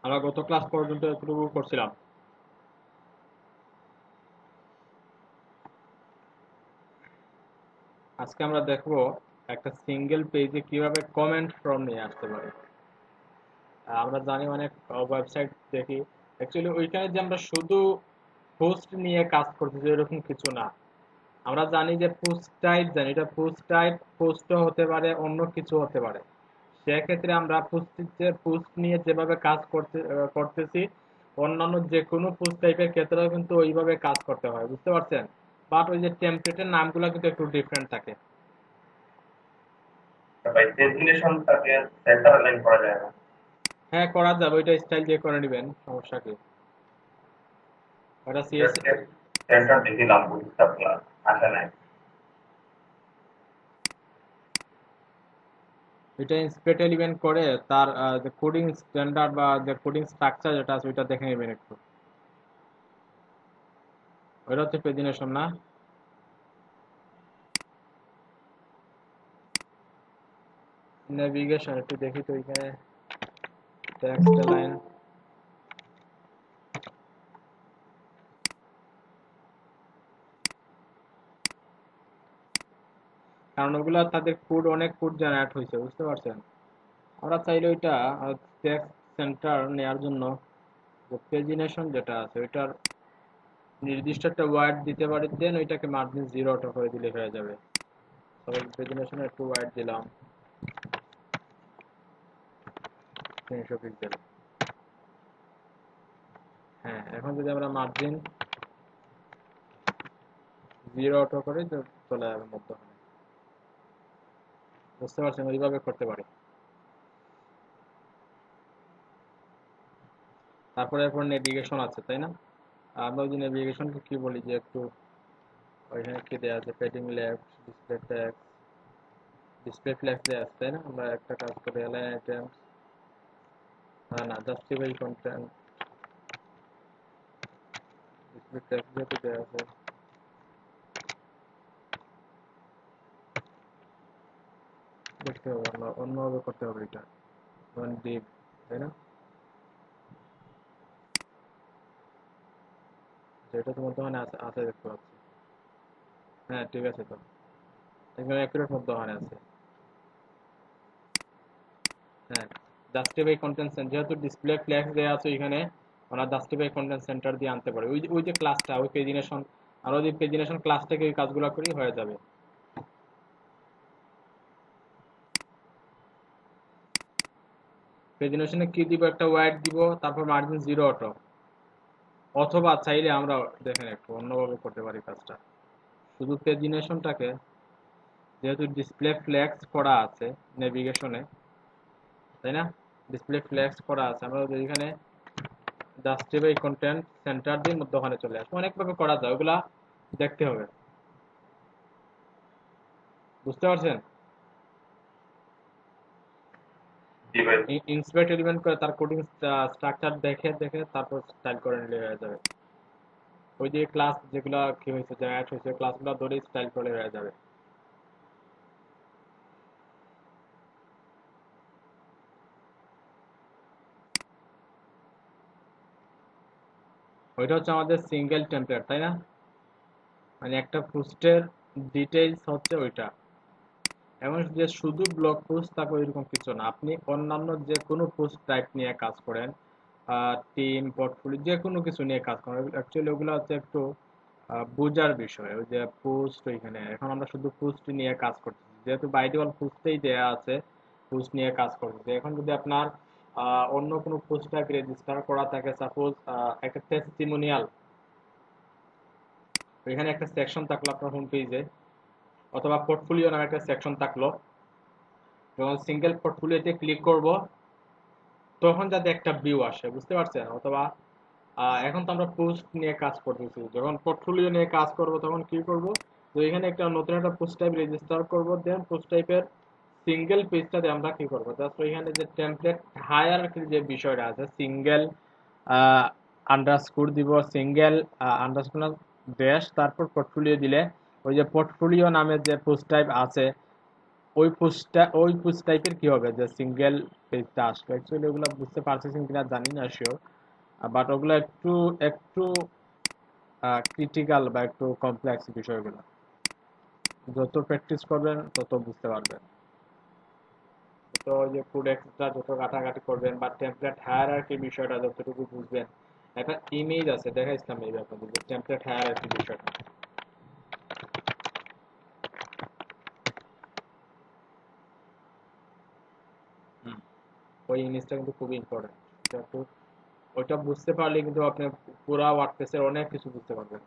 আমরা গত ক্লাস পর্যন্ত এতটুকু করছিলাম। আজকে আমরা দেখব একটা সিঙ্গেল পেজে কিভাবে কমেন্ট ফর্ম নিয়ে আসতে পারি। আমরা জানি অনেক ওয়েবসাইট দেখি, অ্যাকচুয়ালি ওইখানে যে আমরা শুধু পোস্ট নিয়ে কাজ করতেছি এরকম কিছু না। আমরা জানি যে পোস্ট টাইপ জানি, এটা পোস্ট টাইপ পোস্টও হতে পারে, অন্য কিছু হতে পারে। সেক্ষেত্রে আমরা পোস্ট নিয়ে যেভাবে কাজ করতেছি, অন্যান্য যে কোনো পোস্ট টাইপের ক্ষেত্রেও কিন্তু ওইভাবে কাজ করতে হয়, বুঝতে পারছেন? বাট ওই যে টেমপ্লেটের নামগুলো কিন্তু একটু ডিফারেন্ট থাকে। ভাই ডেজিগনেশনটাকে সেন্টার অ্যালাইন করা যায় না। হ্যাঁ, করা যাবে, ওইটা স্টাইল দিয়ে করে নেবেন, সমস্যা কি? ওটা সিএস, জাস্ট সেন্টার দিলাম বুঝতে ক্লাস আসে নাই। এটা ইন্সপেক্ট এলিমেন্ট করে তার যে কোডিং স্ট্যান্ডার্ড বা যে কোডিং স্ট্রাকচার যেটা আছে ওইটা দেখে নেবেন একটু। ওইটা হচ্ছে প্রেজেন্টেশন না? নেভিগেশন একটু দেখি তো ওইখানে। টেক্সট লাইন, কারণ ওগুলা তাদের কোড, অনেক কোড জেনারেট হয়েছে, বুঝতে পারছেন? আমরা চাইলে ওইটা টেক্সট সেন্টার নেওয়ার জন্য যে পেজিনেশন যেটা আছে ওইটার নির্দিষ্ট একটা ওয়ার্ড দিতে পারি, দেন ওইটাকে মার্জিন 0 অটো করে দিলে হয়ে যাবে। তবে পেজিনেশনে একটু ওয়ার্ড দিলাম 300 পিক্সেল। হ্যাঁ, এখন যদি আমরা মার্জিন 0 অটো করি তো চলে যাবে মধ্যখানে, বুঝতে পারছেন? ওইভাবে করতে পারি। তারপরে এরপর নেভিগেশন আছে, তাই না? আমরা ওই যে নেভিগেশনকে কি বলি, যে একটু ওইখানে কি দেওয়া আছে, padding left, display text, display flax দেওয়া আছে, তাই না? আমরা একটা কাজ করি, অ্যালাইন আইটেমস, না জাস্টিফাই কন্টেন্ট, ডিসপ্লে টেক্সট যেহেতু দেওয়া আছে, দেখতে হবে, আমরা অন্যভাবে করতে হবে এটা, যেমন ডিপ, তাই না? যেটা তো মধ্যখানে আছে আছে দেখতে পাচ্ছি। হ্যাঁ, ঠিক আছে তো, এখানে অ্যাকুরেট মধ্যখানে আছে। হ্যাঁ, জাস্টিফাই কন্টেন্ট সেন্টার, যেহেতু ডিসপ্লে ফ্ল্যাক্স দেওয়া আছে এখানে, আমরা জাস্টিফাই কন্টেন্ট সেন্টার দিয়ে আনতে পারি। ওই যে ক্লাসটা, ওই পেজিনেশন, আমরা যদি পেজিনেশন ক্লাস থেকে ওই কাজগুলো করি হয়ে যাবে। পেজিনেশনে কি দিব, একটা ওয়াইড দিব, তারপর মার্জিন 0 অটো, অথবা চাইলে আমরা দেখেন একটু অন্যভাবে করতে পারি কাজটা। শুধু পেজিনেশনটাকে, যেহেতু ডিসপ্লে ফ্ল্যাক্স করা আছে নেভিগেশনে, তাই না? ডিসপ্লে ফ্ল্যাক্স করা আছে, আমরা যদি এখানে জাস্টিফাই কন্টেন্ট সেন্টার দিয়ে মধ্যখানে চলে আসবো, অনেকভাবে করা যায়, ওগুলা দেখতে হবে, বুঝতে পারছেন? জি ভাই। ইন্সপেক্ট এলিমেন্ট করে তার কোডিং স্ট্রাকচার দেখে দেখে তারপর স্টাইল করে নিলে হয়ে যাবে। ওই যে ক্লাস যেগুলা কি হয়েছে, জেনারেট হয়েছে, ক্লাসগুলো ধরে স্টাইল করে হয়ে যাবে। ওইটা হচ্ছে আমাদের সিঙ্গেল টেমপ্লেট, তাই না? মানে একটা পোস্টের ডিটেইলস হচ্ছে ওইটা। এমন যে শুধু ব্লগ পোস্ট থাকবে এরকম কিছু না, আপনি অন্যান্য যে কোনো পোস্ট টাইপ নিয়ে কাজ করেন, টিম পোর্টফোলিও যে কোনো কিছু নিয়ে কাজ করেন, অ্যাকচুয়ালি ওগুলো হচ্ছে একটু বোঝার বিষয়। ওই যে পোস্ট, ওইখানে এখন আমরা শুধু পোস্ট নিয়ে কাজ করতেছি, যেহেতু বাই ডিফল্ট পোস্টেই দেয়া আছে পোস্ট নিয়ে কাজ করতেছি। এখন যদি আপনার অন্য কোনো পোস্ট টাইপ রেজিস্টার করা থাকে, সাপোজ একটা টেস্টিমোনিয়াল, এখানে একটা সেকশন থাকলো আপনার হোম পেজে, অথবা পোর্টফোলিও নামে একটা সেকশন থাকলো, যখন সিঙ্গেল পোর্টফোলিওতে ক্লিক করব তখন যাতে একটা ভিউ আসে, বুঝতে পারছেন? অথবা এখন তো আমরা পোস্ট নিয়ে কাজ করতেছি, যখন পোর্টফোলিও নিয়ে কাজ করব তখন কি করব, তো এখানে একটা নতুন একটা পোস্ট টাইপ রেজিস্টার করব, দেন পোস্ট টাইপের সিঙ্গেল পেজটাতে আমরা কি করব, জাস্ট ওইখানে যে টেমপ্লেট হায়ারার্কির যে বিষয়টা আছে, সিঙ্গেল আন্ডারস্কোর দিব, সিঙ্গেল আন্ডারস্কোর ড্যাশ, তারপর পোর্টফোলিও দিলে ওই যে পোর্টফোলিও নামের যে পোস্ট টাইপ আছে ওই পোস্ট টাইপের কি হবে যে সিঙ্গেল পেজটা আসবে, অ্যাকচুয়ালি ওগুলো বুঝতে পারতেছেন কিনা জানি না শিওর, বাট ওগুলো একটু একটু ক্রিটিক্যাল বা একটু কমপ্লেক্স বিষয়গুলো, যত প্র্যাকটিস করবেন তত বুঝতে পারবেন। তো ওই যে ফুড এক্সট্রা যত ঘাটাঘাটি করবেন বা টেমপ্লেট হায়ারার্কি বিষয়টা যতটুকু বুঝবেন, একটা ইমেজ আছে দেখাইছিলাম এই ব্যাপারে যে টেমপ্লেট হায়ারার্কি বিষয়টা। হুম, ওই ইমেজটা কিন্তু খুবই ইম্পর্টেন্ট। ওইটা বুঝতে পারলে কিন্তু আপনি পুরা ওয়ার্ডপ্রেসের অনেক কিছু বুঝতে পারবেন।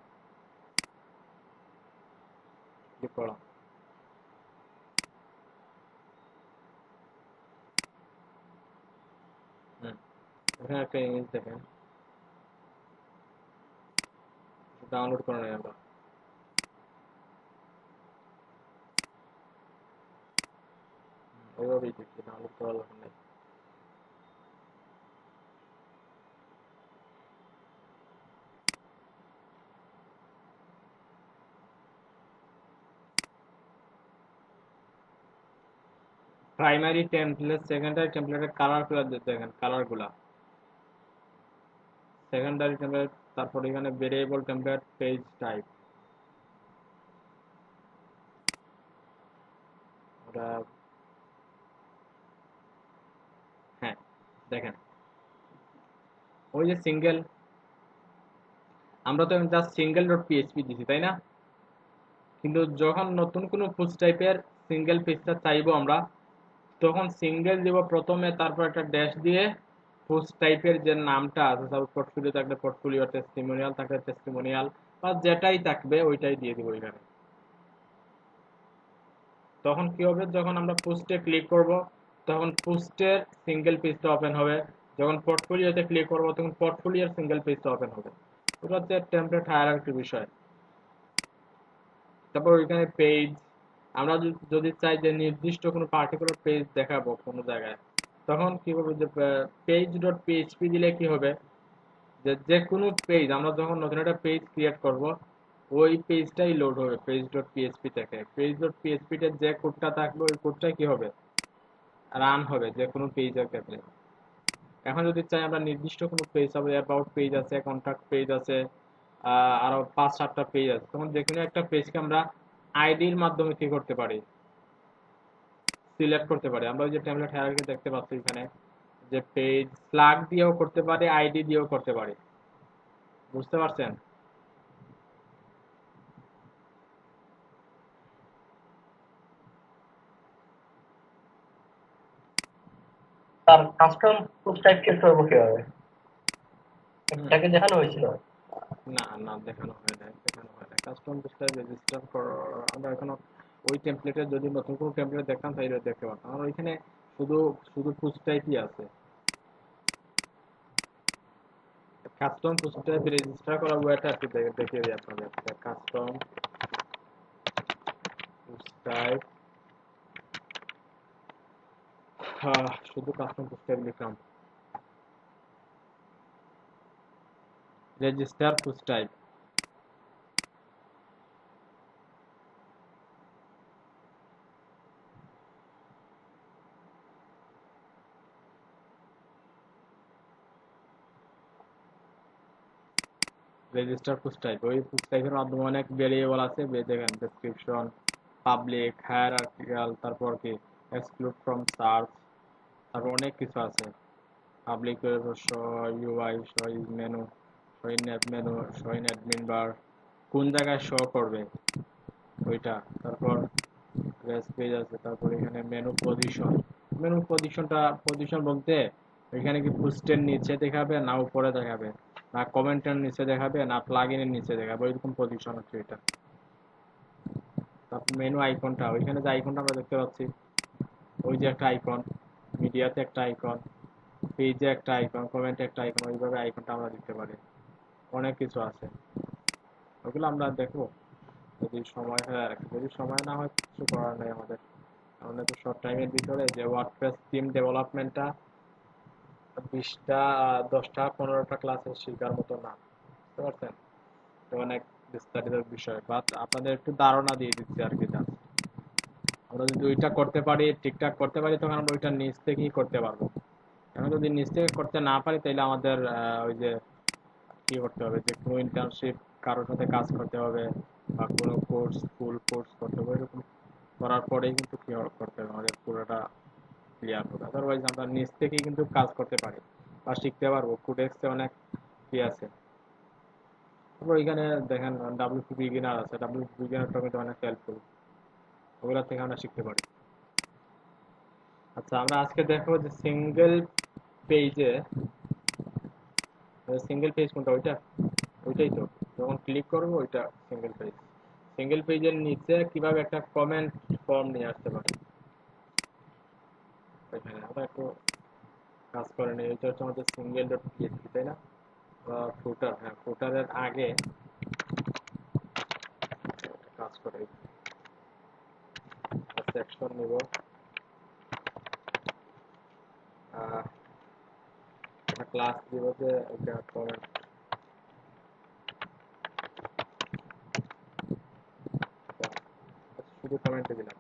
ক্লিক করা, হুম, এখানে একটা ইমেজ দেখেন, ডাউনলোড করে নেই আমরা। ওইভাবেই দেখি, ডাউনলোড করার দরকার নেই। প্রাইমারি টেমপ্লেট, সেকেন্ডারি টেমপ্লেটের কালার গুলা দেখেন, কালার গুলা সেকেন্ডারি টেমপ্লেট, তারপর এখানে ভেরিয়েবল টেমপ্লেট, পেজ টাইপ, ওটা, হ্যাঁ দেখেন, ওই যে সিঙ্গেল, আমরা তো জাস্ট সিঙ্গেল ডট পিএইচপি দিছি তাই না, কিন্তু যখন নতুন কোনো পোস্ট টাইপের সিঙ্গেল পেজটা চাইবো আমরা, তখন সিঙ্গেল দিব প্রথমে, তারপর একটা ড্যাশ দিয়ে পোস্ট টাইপের যে নামটা আছে, সাপোজ পোর্টফোলিও থাকলে পোর্টফোলিও, টেস্টিমোনিয়াল থাকলে টেস্টিমোনিয়াল, বা যেটাই থাকবে ওইটাই দিয়ে দিব এখানে। তখন কি হবে, যখন আমরা পোস্টে ক্লিক করব তখন পোস্টের সিঙ্গেল পেজটা ওপেন হবে, যখন পোর্টফোলিওতে ক্লিক করব তখন পোর্টফোলিওর সিঙ্গেল পেজটা ওপেন হবে। ওটা হচ্ছে টেমপ্লেট হায়ারার্কির বিষয়। তারপর ওইখানে পেজ, আমরা যদি চাই যে নির্দিষ্ট কোনো পার্টিকুলার পেজ দেখাবো কোনো জায়গায়, তখন কি হবে যে পেজ ডট পিএইচপি দিলে কি হবে, যে যে কোনো পেজ আমরা যখন নতুন একটা পেজ ক্রিয়েট করব, ওই পেজটাই লোড হবে পেজ ডট পিএইচপি থেকে। পেজ ডট পিএইচপি তে যে কোডটা থাকবে ওই কোডটাই কি হবে, রান হবে যে কোনো পেজের ক্ষেত্রে। এখন যদি চাই আমরা নির্দিষ্ট কোনো পেজ হবে, অ্যাবাউট পেজ আছে, কন্টাক্ট পেজ আছে, আরো 5-7টা পেজ আছে, তখন যে কোনো একটা পেজকে আমরা আইডির মাধ্যমে কি করতে পারি, সিলেক্ট করতে পারি। আমরা ওই যে টেমপ্লেট হায়ারার্কি দেখতে পাচ্ছি এখানে, যে পেজ স্ল্যাগ দিয়েও করতে পারি, আইডি দিয়েও করতে পারি। বুঝতে পারছেন? তার কাস্টম পোস্ট টাইপ ক্রিয়েট করবো কিভাবে? হুম, এটাকে দেখানো হয়েছিল। না না, দেখানো হয় না, দেখানো হয় না। কাস্টম পেজটা রেজিস্টার কর, আমরা এখনো ওই টেমপ্লেটে যদি নতুন কোনো টেমপ্লেট দেখতাম তাহলে দেখতে পারতাম। আর ওইখানে শুধু শুধু পোস্ট টাইপই আছে। কাস্টম পোস্ট টাইপ রেজিস্টার করা ওয়েটা একটু দেখিয়ে দিই আপনাদের। কাস্টম পোস্ট টাইপ, শুধু কাস্টম পোস্ট টাইপ লিখলাম, register post type, register post type. ওই পোস্ট টাইপের মাধ্যমে অনেক ভেরিয়েবল আছে, দেখেন ডেসক্রিপশন, পাবলিক, হায়ারার্কিক্যাল, তারপর কি এক্সক্লুড ফ্রম সার্চ, তারপর অনেক কিছু আছে। Public UI, show is menu, show in app menu, show in admin bar, কোন জায়গায় শো করবে ওইটা। তারপর রেস পেজ আছে, তারপর এখানে মেনু পজিশন। মেনু পজিশনটা, পজিশন বলতে এখানে কি পোস্টের নিচে দেখাবে না উপরে দেখাবে, না কমেন্টের নিচে দেখাবে না প্লাগইনের নিচে দেখাবে, ওইরকম পজিশন হচ্ছে এটা। তারপর মেনু আইকনটা, ওইখানে যে আইকনটা আমরা দেখতে পাচ্ছি, ওই যে একটা আইকন, মিডিয়াতে একটা আইকন, পেজে একটা আইকন, কমেন্টে একটা আইকন, ওইভাবে আইকনটা আমরা দিতে পারি। অনেক কিছু আছে, ওগুলো আমরা দেখবো যদি সময় হয় আর কি। যদি সময় না হয় কিছু করার নেই আমাদের, আমাদের তো শর্ট টাইমের ভিতরে যে ওয়ার্ডপ্রেস থিম ডেভেলপমেন্টটা 20টা 10টা 15টা ক্লাসে শেখার মতো না, বুঝতে পারছেন? এটা অনেক বিস্তারিত বিষয়, বাট আপনাদের একটু ধারণা দিয়ে দিচ্ছি আর কি। আমরা যদি ওইটা করতে পারি, ঠিকঠাক করতে পারি, তখন আমরা ওইটা নিচ থেকেই করতে পারবো। এখন যদি নিচ থেকে করতে না পারি, তাহলে আমাদের ওই যে কি করতে হবে, যে কোনো ইন্টার্নশিপ কারোর সাথে কাজ করতে হবে, বা কোনো কোর্স, ফুল কোর্স করতে হবে। এরকম করার পরেই কিন্তু কি করতে হবে, আমাদের পুরোটা ক্লিয়ার হবে। আদারওয়াইজ আমরা নিচ থেকেই কিন্তু কাজ করতে পারি বা শিখতে পারবো। কোডেক্সে অনেক কি আছে। তারপর এখানে দেখেন ডাব্লিউপি বিগিনার আছে, ডাব্লিউপি বিগিনারটা কিন্তু অনেক হেল্পফুল, ওগুলা থেকে আমরা শিখতে পারি। আচ্ছা, আমরা আজকে দেখো যে সিঙ্গেল পেজে, সিঙ্গেল পেজ কোনটা, ওইটা, ওইটাই তো, যখন ক্লিক করবো ওইটা সিঙ্গেল পেজ। সিঙ্গেল পেজের নিচে কিভাবে একটা কমেন্ট ফর্ম নিয়ে আসতে পারি, এখানে আমরা একটু কাজ করে নিই। এটা হচ্ছে আমাদের সিঙ্গেল ডট পিএইচপি, তাই না? বা ফুটার, হ্যাঁ, ফুটারের আগে কাজ করে সেকশন নিব, ক্লাস দিব যে এটা কমেন্ট, শুধু কমেন্টে দিলাম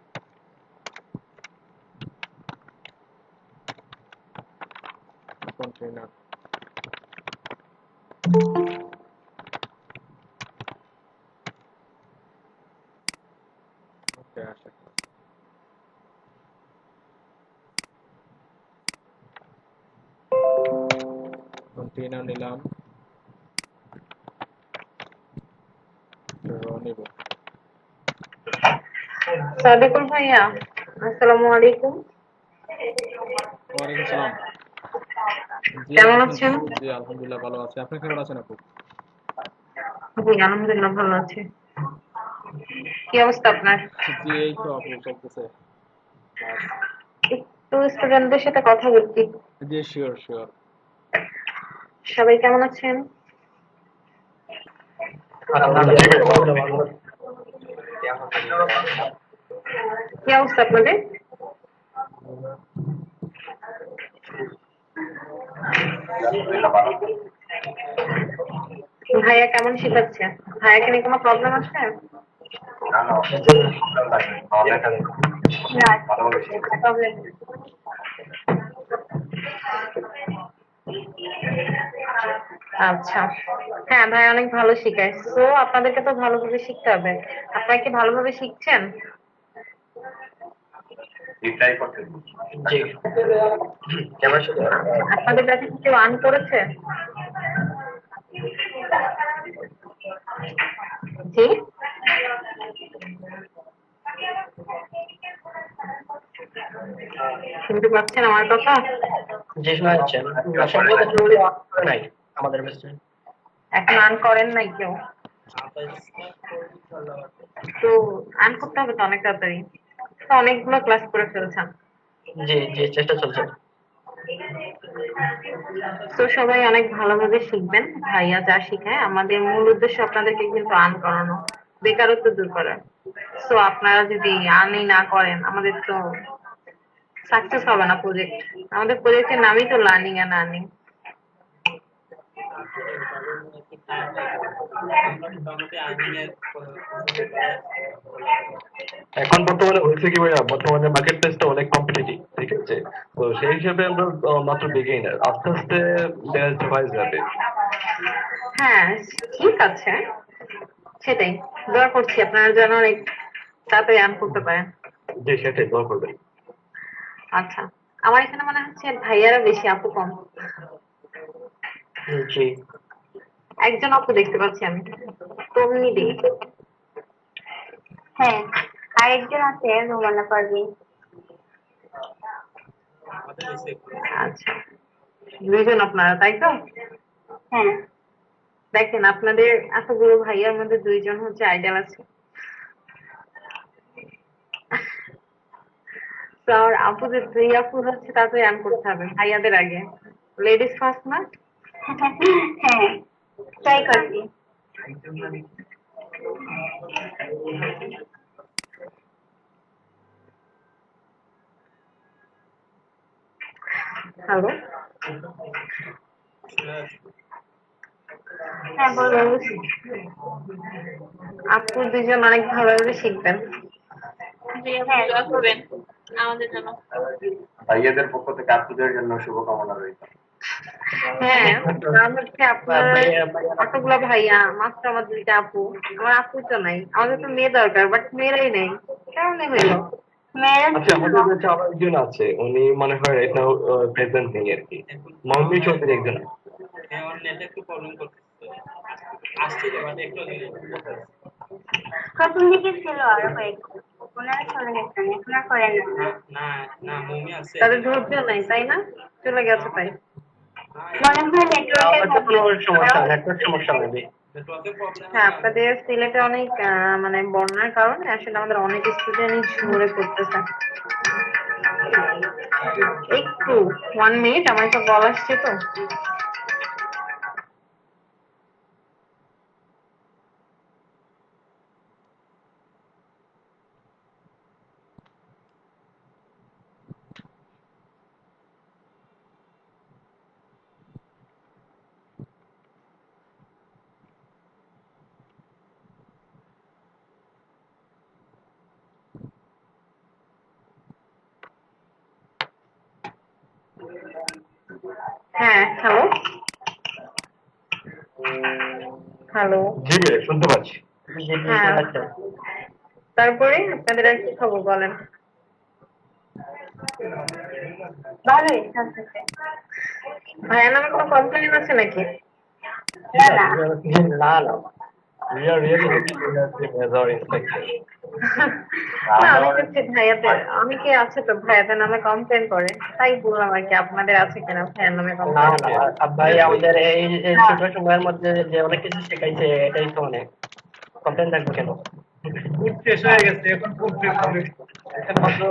কন্টেইনার। ওকে, আশা করি কন্টেইনার নিলাম, নিব। সাদেকুল ভাইয়া, আসসালামু আলাইকুম। ওয়ালাইকুম সালাম। জি কেমন আপু, আছেন? জি আলহামদুলিল্লাহ ভালো আছি। আপনি কেমন আছেন আপু? জি আলহামদুলিল্লাহ ভালো আছি। কি অবস্থা আপনার? জি এই তো আপু, চলতেছে ক্লাস। একটু স্টুডেন্টদের সাথে কথা বলছি। জি শিওর শিওর। সবাই কেমন আছেন? কি অবস্থা আপনাদের? ভাইয়া কেমন শেখাচ্ছে? ভাইয়াকে নিয়ে কোনো প্রবলেম আছে? না, প্রবলেম। আচ্ছা, হ্যাঁ ভাই অনেক ভালো শেখায়। তো আপনাদেরকে তো ভালোভাবে শিখতে হবে। আপনারা কি ভালোভাবে শিখছেন? রিপ্লাই করতে জি, ক্যামেরার সাথে আপনাদের কাছে কি কেউ আর্ন করেছে? জি, শুনতে পাচ্ছেন আমার কথা? যে শোনা যাচ্ছেন সম্ভবত কেউ করে নাই আমাদের বেস্টে। এখন আর্ন করেন নাই কেউ? তো আর্ন করতে হবে তো অনেক তাড়াতাড়ি। তো অনেকগুলো ক্লাস করে ফেলছেন। জি জি, চেষ্টা চলছে। তো সবাই অনেক ভালোভাবে শিখবেন। ভাইয়া যা শিখায়, আমাদের মূল উদ্দেশ্য আপনাদেরকে কিন্তু আর্ন করানো, বেকারত্ব দূর করা। তো আপনারা যদি আর্নই না করেন, আমাদের তো সাকসেস হবে না প্রজেক্ট। আমাদের প্রজেক্টের নামই তো লার্নিং এন্ড আর্নিং। এখন বর্তমানে হয়েছে কি ভাইয়া, বর্তমানে মার্কেট প্লেসটা অনেক কম্পিটিটিভ, ঠিক আছে? তো সেই হিসেবে আমরা মাত্র বিগিনার, আস্তে আস্তে ব্যালেন্সড হয়ে যাবে। হ্যাঁ, ঠিক আছে, সেটাই। দোয়া করছি আপনারা যেন অনেক তাড়াতাড়ি আর্ন করতে পারেন। যে সেটাই দোয়া করবেন। আচ্ছা, আমার এখানে মনে হচ্ছে ভাইয়ারা বেশি, আপু কম। জি, একজন আপু দেখতে পাচ্ছি আমি, তমনি দে। হ্যাঁ, আরেকজন আছে রোমানা পারভিন। আচ্ছা, দুইজন আপনারা, তাই তো? হ্যাঁ, দেখেন আপনাদের এতগুলো ভাইয়ার মধ্যে দুইজন হচ্ছে আইডল আছে। তো আর আপু যে দুই আপু হচ্ছে তাড়াতাড়ি আর্ন করতে হবে ভাইয়াদের আগে। লেডিস ফার্স্ট না? হ্যাঁ, ট্রাই করছি। হ্যালো, হ্যাঁ বলুন। আপু দুইজন অনেক ভালোভাবে শিখবেন। হ্যাঁ দোয়া করবেন আমাদের জন্য। ভাইয়াদের পক্ষ থেকে আপুদের জন্য শুভকামনা রইল। হ্যাঁ, কারণ হচ্ছে আপনার ভাইয়া ভাইয়া কতগুলো ভাইয়া, মাত্র আমার দুইটা আপু। আমার আপু তো নাই, আমাদের তো মেয়ে দরকার, বাট মেয়েরাই নেই, কেমনে হইলো? মেয়েরা আচ্ছা, ছিল। আমাদের কাছে আবার একজন আছে, উনি মনে হয় রাইট নাও প্রেজেন্ট নেই আর কি। মৌমি চৌধুরী একজন আছে। হ্যাঁ, আমার নেটে একটু প্রবলেম করতেছে। আসছিল মানে একটু আগে। প্রথম দিকে ছিল আরো কয়েকজন, ওনারা চলে গেছেন, এখন আর করেন না না। না না, মমি আছে। তাদের ধৈর্য নাই, তাই না? চলে গেছে তাই। মনে হয় নেটওয়ার্কের হয়তো কোনো সমস্যা, প্রবলেম। নেটওয়ার্ক সমস্যা মেবি। নেটওয়ার্কের প্রবলেম। হ্যাঁ, আপনাদের সিলেটে অনেক মানে বন্যার কারণে আসলে আমাদের অনেক স্টুডেন্ট ঝরে পড়তেছে। একটু 1 মিনিট, আমার একটা কল আসছে তো। হ্যাঁ, হ্যালো হ্যালো। জি ভাইয়া, শুনতে পাচ্ছি। জি জি হ্যাঁ, শোনাচ্ছে। তারপরে আপনাদের আর কি খবর বলেন? ভালোই চলতেছে। ভাইয়া নামে কোনো কমপ্লেন আছে নাকি? না না, না না, We are really happy to have him as our inspector. না, অনেকে আছে ভাইয়াদের, অনেকে আছে তো ভাইয়াদের নামে কমপ্লেন করে, তাই বললাম আর কি আপনাদের আছে কিনা ভাইয়ার নামে না কমপ্লেন। না, ভাই আমাদের এই ছোট সময়ের মধ্যে যে অনেক কিছু শেখাইছে, এটাই তো অনেক। কমপ্লেন থাকবে কেন? ফুড ফ্রেশ হয়ে গেছে, এখন ফুড ফ্রেশ হবে। এখন মাত্র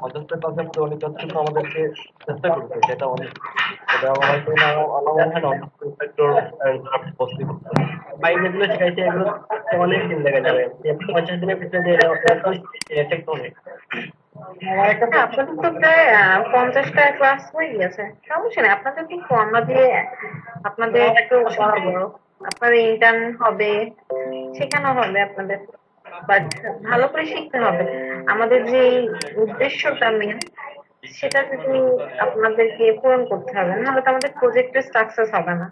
50টা ক্লাসের মধ্যে উনি যতটুকু আমাদেরকে চেষ্টা করেছে সেটা অনেক, এটা হয়তো না আমার মনে হয় না ইন্সপেক্টর পসিবল। ভাই যেগুলো শেখাইছে এগুলো তো অনেক দিন লেগে যাবে। 50 দিনের ভিতরে এফেক্ট অনেক। হ্যাঁ, আপনাদের তো প্রায় 50টা ক্লাস হয়ে গেছে, সমস্যা নেই, আপনাদের তো ফর্মা দিয়ে আপনাদের একটু পড়াবো, আপনাদের ইন্টার্ন হবে, শেখানো হবে আপনাদের, বাট ভালো করে শিখতে হবে। আমাদের যে উদ্দেশ্যটা মেন, সেটা কিন্তু আপনাদেরকে পূরণ করতে হবে, নাহলে তো আমাদের প্রজেক্টের সাকসেস হবে না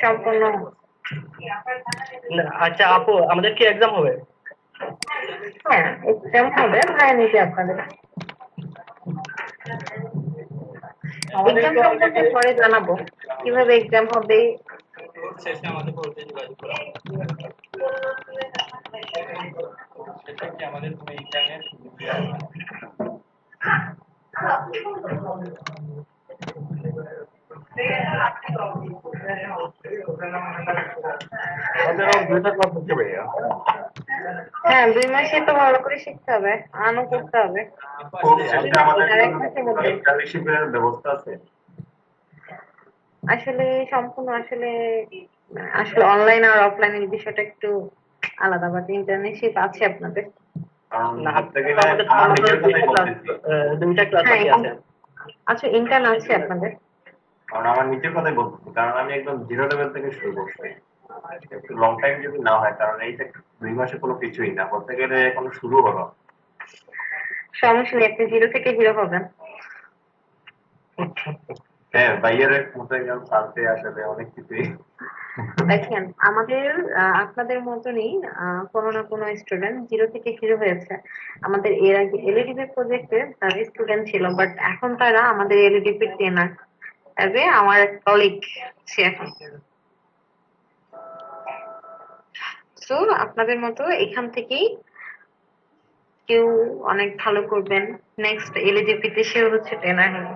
সম্পূর্ণ। না, আচ্ছা আপু, আমাদের কি এক্সাম হবে? হ্যাঁ, এক্সাম হবে, ভাইয়া নিজে আপনাদের এক্সাম সম্পর্কে পরে জানাবো, কিভাবে এক্সাম হবে। ফুড শেষে আমাদের বলতে যোগাযোগ করা হবে। সেটা কি আমাদের কোনো ইন্টারনেট আমাদের আরো 2টা ক্লাস হচ্ছে ভাইয়া। হ্যাঁ, 2 মাসে তো ভালো করে শিখতে হবে, আনও করতে হবে। খুব 2 শেষে মাস আমাদের আর জন্য 1 মাসের মধ্যে ইন্টার্নশিপের ব্যবস্থা আছে। আসলে সম্পূর্ণ আসলে আসলে অনলাইন আর অফলাইনের বিষয়টা একটু আলাদা, বাট ইন্টার্নশিপ আছে আপনাদের। কারণ না, ধরতে গেলে আমাদের আমার আমাদের নিজের কথাই বলতেছি, দুইটা ক্লাস হ্যাঁ, বাকি আছে। আচ্ছা, ইন্টার্ন আছে আপনাদের? কারণ আমার নিজের কথাই বলতেছি, কারণ আমি একদম জিরো লেভেল থেকে শুরু করছি। একটু লং টাইম যদি না হয়, কারণ এই যে 2 মাসে কোনো কিছুই না, বলতে গেলে কোনো শুরু হলো না। সমস্যা নেই, আপনি 0 থেকে 0 হবেন। হ্যাঁ, ভাইয়ের মতো একজন সাথে আসলে অনেক কিছুই। দেখেন, আমাদের আপনাদের মতনই কোনো না কোনো স্টুডেন্ট 0 থেকে হিরো হয়েছে। আমাদের এর আগে এলইডিপি প্রজেক্টে তারা স্টুডেন্ট ছিল, বাট এখন তারা আমাদের এলইডিপি ট্রেনার, তবে আমার এক কলিগ সে এখন। তো আপনাদের মতো এখান থেকেই কেউ অনেক ভালো করবেন, নেক্সট এলইডিপি তে সেও হচ্ছে ট্রেনার হবে।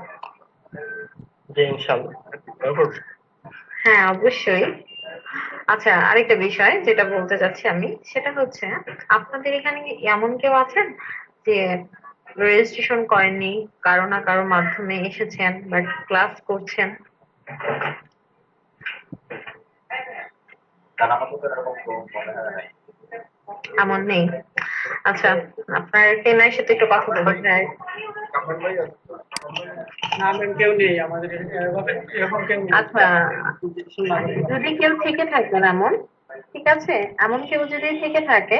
যে ইনশাল্লাহ। হ্যাঁ, অবশ্যই। আচ্ছা, আরেকটা বিষয় যেটা বলতে চাচ্ছি আমি, সেটা হচ্ছে আপনাদের এখানে কি এমন কেউ আছেন যে রেজিস্ট্রেশন করেননি, কারো না কারো মাধ্যমে এসেছেন বাট ক্লাস করছেন? কারণ আমার তো এরকম কোনো মনে হয় নাই। এমন নেই? আচ্ছা, আপনার ট্রেনারের সাথে একটু কথা বলবেন। না, ম্যাম কেউ নেই আমাদের এরকম কেউ নেই। আচ্ছা, যদি কেউ থেকে থাকেন এমন, ঠিক আছে, এমন কেউ যদি থেকে থাকে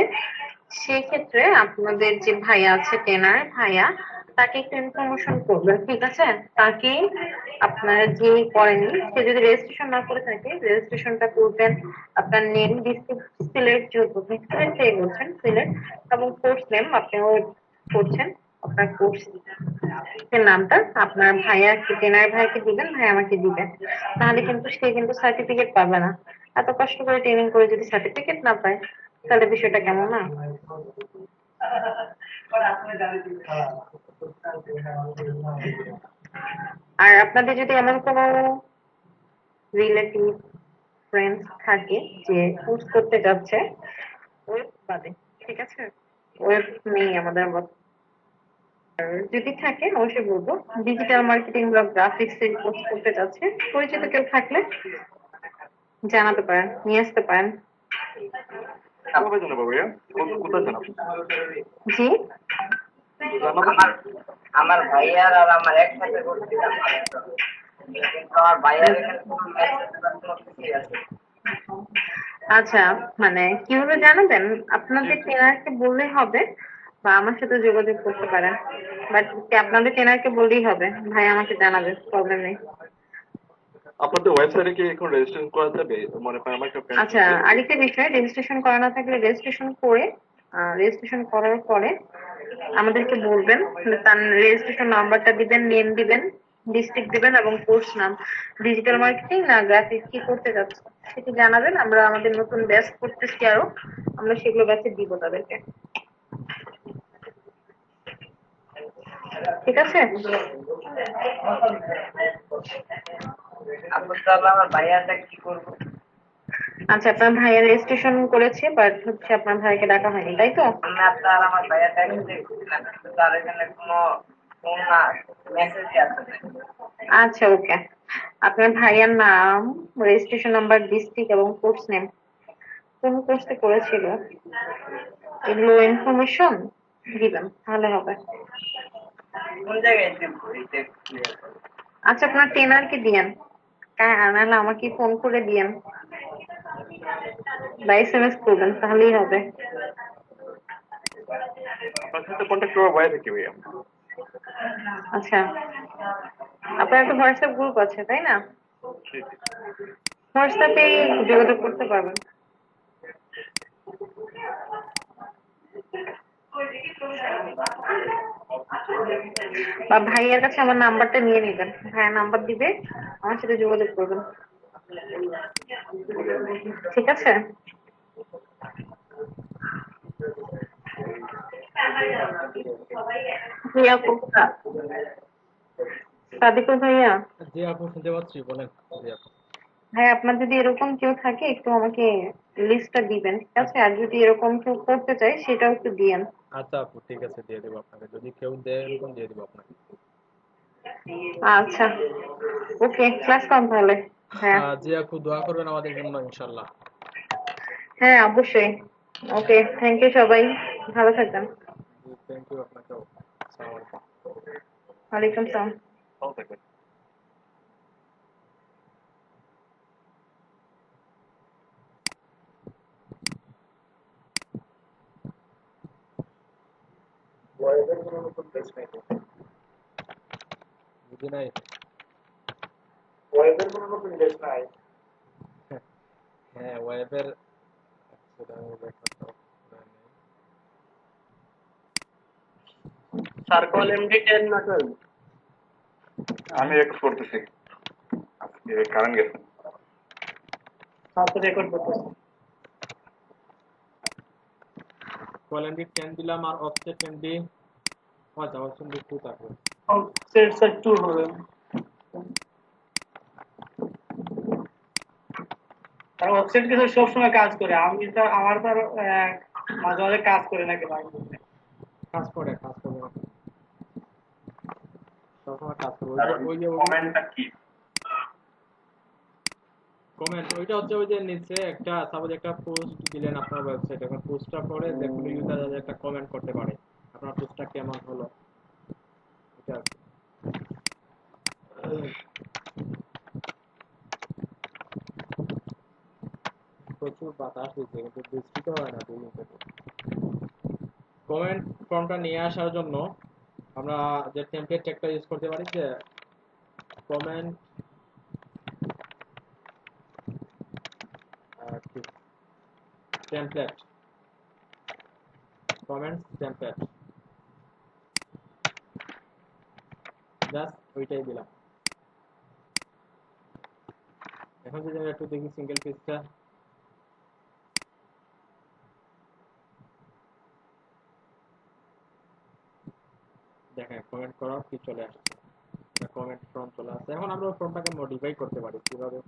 সেক্ষেত্রে আপনাদের যে ভাইয়া আছে ট্রেনার ভাইয়া, তাকে একটু ইনফরমেশন করবেন, ঠিক আছে? তাকে আপনারা যে করেনি সে যদি রেজিস্ট্রেশন না করে থাকে রেজিস্ট্রেশনটা করবেন। আপনার নেম ডিস্ট্রিক্ট সিলেক্ট, যেহেতু সিলেক্ট থেকে বলছেন সিলেক্ট, এবং কোর্স নেম আপনি করছেন, আপনার কোর্স এর নামটা আপনার ভাইয়া ট্রেনার ভাইকে দিবেন, ভাই আমাকে দিবেন। তাহলে কিন্তু সে কিন্তু সার্টিফিকেট পাবে না। এত কষ্ট করে ট্রেনিং করে যদি সার্টিফিকেট না পায়, তাহলে বিষয়টা কেমন না? আর আপনাদের যদি এমন কোনো রিলেটিভ ফ্রেন্ডস থাকে যে কোর্স করতে যাচ্ছে ওয়েব বাদে, ঠিক আছে? ওয়েব নেই আমাদের মধ্যে। আর যদি থাকে অবশ্যই বলবো, ডিজিটাল মার্কেটিং বা গ্রাফিক্স এর কোর্স করতে যাচ্ছে, পরিচিত কেউ থাকলে জানাতে পারেন, নিয়ে আসতে পারেন। কিভাবে জানাবো ভাইয়া? কোথায় জানাবো? জি, জানাবো আমার ভাইয়ার আর আমার একসাথে করছিলাম, কিন্তু আমার ভাইয়ার এখানে কোনো মেসেজ বা কোনো কিছুই আছে না। আচ্ছা, মানে কিভাবে জানাবেন? আপনাদের ট্রেনারকে বললেই হবে, বা আমার সাথে যোগাযোগ করতে পারেন। বাট আপনাদের ট্রেনারকে বললেই হবে, ভাই আমাকে জানাবে, প্রবলেম নেই। আপনাদের ওয়েবসাইটে কি এখন রেজিস্ট্রেশন করা যাবে? মনে করেন আমার একটা ফ্রেন্ড আচ্ছা, আছে। আরেকটা বিষয়, রেজিস্ট্রেশন করা না থাকলে রেজিস্ট্রেশন করার পরে আমাদেরকে বলবেন, তার রেজিস্ট্রেশন নাম্বারটা দিবেন, নেম দিবেন, ডিস্ট্রিক্ট দিবেন এবং কোর্স নাম, ডিজিটাল মার্কেটিং না গ্রাফিক্স কি করতে যাচ্ছে সেটি জানাবেন। আমরা আমাদের নতুন ব্যাচ করতেছি আরো, আমরা সেগুলো ব্যাচে দিব তাদেরকে, ঠিক আছে? আপু তাহলে আমার ভাইয়াটা কি করবো? আচ্ছা, আপনার ভাইয়া রেজিস্ট্রেশন করেছে বাট হচ্ছে আপনার ভাইকে ডাকা হয়নি, তাই তো? আমি আপনার আমার ভাইয়াটা একসাথে করছিলাম, কিন্তু তার এখানে কোনো ফোন না, মেসেজই আসে না। আচ্ছা, ওকে। আপনার ভাইয়ার নাম, রেজিস্ট্রেশন নাম্বার, ডিস্ট্রিক্ট এবং কোর্স নেম, কোন কোর্সে করেছিল, এগুলো ইনফরমেশন দিবেন, তাহলে হবে। কোন জায়গায় দেবো এটা একটু clear করুন। আচ্ছা, আপনার ট্রেনারকে দিয়েন, নাহলে আমাকে ফোন করে দিয়েন বা এসএমএস করবেন, তাহলেই হবে। আপনার সাথে কন্ট্যাক্ট করার বাইরে থেকে ভাইয়া। আচ্ছা, আপনার একটা হোয়াটসঅ্যাপ গ্রুপ আছে তাই না? জি জি। হোয়াটসঅ্যাপে যোগাযোগ করতে পারবেন। বা ভাইয়ের কাছে আমার নাম্বারটা নিয়ে নেবেন, ভাইয়ের নাম্বার দিবে, আমার সাথে যোগাযোগ করবেন, ঠিক আছে? জি আপু, সাদিকুল ভাইয়া, জি আপু, শুনতে পাচ্ছি, বলেন। জি আপু। ভাই আপনার যদি এরকম কেউ থাকে একটু আমাকে লিস্টটা দিবেন, ঠিক আছে? আর যদি এরকম কেউ করতে চায় সেটাও একটু দিয়েন। আচ্ছা আপু, ঠিক আছে, দিয়ে দেবো আপনাকে, যদি কেউ দেয় এরকম দিয়ে দেবো আপনাকে। আচ্ছা, ওকে, ক্লাস কম তাহলে ভাইয়া। জি আপু, দোয়া করবেন আমাদের জন্য ইনশাল্লাহ। হ্যাঁ, অবশ্যই। ওকে, থ্যাংক ইউ সবাই, ভালো থাকবেন। জি, থ্যাংক ইউ আপনাকেও। আসসালামু আলাইকুম। ওয়ালাইকুম সালাম। ভালো থাকবেন। বুঝি নাই। হ্যাঁ, ওয়েবের সার্কল এমডি 10 না 12? আমি এক্স করতেছি। আজকে কারেন্ট গেছে। সাথে রেকর্ড করতেছি। কোয়ালিটি 10 দিলাম আর অফসেট 20। আচ্ছা, অপশন 2 থাকবে। সেট সেট 2 হবে। আর অফসেট কিন্তু সবসময় কাজ করে, আমি তো আমার তো মাঝে মাঝে কাজ করে নাকি ভাই। কাজ করে, কাজ করবে না। সবসময় কাজ করবে। কারণ কমেন্টটা কি? কমেন্ট ওইটা হচ্ছে ওই যে নিচে একটা সাপোজ একটা পোস্ট দিলেন আপনার ওয়েবসাইটে, এখন পোস্টটা পরে যে কোনো ইউজার একটা কমেন্ট করতে পারে আপনার পোস্টটা কেমন হলো, এটা আর কি। প্রচুর বাতাস দিচ্ছে কিন্তু বৃষ্টি তো হয় না 2 দিন থেকে। কমেন্ট ফর্মটা নিয়ে আসার জন্য আমরা যে টেমপ্লেট ট্যাগটা ইউজ করতে পারি, যে comment template, comments template, just ওইটাই দিলাম। এখন যদি আমরা একটু দেখি সিঙ্গেল পেজটা, দেখেন কমেন্ট করার কি চলে আসছে, কমেন্ট ফর্ম চলে আসছে। এখন আমরা ফর্মটাকে মডিফাই করতে পারি কিভাবে।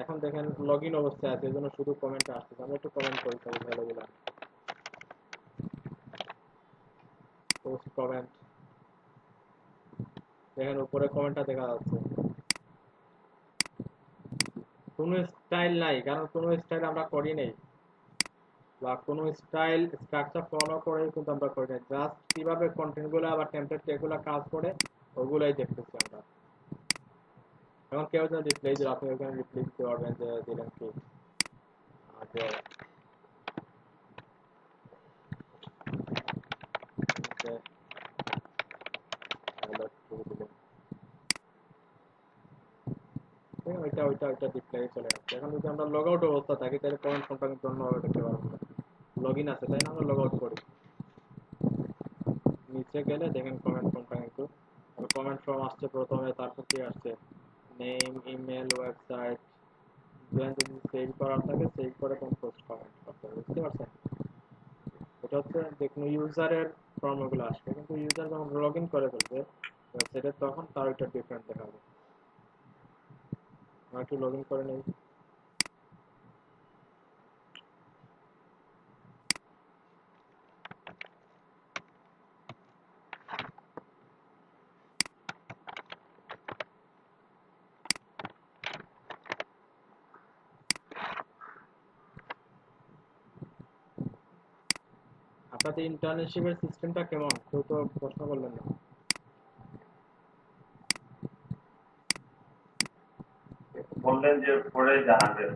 এখন দেখেন লগ ইন অবস্থায় আছে, এই জন্য শুধু কমেন্ট আসছে। আমরা একটু কমেন্ট করি, তাহলে ভালো দিলাম পোস্ট কমেন্ট, দেখেন উপরে কমেন্টটা দেখা যাচ্ছে। কোনো স্টাইল নাই, কারণ কোনো স্টাইল আমরা করি নাই, বা কোনো স্টাইল স্ট্রাকচার ফলো করে কিন্তু আমরা করি নাই। জাস্ট কিভাবে কন্টেন্ট গুলো বা টেমপ্লেট এগুলো কাজ করে ওগুলাই দেখতেছি আমরা। এখন কেউ যদি রিপ্লাই দিল, আপনি ওখানে রিপ্লাই দিতে পারবেন যে দিলেন কি যে ওইটা ওইটা ওইটা রিপ্লাই চলে আসছে। এখন যদি আমরা লগ আউট অবস্থা থাকি, তাহলে কমেন্ট ফর্মটা কিন্তু অন্যভাবে দেখতে পারবো না। লগ ইন আছে তাই না, আমরা লগ আউট করি, নিচে গেলে দেখেন কমেন্ট ফর্মটা কিন্তু কমেন্ট ফর্ম আসছে প্রথমে, তারপর কি আসছে নেম, ইমেল, ওয়েবসাইট। যদি সেভ করার থাকে সেভ করে পোস্ট কমেন্ট করতে হবে, বুঝতে পারছেন? এটা হচ্ছে যে কোনো ইউজারের ফর্মগুলো আসবে, কিন্তু ইউজার যখন লগ ইন করে ফেলবে ওয়েবসাইটে, তখন তার একটা ডিফারেন্ট দেখাবে। আমরা একটু লগ ইন করে নিই। আপনাদের ইন্টার্নশিপের সিস্টেমটা কেমন, কেউ তো প্রশ্ন করলেন না। বললেন যে পরে জানাবেন,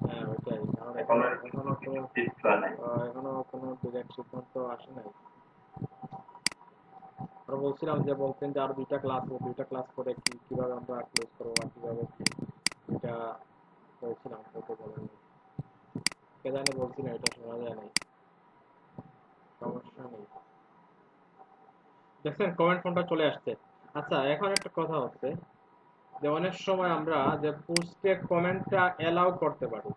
হ্যাঁ ওইটাই, কারণ এখনো এখনো কোনো ফিক্স হয় নাই। এখনো কোনো ডিরেক্ট সিদ্ধান্ত আসে নাই। আমরা বলছিলাম যে বলতেন যে আর দুইটা ক্লাস করে কিভাবে আমরা ক্লোজ করবো বা কিভাবে কি, এটা বলছিলাম, বলতে বলেন কে জানি বলছিলাম, এটা শোনা যায় নাই, সমস্যা নেই। দেখছেন কমেন্ট ফর্মটা চলে আসছে। আচ্ছা এখন একটা কথা হচ্ছে যে অনেক সময় আমরা যে পোস্টে কমেন্টটা এলাও করতে পারি।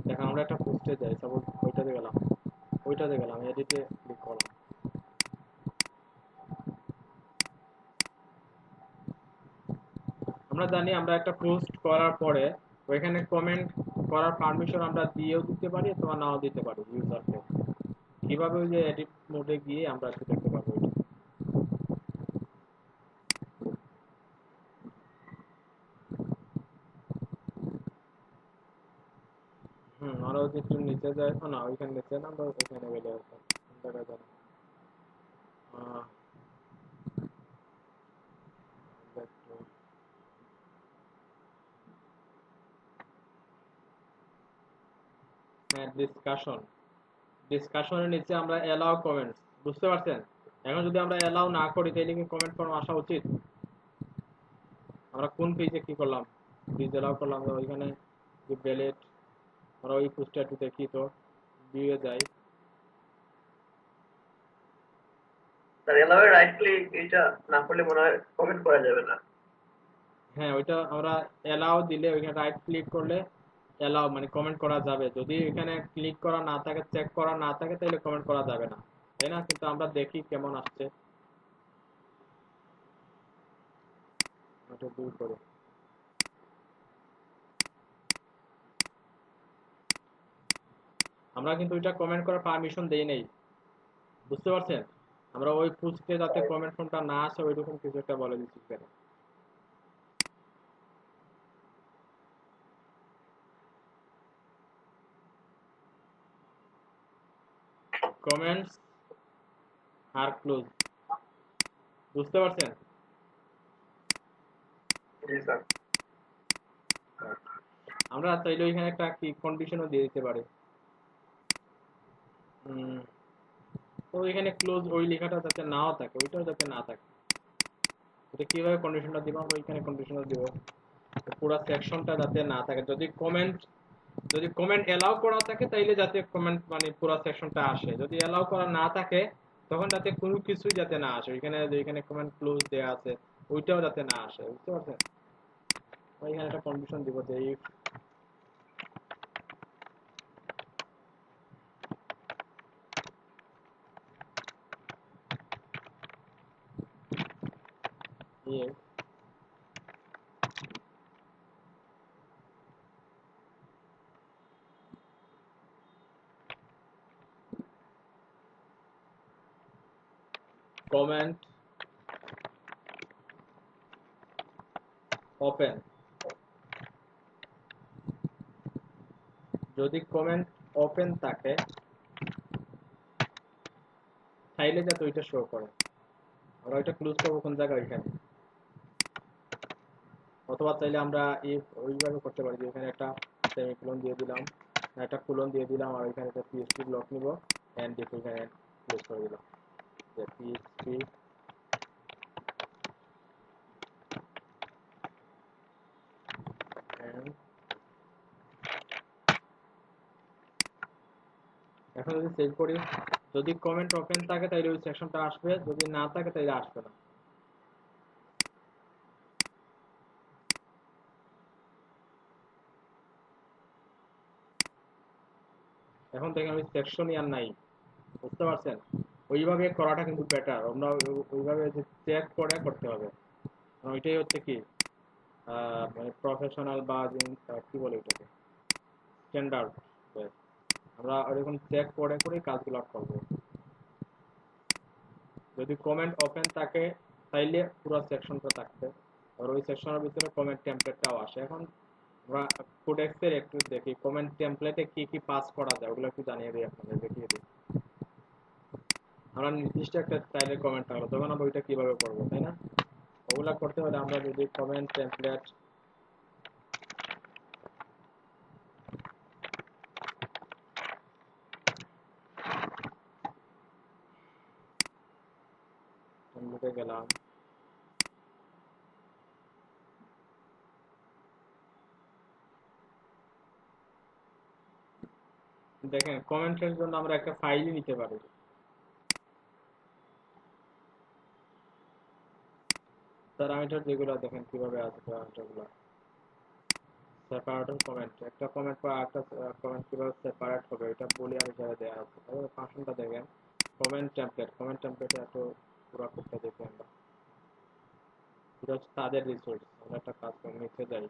দেখেন আমরা একটা পোস্টে যাই, সাপোজ ওইটাতে গেলাম এডিটে ক্লিক করলাম। আমরা জানি আমরা একটা পোস্ট করার পরে ওইখানে কমেন্ট করার পারমিশন আমরা দিয়েও দিতে পারি অথবা নাও দিতে পারি ইউজারকে। কিভাবে ওই যে এডিট মোডে গিয়ে আমরা একটু দেখতে পারবো এটা। আমরা যদি একটু নিচে যাই, না ওইখানে নিচে না, আমরা ওইখানে গেলে জায়গায় যাই হ্যাঁ ডিসকাশনের নিচে আমরা এলাও কমেন্টস, বুঝতে পারছেন? এখন যদি আমরা এলাও না করি তাহলে কি কমেন্ট ফর্ম আসা উচিত? আমরা কোন পেজে কি করলাম, পেজ এলাও করলাম, আমরা ওইখানে যে বেলেট, আমরা ওই পোস্টটা একটু দেখি তো, ভিউয়ে যাই। স্যার এলাওয়ে রাইট ক্লিক এটা না করলে মনে হয় কমেন্ট করা যাবে না। হ্যাঁ ওইটা আমরা এলাও দিলে ওইখানে রাইট ক্লিক করলে এলাও মানে কমেন্ট করা যাবে। যদি এখানে ক্লিক করা না থাকে, চেক করা না থাকে, তাহলে কমেন্ট করা যাবে না, তাই না? কিন্তু আমরা দেখি কেমন আসছে, ওটা দূর করে। আমরা কিন্তু ওইটা কমেন্ট করার পারমিশন দেই নাই, বুঝতে পারছেন? আমরা ওই পোস্টে যাতে কমেন্ট ফর্মটা না আসে ওইরকম কিছু একটা বলে দিচ্ছি এখানে। কমেন্টস আর ক্লোজ, বুঝতে পারছেন? জি স্যার। আমরা চাইলে এখানে একটা কি কন্ডিশনও দিয়ে দিতে পারি। তো এখানে ক্লোজ ওই লেখাটা যাতে নাও থাকে, ওইটাও যাতে না থাকে। এটা কিভাবে কন্ডিশনটা দিব? আমরা এখানে কন্ডিশনটা দিব পুরো সেকশনটা যাতে না থাকে। যদি কমেন্ট এলাও করা থাকে তাইলে যাতে কমেন্ট মানে পুরো সেকশনটা আসে, যদি এলাও করা না থাকে তখন যাতে কোনো কিছুই যাতে না আসে। এখানে কমেন্ট ক্লোজ দেয়া আছে ওইটাও যাতে না আসে, বুঝতে পারছেন? এখানে একটা কন্ডিশন দিব যে if if comment open, যদি কমেন্ট ওপেন থাকে তাইলে যাতে ওইটা শো করে। আমরা ওইটা ক্লোজ করবো কোন জায়গায়? এখানে। অথবা চাইলে আমরা ওইভাবে করতে পারি যে এখানে একটা সেমিকোলন দিয়ে দিলাম, একটা কোলন দিয়ে দিলাম, আর এখানে একটা পিএইচপি ব্লক নিব এন্ড দিয়ে এখানে ক্লোজ করে দিলাম যে পিএইচপি এন্ড। এখন যদি সেভ করি, যদি কমেন্ট ওপেন থাকে তাহলে ওই সেকশনটা আসবে, যদি না থাকে তাহলে আসবে না। এখন দেখেন ওই সেকশনই আর নাই, বুঝতে পারছেন? ওইভাবে করাটা কিন্তু বেটার। আমরা ওইভাবে চেক করে করতে হবে, ওইটাই হচ্ছে কি মানে প্রফেশনাল বা কি বলে ওইটাকে স্ট্যান্ডার্ড। আমরা ওরকম চেক করে করে কাজগুলো করবো। যদি কমেন্ট ওপেন থাকে তাইলে পুরো সেকশনটা থাকবে, আর ওই সেকশনের ভিতরে কমেন্ট টেমপ্লেটটাও আসে। এখন আমরা কোডেক্সের একটু দেখি কমেন্ট টেমপ্লেটে কি কি পাস করা যায়, ওগুলো একটু জানিয়ে দিই, আপনাদের দেখিয়ে দিই। আমরা নির্দিষ্ট একটা স্টাইলের কমেন্ট থাকলো তখন আমরা ওইটা কিভাবে করবো, তাই না? ওগুলা করতে হলে আমরা যদি কমেন্ট টেমপ্লেট গেলাম, দেখেন কমেন্টের জন্য আমরা একটা ফাইলই নিতে পারি। প্যারামিটার যেগুলো দেখেন কিভাবে আছে, প্যারামিটারগুলো সেপারেটর কমেন্ট, একটা কমেন্ট পর একটা কমেন্ট কিভাবে সেপারেট হবে এটা বুলিয়ান হিসাবে দেওয়া আছে। তাহলে ফাংশনটা দেখেন কমেন্ট টেমপ্লেটে এত পুরো কোডটা দেখি আমরা। এটা হচ্ছে তাদের রিসোর্স। আমরা একটা কাজ করে নিতে যাই,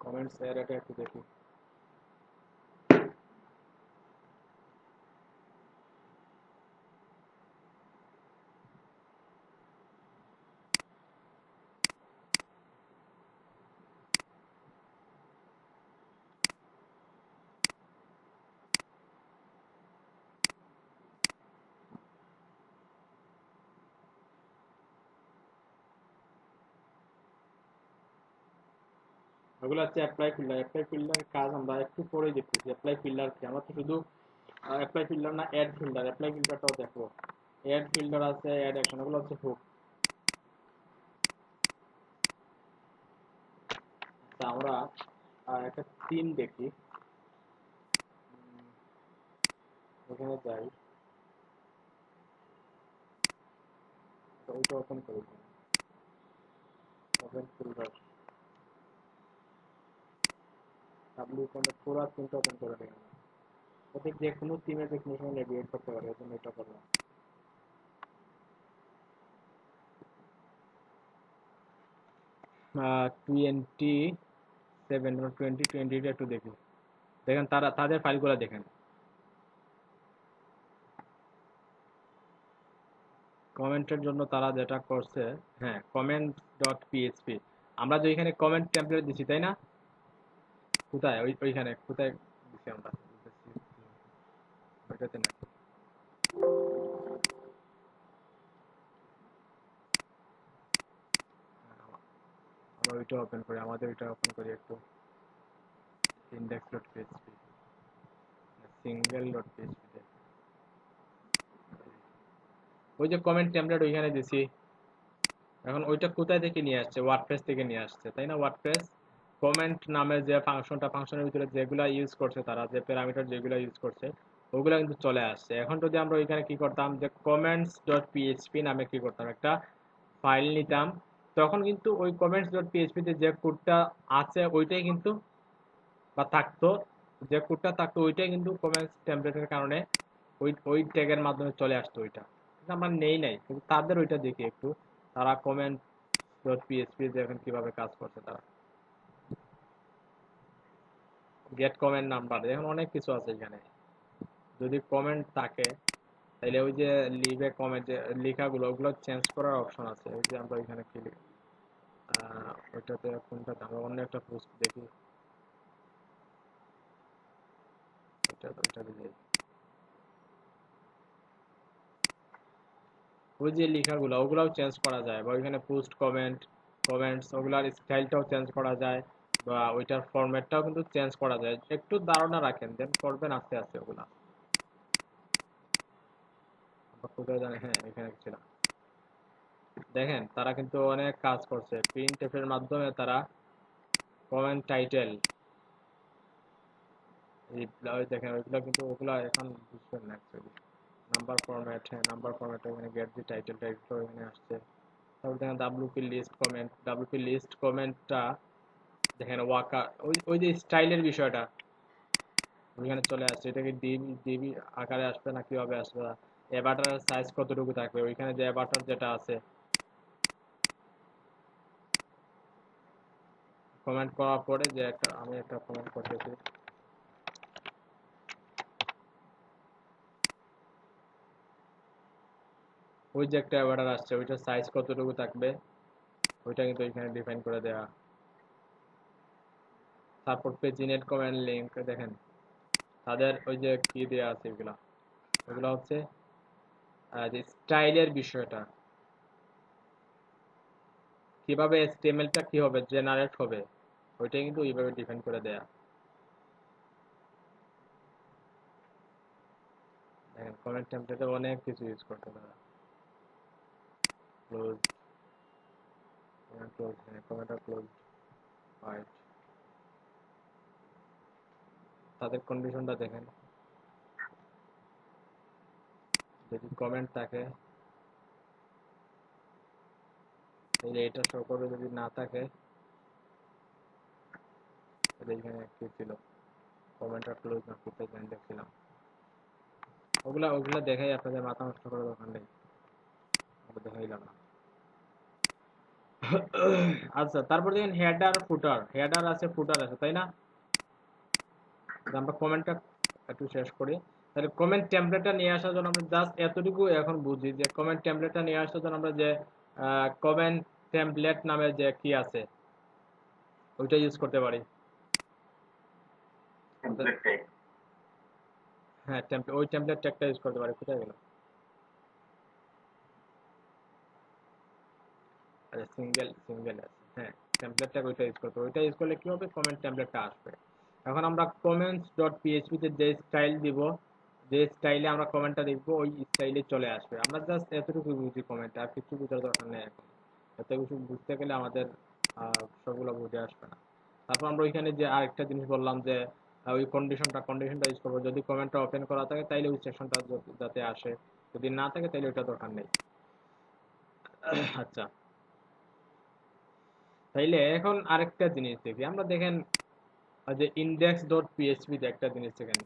কমেন্টস এরিয়াটা একটু দেখি। ওগুলো হচ্ছে অ্যাপ্লাই ফিল্টার। অ্যাপ্লাই ফিল্টার কাজ আমরা একটু পরেই দেখতেছি। অ্যাপ্লাই ফিল্টার কি? আমরা তো শুধু অ্যাপ্লাই ফিল্টার না, অ্যাড ফিল্টার, অ্যাপ্লাই ফিল্টারটাও দেখবো। অ্যাড ফিল্টার আছে, অ্যাড অ্যাকশন, ওগুলো হচ্ছে হুক। তা আমরা একটা থিম দেখি, ওখানে যাই, তো ওইটা ওপেন করি, ওপেন ফিল্টার ডাব্লিউ কোনটা পুরো থিমটা ওপেন করে নিই। ওদের যে কোনো থিমের যে কোনো সময় নেভিগেট করতে পারে, এজন্য এটা করলাম। 27 বা 2020 একটু দেখি, দেখেন তাদের ফাইলগুলো দেখেন। কমেন্টের জন্য তারা যেটা করছে, হ্যাঁ কমেন্ট ডট পিএইচপি, আমরা যে এখানে কমেন্ট টেমপ্লেট দিছি তাই না, কোথায় ওইখানে কোথায় দিছি আমরা, ওইটাতে না, আমরা ওইটা ওপেন করি, আমাদের ওইটা ওপেন করি একটু, index dot PHP, single dot PHP, ওই যে কমেন্ট টেমপ্লেট ওইখানে দিছি। এখন ওইটা কোথায় থেকে নিয়ে আসছে, ওয়ার্ডপ্রেস থেকে নিয়ে আসছে তাই না। ওয়ার্ডপ্রেস কমেন্ট নামের যে ফাংশনের ভিতরে যেগুলা ইউজ করছে তারা, যে প্যারামিটার যেগুলো ইউজ করছে ওগুলা কিন্তু চলে আসছে। এখন যদি আমরা ওইখানে কি করতাম, যে কমেন্টস ডট পিএইচপি নামে কি করতাম, একটা ফাইল নিতাম, তখন কিন্তু ওই কমেন্টস ডট পিএইচপি তে যে কোডটা আছে ওইটাই কিন্তু, বা থাকতো, যে কোডটা থাকতো ওইটাই কিন্তু কমেন্টস টেমপ্লেটের কারণে ওই ট্যাগের মাধ্যমে চলে আসতো ওইটা, কিন্তু আমরা নেই নাই, কিন্তু তাদের ওইটা দেখি একটু, তারা কমেন্ট ডট পিএইচপি দেখেন কিভাবে কাজ করছে তারা। গেট কমেন্ট নাম্বার, এখন অনেক কিছু আছে এখানে, যদি কমেন্ট থাকে তাহলে ওই যে লিভে কমেন্ট লেখাগুলো ওগুলো চেঞ্জ করার অপশন আছে, ওই যে আমরা এখানে ক্লিক, ওইটাতে কোনটাতে, আমরা অন্য একটা পোস্ট দেখি, ওইটাতে যাই, ওই যে লেখাগুলো ওগুলাও চেঞ্জ করা যায়, বা ওইখানে পোস্ট কমেন্টস ওগুলার স্টাইলটাও চেঞ্জ করা যায়, বা ওইটার ফরম্যাটটাও কিন্তু চেঞ্জ করা যায়। একটু ধারণা রাখেন, দেন করবেন আস্তে আস্তে ওগুলা। আমরা কোথায় জানি, হ্যাঁ এখানে ছিলাম, দেখেন তারা কিন্তু অনেক কাজ করছে প্রিন্টএফ এর মাধ্যমে, তারা কমেন্ট টাইটেল, দেখেন ওইগুলা কিন্তু, ওগুলা এখন বুঝবেন না অ্যাকচুয়ালি। নাম্বার ফরম্যাট, হ্যাঁ নাম্বার ফরম্যাট, এখানে গেট দি টাইটেলটা এখানে আসছে। তারপর দেখেন ডাব্লিউপি লিস্ট কমেন্টটা দেখেন, ওয়াকা ওই যে স্টাইলের বিষয়টা ওইখানে চলে আসছে, এটাকে ডিবি ডিবি আকারে আসবে না কিভাবে আসবে, অ্যাভাটারের সাইজ কতটুকু থাকবে, ওইখানে যে অ্যাভাটার যেটা আছে কমেন্ট করার পরে, যে একটা আমি একটা কমেন্ট করতেছি, ওই যে একটা অ্যাভাটার আসছে ওইটার সাইজ কতটুকু থাকবে ওইটা কিন্তু এখানে ডিফাইন করে দেওয়া। তারপর পেজিনেট কমেন্ট লিংক, দেখেন তাদের ওই যে কি দেওয়া আছে, এগুলা ওগুলা হচ্ছে যে স্টাইলের বিষয়টা, কিভাবে এচটিএমএলটা কি হবে জেনারেট হবে, ওইটাই কিন্তু ওইভাবে ডিফাইন করে দেয়া। দেখেন কমেন্ট টেমপ্লেটে অনেক কিছু ইউজ করতে পারা, ক্লোজ ক্লোজ, কমেন্টটা ক্লোজ, হোয়াইট, তাদের কন্ডিশনটা দেখেন, যদি কমেন্ট থাকে তাহলে এটা শো করবে, যদি না থাকে তাহলে এখানে কি ছিল, কমেন্টটা ক্লোজ না কোথায় জানি দেখছিলাম, ওগুলা দেখাই আপনাদের মাথা নষ্ট করার দরকার নেই, ওগুলো দেখাইলাম না। আচ্ছা তারপর দেখেন হেডার আছে ফুটার আছে তাই না। আমরা কমেন্টটা একটু শেষ করি, তাহলে কমেন্ট টেমপ্লেটটা নিয়ে আসার জন্য আমরা জাস্ট এতটুকু এখন বুঝি, যে কমেন্ট টেমপ্লেটটা নিয়ে আসার জন্য আমরা যে কমেন্ট টেমপ্লেট নামে যে কি আছে ওইটা ইউজ করতে পারি। টেমপ্লেট ট্যাগ, হ্যাঁ ওই টেমপ্লেট ট্যাগটা ইউজ করতে পারি, কোথায় গেল, আচ্ছা সিঙ্গেল আছে, হ্যাঁ টেমপ্লেট ট্যাগ ওইটা ইউজ করতে, ওইটা ইউজ করলে কি হবে, কমেন্ট টেমপ্লেটটা আসবে। এখন আমরা কমেন্টস ডট পিএইচপি তে যে স্টাইল দিব, যে স্টাইলে আমরা কমেন্টটা দেখবো ওই স্টাইলে চলে আসবে। আমরা জাস্ট এতটুকু বুঝি কমেন্ট, আর কিছু বোঝার দরকার নেই এখন, এত কিছু বুঝতে গেলে আমাদের সবগুলো বুঝে আসবে না। তারপর আমরা ওইখানে যে আরেকটা জিনিস বললাম, যে ওই কন্ডিশনটা ইউজ করবো, যদি কমেন্টটা ওপেন করা থাকে তাইলে ওই সেকশনটা যাতে আসে, যদি না থাকে তাইলে ওইটা দরকার নেই। আচ্ছা তাইলে এখন আরেকটা জিনিস দেখি আমরা, দেখেন যে ইন্ডেক্স ডট পিএইচপি তে একটা জিনিস দেখেন,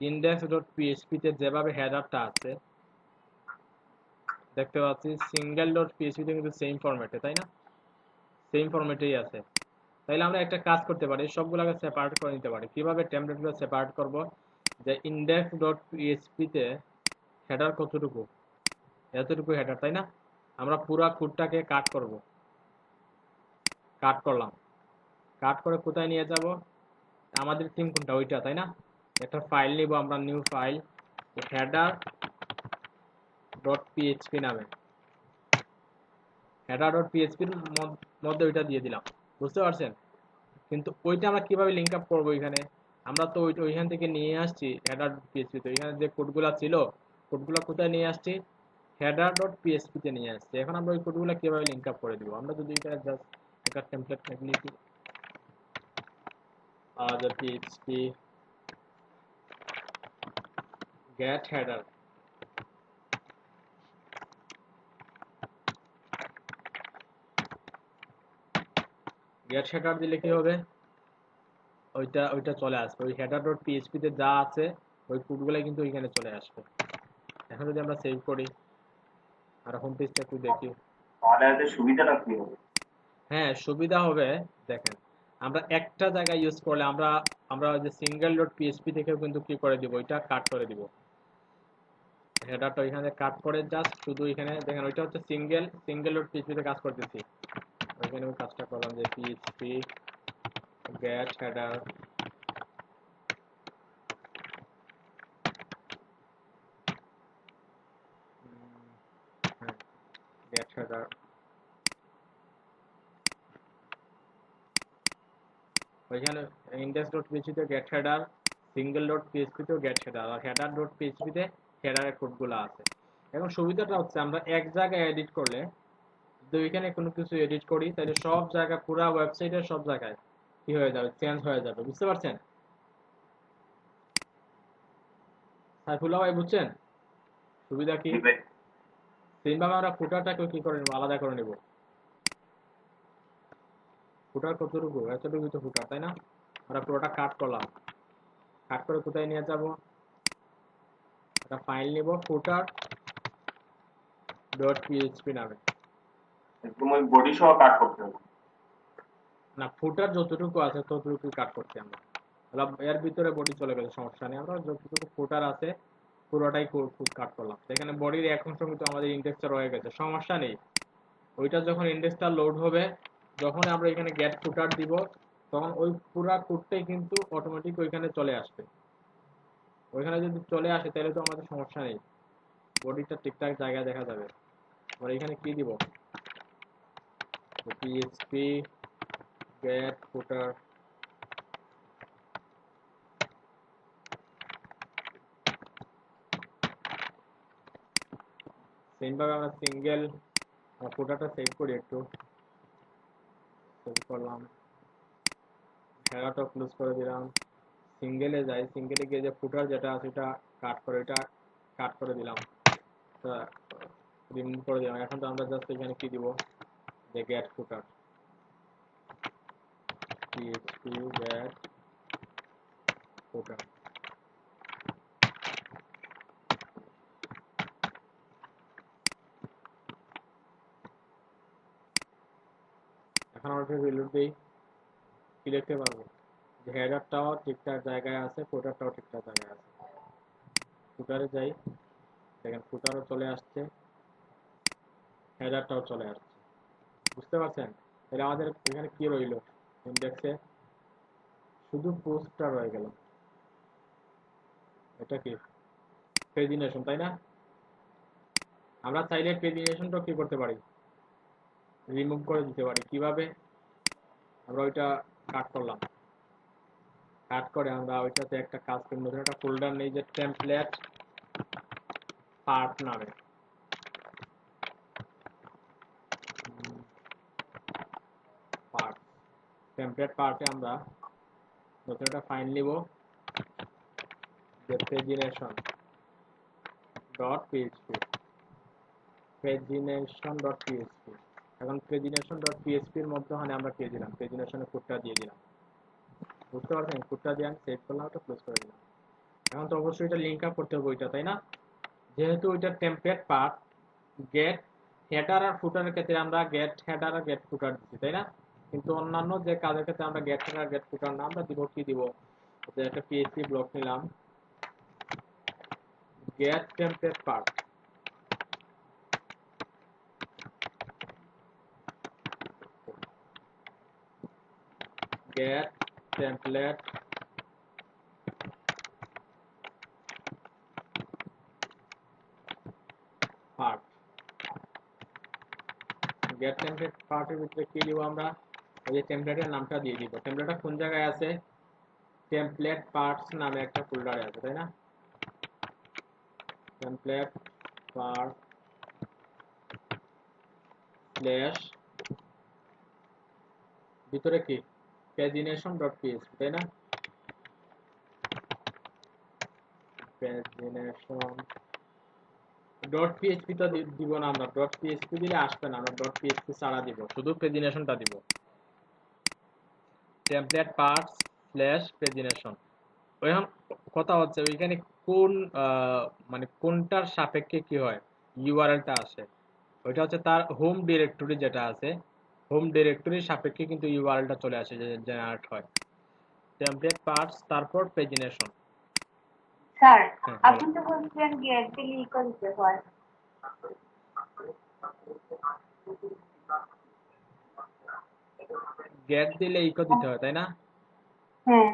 ইন্ডেক্স ডট পিএইচপি তে যেভাবে হেডারটা আছে দেখতে পাচ্ছি, সিঙ্গেল ডট পিএইচপি তে কিন্তু সেম ফরম্যাটে তাই না, সেম ফরম্যাটেই আছে। তাইলে আমরা একটা কাজ করতে পারি, সবগুলোকে সেপারেট করে নিতে পারি। কিভাবে টেমপ্লেটগুলো সেপারেট করব, যে ইন্ডেক্স ডট পিএইচপি তে হেডার কতটুকু, এতটুকু হেডার, তাই না? আমরা পুরো কোডটাকে কাট করব, কাট করলাম, কাট করে কোথায় নিয়ে যাব? আমাদের থিম কোনটা, ওইটা, তাই না? একটা ফাইল নিব আমরা, new file, header dot PHP নামে, হেডার ডট পিএইচপির মধ্যে ওইটা দিয়ে দিলাম। বুঝতে পারছেন? কিন্তু ওইটা আমরা কিভাবে লিঙ্ক আপ করবো? এখানে আমরা তো ওইখান থেকে নিয়ে আসছি হেডার পিএইচপি, তো এখানে যে কোডগুলা ছিল, কোডগুলা কোথায় নিয়ে আসছি? হেডার ডট পিএইচপি তে নিয়ে আসছি। এখন আমরা ওই কোডগুলা কিভাবে লিঙ্ক আপ করে দিব? আমরা যদি এটা জাস্ট একটা টেমপ্লেট লিখি, the PHP get header, get header দিলে কি হবে? ওইটা চলে আসবে, ওই হেডার ডট পিএইচপি তে যা আছে ওই কোডগুলো কিন্তু ওইখানে চলে আসবে। এখন যদি আমরা সেভ করি আর হোম পেজটা একটু দেখি, তাহলে এতে সুবিধাটা কি হবে? হ্যাঁ সুবিধা হবে। দেখেন, আমরা একটা জায়গায় ইউজ করলে আমরা আমরা ওই যে সিঙ্গেল ডট পিএইচপি থেকেও কিন্তু কি করে দিব, ওইটা কাট করে দিব। হেডারটা এখানে কাট করে জাস্ট শুধু এখানে দেখেন, ওইটা হচ্ছে সিঙ্গেল ডট পিএইচপি তে কাজ করতেছি। ওইখানে আমি কাজটা করলাম যে PHP get header, get header, ওইখানে ইন্ডেক্স ডট পিএইচপি তে get header, single dot PHP তেও গেট হেডার, আর হেডার ডট পিএইচপি তে হেডারের কোডগুলো আছে। এখন সুবিধাটা হচ্ছে আমরা এক জায়গায় এডিট করলে, যদি ওইখানে কোনো কিছু এডিট করি তাহলে সব জায়গায়, পুরো ওয়েবসাইটের সব জায়গায় কি হয়ে যাবে, চেঞ্জ হয়ে যাবে। বুঝতে পারছেন সাইফুল্লাহ ভাই? বুঝছেন সুবিধা কি? সেমভাবে আমরা ফুটারটাকে কি করে নেবো, আলাদা করে নেব। ফুটার কতটুকু? এতটুকু তো ফুটার, তাই না? আমরা পুরোটা কাট করলাম, কাট করে কোথায় নিয়ে যাব? একটা ফাইল নিব ফুটার ডট পিএইচপি নামে। একদম ওই বডি সহ কাট করতে হবে? না, ফুটার যতটুকু আছে ততটুকু কাট করছি আমরা। এর ভিতরে বডি চলে গেলে সমস্যা নেই, আমরা যতটুকু ফুটার আছে পুরোটাই কাট করলাম। এখানে বডির এক অংশ কিন্তু আমাদের ইন্ডেক্সটা রয়ে গেছে, সমস্যা নেই। ওইটা যখন ইন্ডেক্সটা লোড হবে, যখন আমরা এখানে গেট ফুটার দিব, তখন ওই পুরা কোডটাই কিন্তু অটোমেটিক ওইখানে চলে আসবে। ওইখানে যদি চলে আসে তাহলে তো আমাদের সমস্যা নেই, বডিটা ঠিকঠাক জায়গায় দেখা যাবে। আমরা এখানে কি দিব? পিএইচপি গেট ফুটার, সেমভাবে আমরা সিঙ্গেল ফুটারটা সেভ করি, একটু সেভ করলাম, হেডারটা ক্লোজ করে দিলাম, সিঙ্গেলে যাই, সিঙ্গেলে গিয়ে যে ফুটার যেটা আছে এটা কাট করে, এটা কাট করে দিলাম, রিমুভ করে দিলাম। এখন তো আমরা জাস্ট এখানে কি দিব, যে গেট ফুটার, পিএইচপি গেট ফুটার। এখন আমরা রিলোড দিই, কি দেখতে পারবো যে হেডারটাও ঠিকঠাক জায়গায় আছে, ফুটারটাও ঠিকঠাক জায়গায় আছে। ফুটারে যাই, দেখেন ফুটারও চলে আসছে, হেডারটাও চলে আসছে। বুঝতে পারছেন? তাহলে আমাদের এখানে কি রইলো, ইন্ডেক্সে শুধু পোস্টটা রয়ে গেল। এটা কি পেজিনেশন, তাই না? আমরা চাইলে পেজিনেশনটা কি করতে পারি, রিমুভ করে দিতে পারি। কিভাবে? আমরা ওইটা কাট করলাম, কাট করে আমরা ওইটাতে একটা কাজ করি, নতুন একটা ফোল্ডার নেই যে টেমপ্লেট পার্ট নামে, পার্ট, টেমপ্লেট পার্টে আমরা নতুন একটা ফাইল নিব, যে pagination dot PHP, pagination dot PHP. এখন পেজিনেশন ডট পিএইচপির মধ্যে আমরা পেয়ে দিলাম, পেজিনেশনের কোডটা দিয়ে দিলাম। বুঝতে পারছেন? কোডটা দিয়ে আমি সেভ করলাম, ওটা ক্লোজ করে দিলাম। এখন তো অবশ্যই এটা লিঙ্ক আপ করতে হবে ওইটা, তাই না? যেহেতু ওইটা টেমপ্লেট পার্ট, গেট হেডার আর ফুটারের ক্ষেত্রে আমরা গেট হেডার আর গেট ফুটার দিচ্ছি, তাই না? কিন্তু অন্যান্য যে কাজের ক্ষেত্রে আমরা গেট হেডার গেট ফুটার না, আমরা দিব কি দিব, যে একটা পিএইচপি ব্লক নিলাম, gate template part, get template part get template part এর ভিতরে কি দিব আমরা এই যে টেমপ্লেটের নামটা দিয়ে দিব টেমপ্লেটটা কোন জায়গায় আছে টেমপ্লেট পার্টস নামে একটা ফোল্ডারে আছে তাই না টেমপ্লেট পার্ট স্ল্যাশ ভিতরে কি pagination.php তাই না pagination.php তো দিব না আমরা .php দিলে আসবে না আমরা .php ছাড়া দিব শুধু pagination-টা দিব template parts slash pagination এখন কথা হচ্ছে ওইখানে কোন মানে কোনটার সাপেক্ষে কি হয় ইউআরএলটা আসে ওইটা হচ্ছে তার হোম ডিরেক্টরি যেটা আছে হোম ডিরেক্টরির সাপেক্ষে কিন্তু ইউআরএলটা চলে আসে যে জেনারেট হয় টেমপ্লেট পার্টস তারপর পেজিনেশন স্যার হ্যাঁ আপনি তো বলছিলেন গেট দিলে ইকো দিতে হয় গেট দিলে ইকো দিতে হয় তাই না হ্যাঁ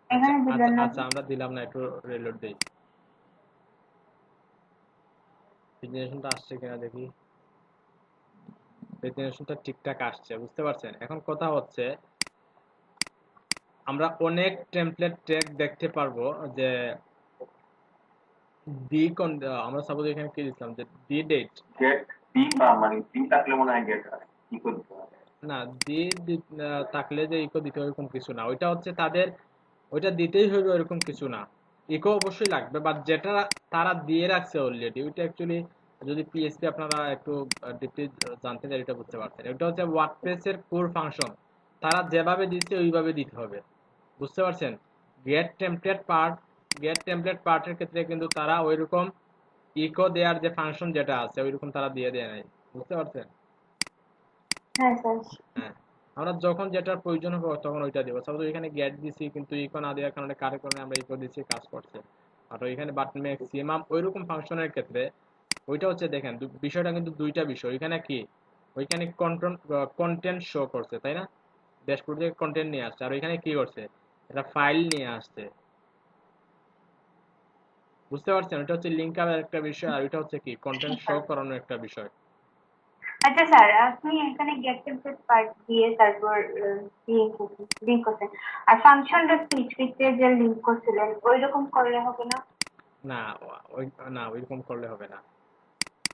আচ্ছা এখানে দিলেন না আচ্ছা আমরা দিলাম না একটু রিলোড দেই পেজিনেশনটা আসছে কিনা দেখি পেজিনেশনটা ঠিকঠাক আসছে বুঝতে পারছেন এখন কথা হচ্ছে আমরা অনেক টেমপ্লেট ট্যাগ দেখতে পারবো যে আমরা সাপোজ এখানে কি দিলাম যে ডি ডেট গেট ডি বা মানে ডি থাকলে মনে হয় গেট কি করতে হবে না থাকলে যে ইকো দিতে হবে এরকম কিছু না ওইটা হচ্ছে তাদের ওইটা দিতেই হবে এরকম কিছু না ইকো অবশ্যই লাগবে বাট যেটা তারা দিয়ে রাখছে অলরেডি ওইটা অ্যাকচুয়ালি যদি পিএসপি আপনারা একটু ডিপলি জানতে চান এটা বুঝতে পারছেন এটা হচ্ছে ওয়ার্ডপ্রেসের কোর ফাংশন তারা যেভাবে দিচ্ছে ওইভাবে দিতে হবে বুঝতে পারছেন গেট টেমপ্লেট পার্টের ক্ষেত্রে কিন্তু তারা ওইরকম ইকো দেওয়ার যে ফাংশন যেটা আছে ওইরকম তারা দিয়ে দেয় নাই বুঝতে পারছেন হ্যাঁ স্যার হ্যাঁ আমরা যখন যেটার প্রয়োজন হবে তখন ওইটা দেবো সাপোজ এখানে গেট দিছি কিন্তু ইকো না দেওয়ার কারণে কারের কারণে আমরা ইকো দিচ্ছি কাজ করছে আর ওইখানে বাট ম্যাক্সিমাম ওইরকম ফাংশনের ক্ষেত্রে ওইটা হচ্ছে দেখেন বিষয়টা কিন্তু দুইটা বিষয় ওইখানে কি ওইখানে কন্টেন্ট শো করছে তাই না ড্যাশবোর্ড থেকে কন্টেন্ট নিয়ে আসছে আর ওইখানে কি করছে এটা ফাইল নিয়ে আসছে বুঝতে পারছেন ওটা হচ্ছে লিঙ্ক আপ একটা বিষয় আর ওইটা হচ্ছে কি কন্টেন্ট শো করানোর একটা বিষয় আচ্ছা স্যার আপনি এখানে গেট টেমপ্লেট পার্ট দিয়ে তারপর লিংক করছেন আর ফাংশন ডট পিএইচপি যে লিংক করছিলেন ওই রকম করলে হবে না না ওই না ওইরকম করলে হবে না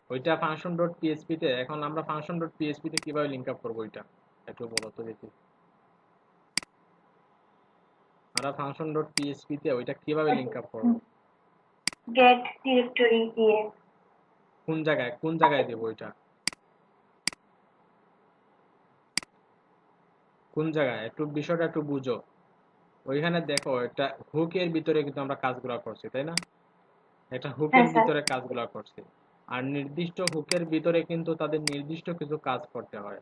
ওইটা ফাংশন ডট পিএইচপি তে এখন আমরা ফাংশন ডট পিএইচপি তে কিভাবে লিংক আপ করব ওইটা একটু বলো তো দেখি আমরা ফাংশন ডট পিএইচপি তে ওইটা কিভাবে লিংক আপ করব গেট ডিরেক্টরি দিয়ে কোন জায়গায় দেব ওইটা কোন জায়গায় একটু বিষয়টা একটু বুঝো ওইখানে দেখো এটা হুকের ভিতরে কিন্তু আমরা কাজগুলো করছি তাই না এটা হুকের হ্যাঁ, স্যার। ভিতরে কাজগুলো করছি আর নির্দিষ্ট হুকের ভিতরে কিন্তু তাদের নির্দিষ্ট কিছু কাজ করতে হয়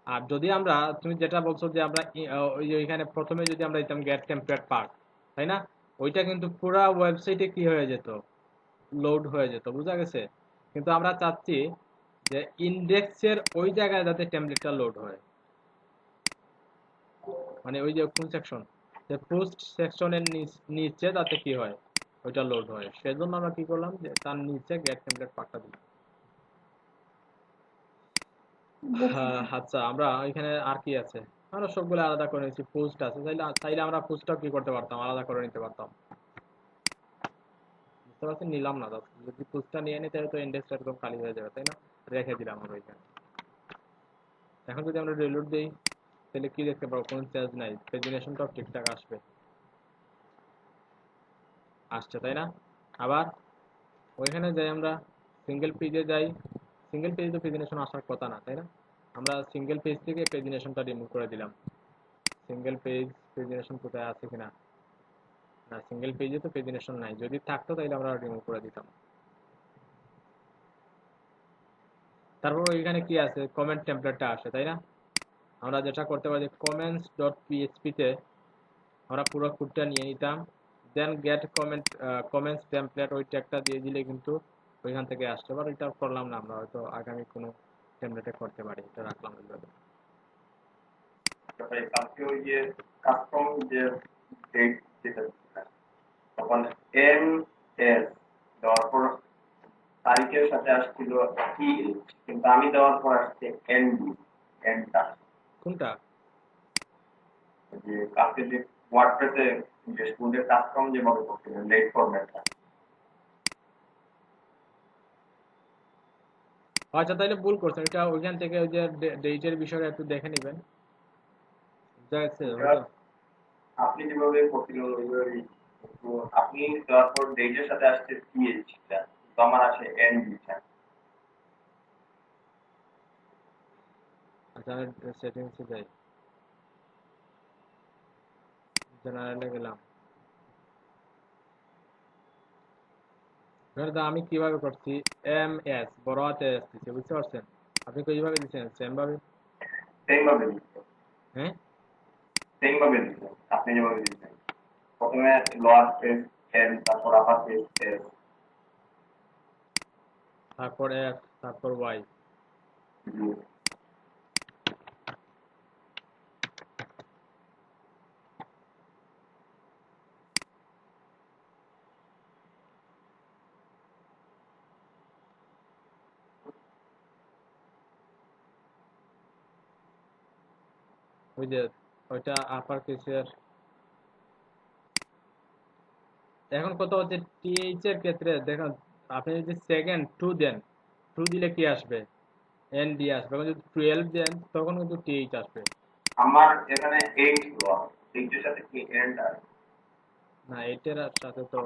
আর যদি আমরা তুমি যেটা বলছো যে আমরা ওই যে ওইখানে প্রথমে যদি আমরা দিতাম গেট টেমপ্লেট পার্ট তাই না ওইটা কিন্তু পুরো ওয়েবসাইটে কি হয়ে যেত লোড হয়ে যেত বুঝা গেছে কিন্তু আমরা চাচ্ছি যে ইন্ডেক্সের ওই জায়গায় যাতে টেমপ্লেটটা লোড হয় মানে ওই যে কোন সেকশন যে পোস্ট সেকশনের নিচে যাতে কি হয় ওইটা লোড হয় সেজন্য আমরা কি করলাম যে তার নিচে গেট টেমপ্লেট পার্টটা দিলাম আচ্ছা আমরা এখানে আর কি আছে আমরা সবগুলো আলাদা করে নিয়েছি পোস্ট আছে চাইলে আমরা পোস্টটাও কি করতে পারতাম আলাদা করে নিতে পারতাম বুঝতে পারছেন নিলাম না যদি পোস্টটা নিয়ে নিই তাহলে তো ইন্ডেক্সটা একদম খালি হয়ে যাবে তাই না রেখে দিলাম আমরা এখানে এখন যদি আমরা রিলোড দিই তাহলে কি দেখতে পাবো কোনো চেঞ্জ নাই প্রেজেন্টেশনটাও ঠিকঠাক আসছে তাই না আবার ওইখানে যাই আমরা সিঙ্গেল পেজে যাই সিঙ্গেল পেজে তো প্রেজেন্টেশন আসার কথা না তাই না আমরা সিঙ্গেল পেজ থেকে প্রেজেন্টেশনটা রিমুভ করে দিলাম সিঙ্গেল পেজ প্রেজেন্টেশন কোথায় আছে কিনা না সিঙ্গেল পেজে তো প্রেজেন্টেশন নাই যদি থাকতো তাহলে আমরা রিমুভ করে দিতাম তারপর এখানে কি আছে কমেন্ট টেমপ্লেটটা আসে তাই না আমরা যেটা করতে পারি কমেন্টস ডট পিএইচপি তে আমরা পুরো কোডটা নিয়ে নিতাম দেন গেট কমেন্টস টেমপ্লেট ওই ট্যাগটা দিয়ে দিলে কিন্তু ওইখান থেকে আসতে পারে এটা করলাম না আমরা হয়তো আগামী কোনো টেমপ্লেটে করতে পারি এটা রাখলাম এইভাবে তারপরে কালকে ওই যে কাস্টম যে ডেট যেটা তখন এম এস দেওয়ার পর তারিখের সাথে আসছিল টি কিন্তু আমি দেওয়ার পর আসছে এন ডি এনটা কোনটা? যে কালকে যে ওয়ার্ডপ্রেসে যে স্টুডেন্টের কাস্টম যেভাবে করছিলেন ডেট ফরম্যাটটা আচ্ছা তাহলে ভুল করছেন, এটা ওইখান থেকে ওই যে ডেটের বিষয়টা একটু দেখে নেবেন। যাচ্ছে হয়তো। আপনি যেভাবে করছিলেন ওইভাবেই তো আপনি দেওয়ার পর ডেটের সাথে আসছে সিএইচ তো আমার আসে এন ডিটা আচ্ছা আমি সেটিংসে যাই, জেনারেলে গেলাম। এবার দা আমি কিভাবে করছি, এম এস বড় হাতে এস দিচ্ছি, বুঝতে পারছেন? আপনি কিভাবে দিচ্ছেন সেম ভাবে? সেম ভাবে হ্যাঁ সেম ভাবে দিচ্ছেন আপনি যেভাবে দিচ্ছেন প্রথমে লোয়ার কেস এন তারপর আপার কেস এস তারপর এফ তারপর ওয়াই। ওই যে ওইটা আপার কেসের। এখন কত হচ্ছে টিএইচ এর ক্ষেত্রে দেখুন, আপনি যদি সেকেন্ড টু দেন, টু দিলে কি আসবে? এন ডি আসবে। এখন যদি 12 দেন তখন কিন্তু টিএইচ আসবে। আমার এখানে 8 লোয়ার 8 এর সাথে কি এন্ড আর না এইটার সাথে তো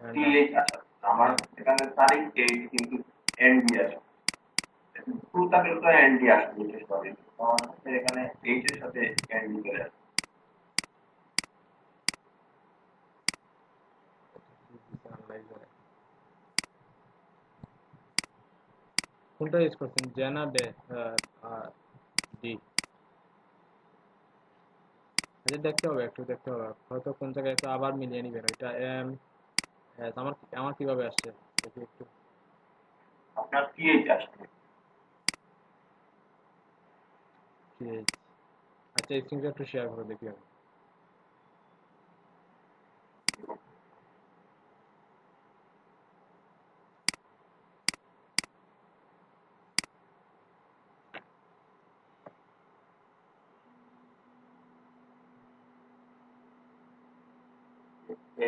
and টিএইচ আসে আমার এখানে তারিখ 8 কিন্তু এন ডি আসে টু থাকলে তো এন ডি আসবে বিশেষ করে আমার কাছে এখানে 8 এর সাথে এন ডি চলে আসে কোনটা ইউজ করছেন, জেনা ডে ডি? আচ্ছা দেখতে হবে, একটু দেখতে হবে, হয়তো কোন জায়গায় একটু আবার মিলিয়ে নিবেন ওইটা এম এস। আমার আমার কিভাবে আসছে দেখি একটু। আপনার টিএইচ আসবে TH আচ্ছা স্ক্রিনটা একটু শেয়ার করে দেখি আমি।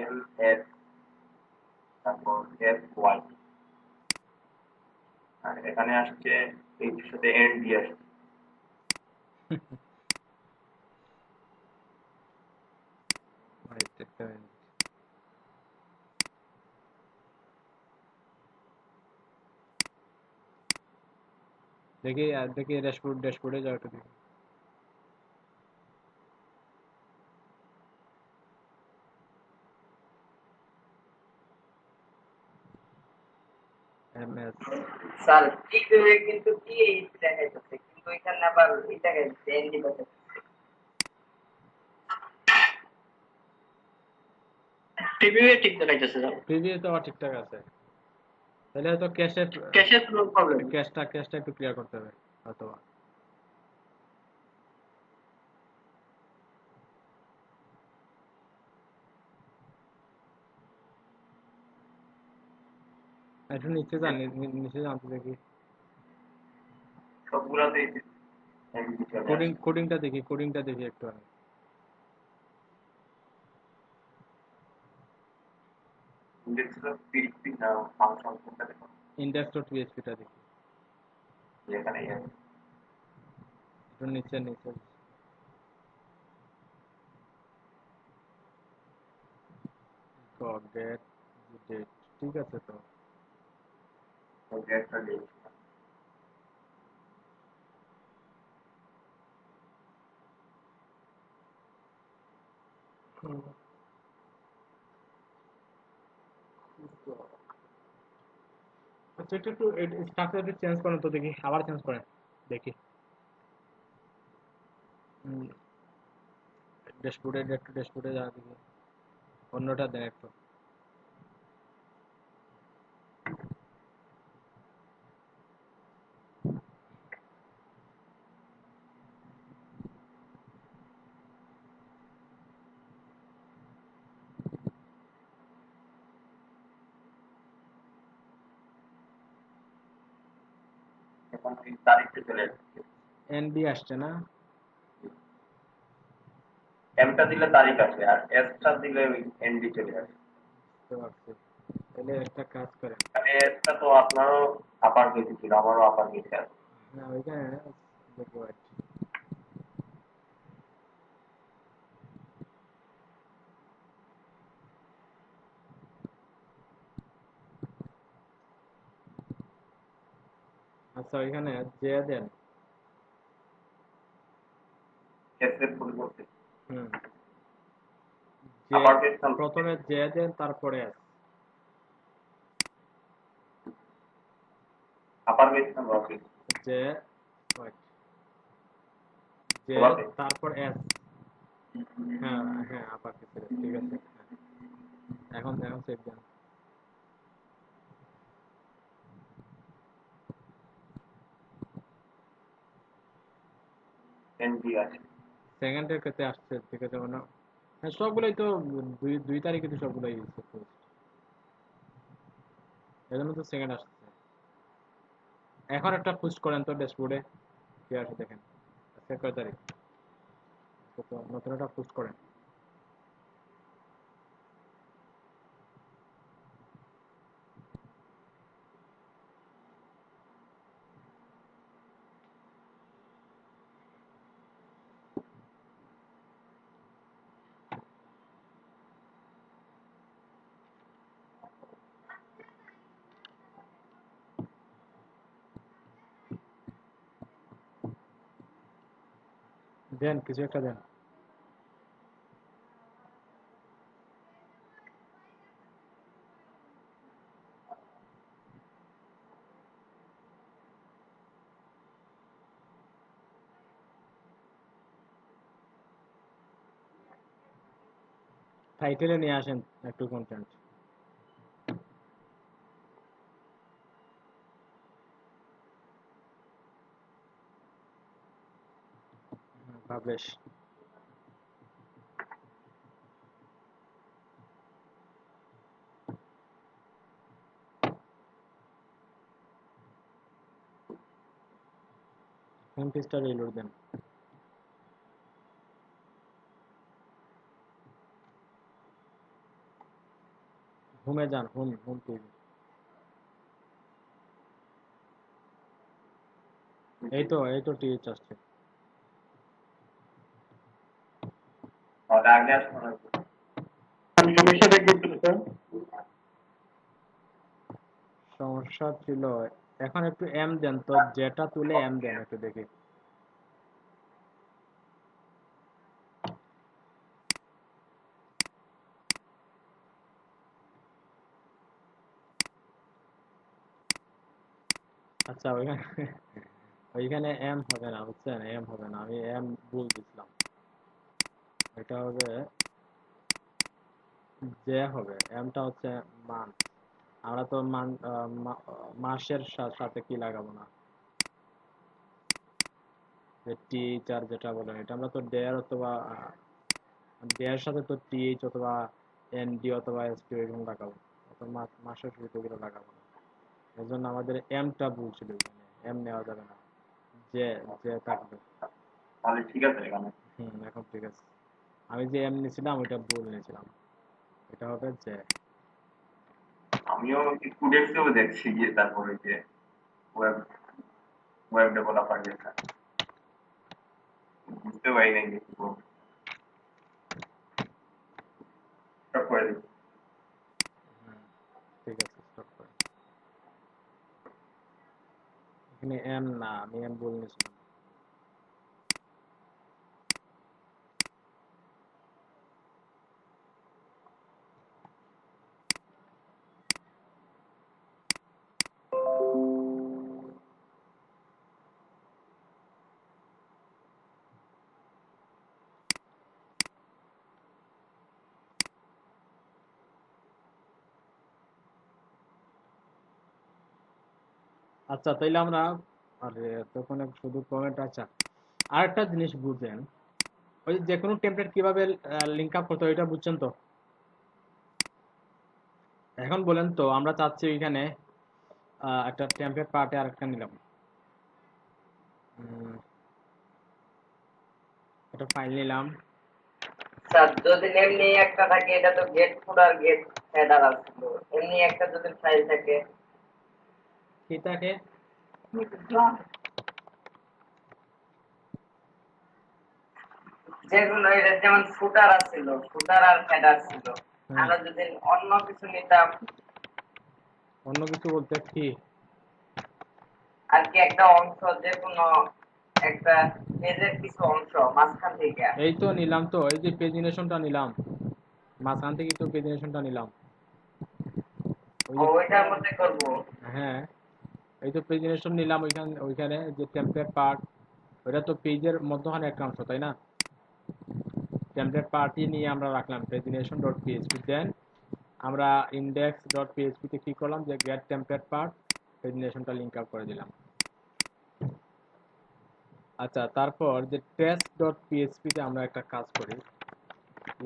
এম এস তারপর এফ ওয়াই আর এখানে আসছে 8 এর সাথে এন ডি আসছে Wait a minute. দেখি দেখি ড্যাশবোর্ডে যাও একটু দেখি। এম এস স্যার ঠিক হয়ে কিন্তু কি এই দেখাইতেছে কিন্তু এখানে আবার এই দেখাইতেছে এনডি দেখাইতেছে টিভিও ঠিক দেখাইতেছে স্যার, প্রিভিউ তো ঠিকঠাক আছে, তাহলে হয়তো ক্যাশের কোনো প্রবলেম। ক্যাশটা একটু ক্লিয়ার করতে হবে হয়তো। একটু নিচে যান, নিচে জানতে দেখি সবগুলাতেই এন ডি চলে আসে কোডিংটা দেখি একটু আমি। ইন্ডেক্স অফ পিএইচপি না ফাংশন কোনটা দেখুন index.php টা দেখি যেখানে একটু নিচে get date ঠিক আছে তো। গেটটা নেই আচ্ছা এটা একটু স্ট্রাকচার একটু চেঞ্জ করেন তো দেখি, আবার চেঞ্জ করেন দেখি। ড্যাশবোর্ডে যা দেখি, অন্যটা দেন একটু। তখন ওই তারিখটা চলে আসছে। এনডি আসছে না? এমটা দিলে তারিখ আসে আর এসটা দিলে ওই এনডি চলে আসে। বুঝতে পারছি। তাহলে একটা কাজ করেন, মানে এসটা তো আপনারও আপার কেসে ছিল, আমারও আপার কেসে আছে। হ্যাঁ ওইখানে দেখবো আর কি। আচ্ছা ওইখানে যে দেন। এসের পরিবর্তে হুম, যে আপার কেস প্রথমে যে দেন তারপরে এস। আপার কেস না লোয়ার কেস? যে wait, যে লোয়ার কেস তারপর এস। হ্যাঁ হ্যাঁ আপার কেসে ঠিক আছে, হ্যাঁ। এখন এখন সেভ দেন। এনডি আছে। সেকেন্ডের ক্ষেত্রে আসছে ঠিক আছে মানে, হ্যাঁ সবগুলোই তো 2 তারিখে তো সবগুলোই পোস্ট, এই জন্য তো সেকেন্ড আসছে। এখন একটা পোস্ট করেন তো ড্যাশবোর্ডে, কি আছে দেখেন। আজকে কয় তারিখ? আজকে তো নতুন একটা পোস্ট করেন। দেন কিছু একটা দেন। টাইটেলে নিয়ে আসেন একটু কন্টেন্ট। পাবলিশ। হোম পেজটা রিলোড দেন। হোমে যান, হোম হোম পেজ। এই তো টিএইচ আসছে। তাহলে আগে আসতে হবে। সমস্যাটা কি ছিল স্যার? সমস্যা ছিল, এখন একটু এম দেন তো, যেটা তুলে এম দেন একটু দেখি। আচ্ছা ওইখানে ওইখানে এম হবে না বুঝছেন, এম হবে না, আমি এম ভুল দিছিলাম। এটা হবে যে হবে, এমটা হচ্ছে মান। আমরা তো মান মাসের সাথে কি লাগাবো না, যে টিচার যেটা বলেন এটা আমরা তো ডেয়ার অথবা ডেয়ার সাথে তো টিএইচ অথবা এনডি অথবা এসটি এরকম লাগাবো, অথবা মাসের শুরুতে এগুলো লাগাবো না। এর জন্য আমাদের এমটা ভুল ছিল, এখানে এম নেওয়া যাবে না, যে যে থাকবে। তাহলে ঠিক আছে এখানে। এখন ঠিক আছে। আমি যে এম নিয়েছিলাম ওইটা ভুল নিয়েছিলাম, এটা হবে যে। আমিও স্টুডেন্টসকেও দেখছি গিয়ে তারপরে যে ওয়েব ওয়েব ডেভেলপার যেটা বুঝতে পারি নাই কিছু সব করে দিচ্ছি। ঠিক আছে স্টপ করে, এখানে এম না, আমি এম ভুল নিয়েছিলাম। আচ্ছা তাইলে আমরা, আরে তখন শুধু কমেন্ট। আচ্ছা আরেকটা জিনিস বুঝেন, ওই যে কোনো টেমপ্লেট কিভাবে লিঙ্ক আপ করতে হয় এটা বুঝছেন তো? এখন বলেন তো, আমরা চাচ্ছি এখানে একটা টেমপ্লেট পার্টে আরেকটা নিলাম, উম, একটা ফাইল নিলাম। স্যার যদি এমনি একটা থাকে, এটা তো গেট ফুড আর গেট হেডার আছে, এমনি একটা যদি ফাইল থাকে, কি থাকে? যেগুলো এটা যেমন ফুটার আছিল, ফুটার আর হেডার ছিল, হুম, আমরা যদি অন্য কিছু নিতাম অন্য কিছু বলতে কি? আর কি, একটা অংশ, যে কোনো একটা পেজের কিছু অংশ মাঝখান থেকে, এই তো নিলাম, তো এই যে পেজিনেশনটা নিলাম, মাঝখান থেকে তো পেজিনেশনটা নিলাম। ওই যে, ওইটার মধ্যে করবো। হ্যাঁ, এই তো পেজিনেশন নিলাম, ওইখানে যে টেমপ্লেট পার্ট, ওইটা তো পেজের মধ্যখানে একটা অংশ, তাই না? টেমপ্লেট পার্টই নিয়ে আমরা রাখলাম পেজিনেশন ডট পিএইচপি। দেন আমরা ইন্ডেক্স ডট পিএইচপি তে কি করলাম, যে গেট টেমপ্লেট পার্ট পেজিনেশনটা লিংক আপ করে দিলাম। আচ্ছা, তারপর যে টেস্ট ডট পিএইচপি তে আমরা একটা কাজ করি,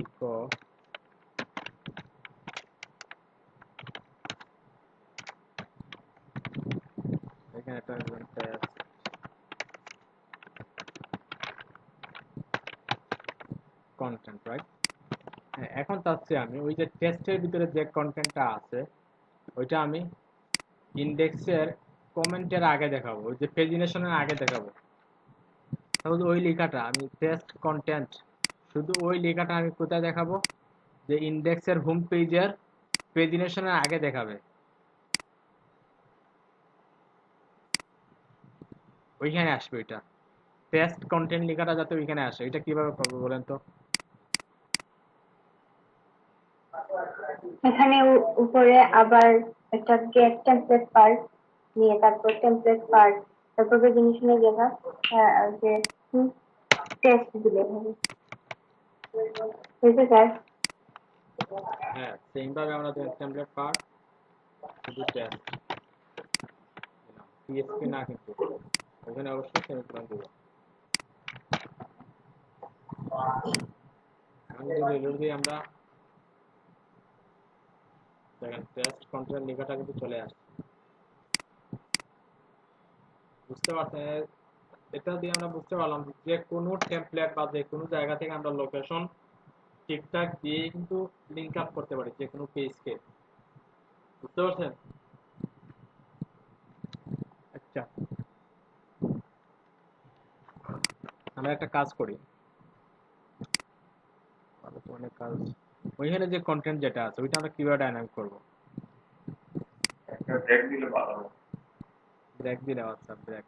ইকো এখানে একটা টেস্ট কন্টেন্ট, রাইট? হ্যাঁ, এখন চাচ্ছি আমি ওই যে টেস্টের ভিতরে যে কন্টেন্টটা আছে ওইটা আমি ইন্ডেক্সের কমেন্টের আগে দেখাবো, ওই যে পেজিনেশনের আগে দেখাবো। তাহলে ওই লেখাটা আমি টেস্ট কন্টেন্ট, শুধু ওই লেখাটা আমি কোথায় দেখাবো, যে ইন্ডেক্সের হোম পেজের পেজিনেশনের আগে দেখাবে, ওইখানে আসবে ওইটা। টেস্ট কন্টেন্ট লেখাটা যাতে ওইখানে আসে, এটা কিভাবে করবো বলেন তো? এখানে উপরে আবার একটা গেট টেমপ্লেট পার্ট নিয়ে তারপর টেমপ্লেট পার্ট, তারপর জিনিস নিয়ে লেখা যে টেস্ট দিলে হবে, বুঝতে স্যার? হ্যাঁ, সেম ভাবে আমরা টেমপ্লেট পার্ট শুধু টেস্ট পিএসপি না, কিন্তু ওখানে অবশ্যই সেমিকোলন দেবো। এখন যদি রেলোড দিই আমরা, দেখেন টেস্ট কন্টেন্ট লেখাটা কিন্তু চলে আসছে, বুঝতে পারছেন? এটা দিয়ে আমরা বুঝতে পারলাম যে কোনো টেমপ্লেট বা যে কোনো জায়গা থেকে আমরা লোকেশন ঠিকঠাক দিয়ে কিন্তু লিংক আপ করতে পারি যে কোনো পেজকে, বুঝতে পারছেন? আচ্ছা, আমরা একটা কাজ করি, ভালো তো অনেক কাজ। ওইখানে যে কন্টেন্ট যেটা আছে ওইটা আমরা কিভাবে ডাইনামিক করবো? একটা ব্রেক দিলে ভালো হবে। ব্রেক দিলে? আচ্ছা, ব্রেক।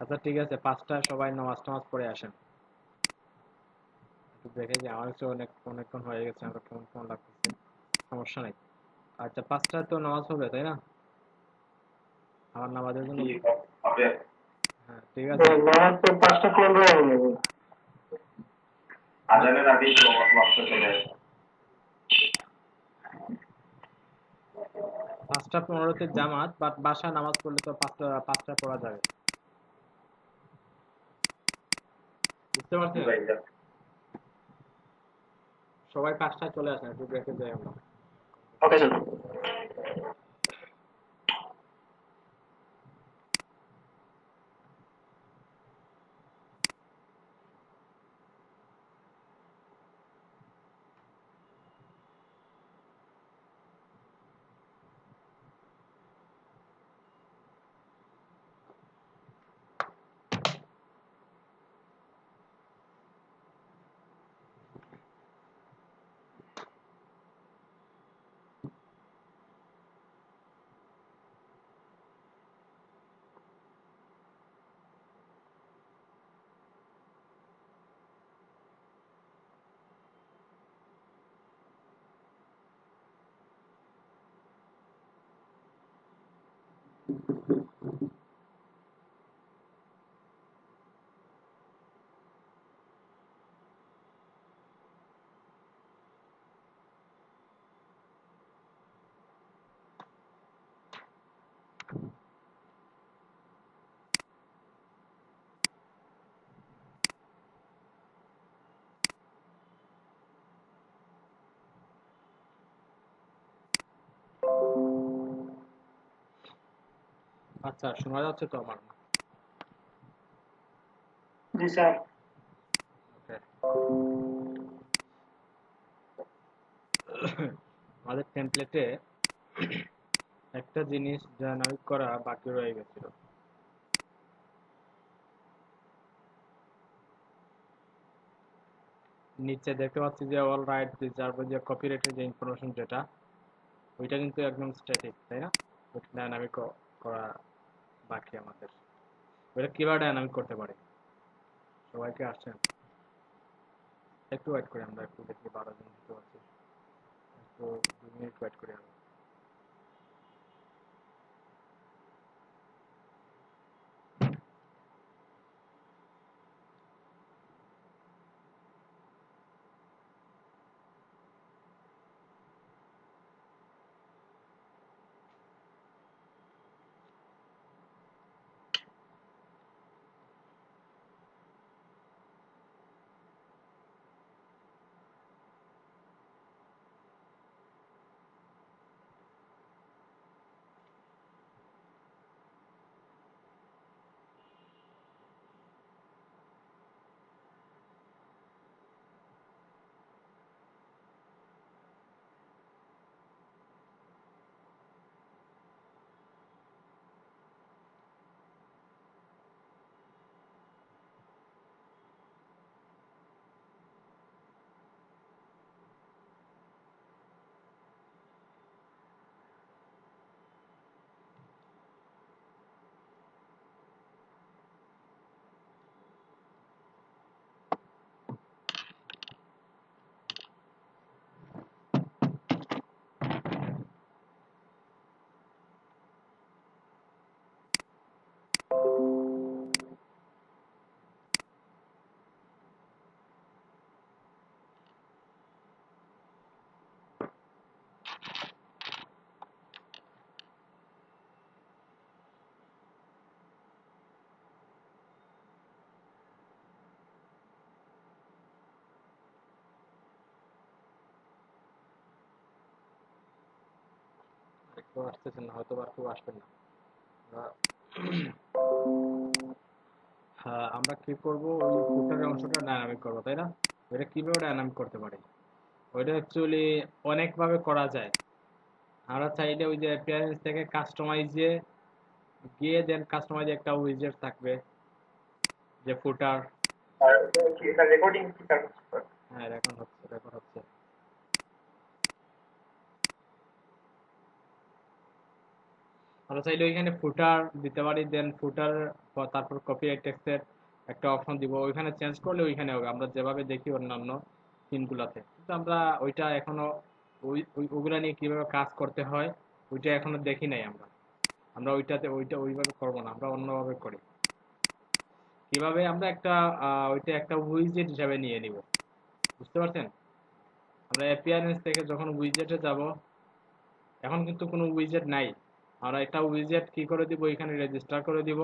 আচ্ছা ঠিক আছে, 5টায় সবাই নামাজ টামাজ পড়ে আসেন। একটু দেখে যে আমার কাছে অনেকক্ষণ হয়ে গেছে, আমরা কেমন কেমন লাগতেছে। সমস্যা নেই। আচ্ছা, 5টায় তো নামাজ হবে, তাই না? আমার নামাজের জন্য, কি হবে? হ্যাঁ ঠিক আছে। নামাজ তো 5টা 15 হবে। আজানের আগেই তো ওয়াক্ত চলে আসে। 5টা 15-তে জামাত, বাট বাসায় নামাজ পড়লে তো 5টায় পড়া যাবে, বুঝতে জি পারছেন? ভাই, সবাই 5টায় চলে আসেন, একটু ব্রেকে যাই আমরা। Okay sir. আচ্ছা, শোনা যাচ্ছে তো আমার? জি স্যার। Okay. আমাদের টেমপ্লেটে একটা জিনিস ডাইনামিক করা বাকি রয়ে গেছিল। নিচে দেখতে পাচ্ছি যে অল রাইট রিজার্ভ যে কপিরাইটের যে ইনফরমেশন যেটা ওইটা কিন্তু একদম স্ট্যাটিক, তাই না? ওইটা ডাইনামিক করা বাকি আমাদের। ওইটা কিভাবে ডাইনামিক করতে পারি? সবাই কি আসছেন? একটু ওয়েট করি, আমরা একটু দেখি 12 জন দিতে পারছি, একটু 2 মিনিট ওয়েট করি আমি। একটু আসতেছেন না, হয়তো বা কেউ আসবেন না। হ্যাঁ, আমরা কি করব, ওই ফুটারের অংশটা ডাইনামিক করব, তাই না? এটা কিভাবে ডাইনামিক করতে পারি? ওইটা অ্যাকচুয়ালি অনেক ভাবে করা যায়। আমরা চাইলে ওই যে অ্যাপিয়ারেন্স থেকে কাস্টমাইজে গিয়ে দেন কাস্টমাইজে একটা উইজেট থাকবে যে ফুটার। আর কি এটা রেকর্ডিং কি স্যার? হ্যাঁ, রেকর্ড হচ্ছে, রেকর্ড হচ্ছে। আমরা চাইলে ওইখানে ফুটার দিতে পারি, দেন ফুটার তারপর কপিরাইট টেক্সটের একটা অপশন দিব, ওইখানে চেঞ্জ করলে ওইখানে হবে আমরা যেভাবে দেখি অন্যান্য থিমগুলোতে। কিন্তু আমরা ওইটা এখনো ওইগুলা নিয়ে কিভাবে কাজ করতে হয় ওইটা এখনো দেখি নাই আমরা। আমরা ওইটা ওইভাবে করবো না, আমরা অন্যভাবে করি। কিভাবে আমরা একটা ওইটা একটা উইজেট হিসাবে নিয়ে নিব, বুঝতে পারছেন? আমরা অ্যাপিয়ারেন্স থেকে যখন উইজেটে যাব, এখন কিন্তু কোনো উইজেট নাই। আমরা একটা উইজেট কি করে দিব, এখানে রেজিস্টার করে দিব,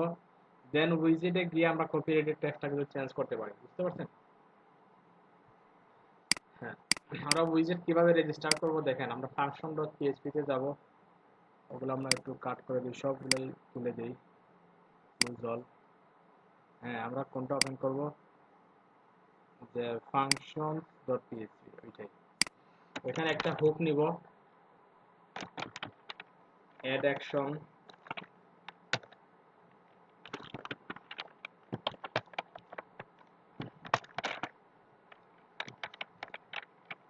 দেন উইজেটে গিয়ে আমরা কপিরাইটেড টেক্সটটা কিন্তু চেঞ্জ করতে পারি, বুঝতে পারছেন? হ্যাঁ, আমরা উইজেট কিভাবে রেজিস্টার করব দেখেন, আমরা ফাংশন ডট পিএইচপি তে যাব, ওগুলো আমরা একটু কাট করে দিই, সবগুলোই তুলে দিই, লুজ অল। হ্যাঁ, আমরা কোনটা ওপেন করব, যে ফাংশন ডট পিএইচপি, ওইটাই। ওইখানে একটা হুক নিব, অ্যাড অ্যাকশন,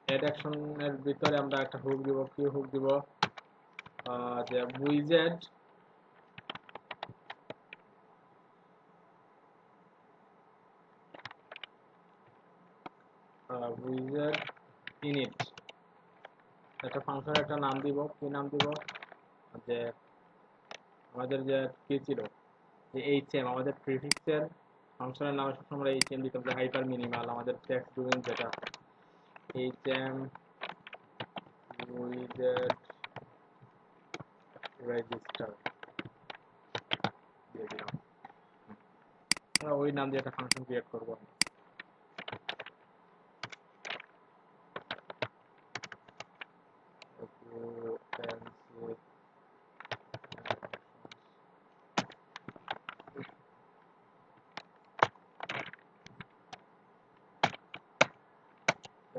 অ্যাড অ্যাকশনের ভিতরে আমরা একটা হুক দিব, কি হুক দিব, যে উইজেট উইজেট ইনিট, একটা ফাংশনের একটা নাম দিব, কি নাম দিব, যে আমাদের যে কি ছিল, যে এইচএম, আমাদের প্রিফিক্সের ফাংশনের নামে সবসময় আমরা এইচএম দিতাম, যে হাইপার মিনিমাল, আমাদের টেক্সট ডুইং যেটা এইচএম উইজেট রেজিস্টার দিয়ে দিলাম। আমরা ওই নাম দিয়ে একটা ফাংশন ক্রিয়েট করব।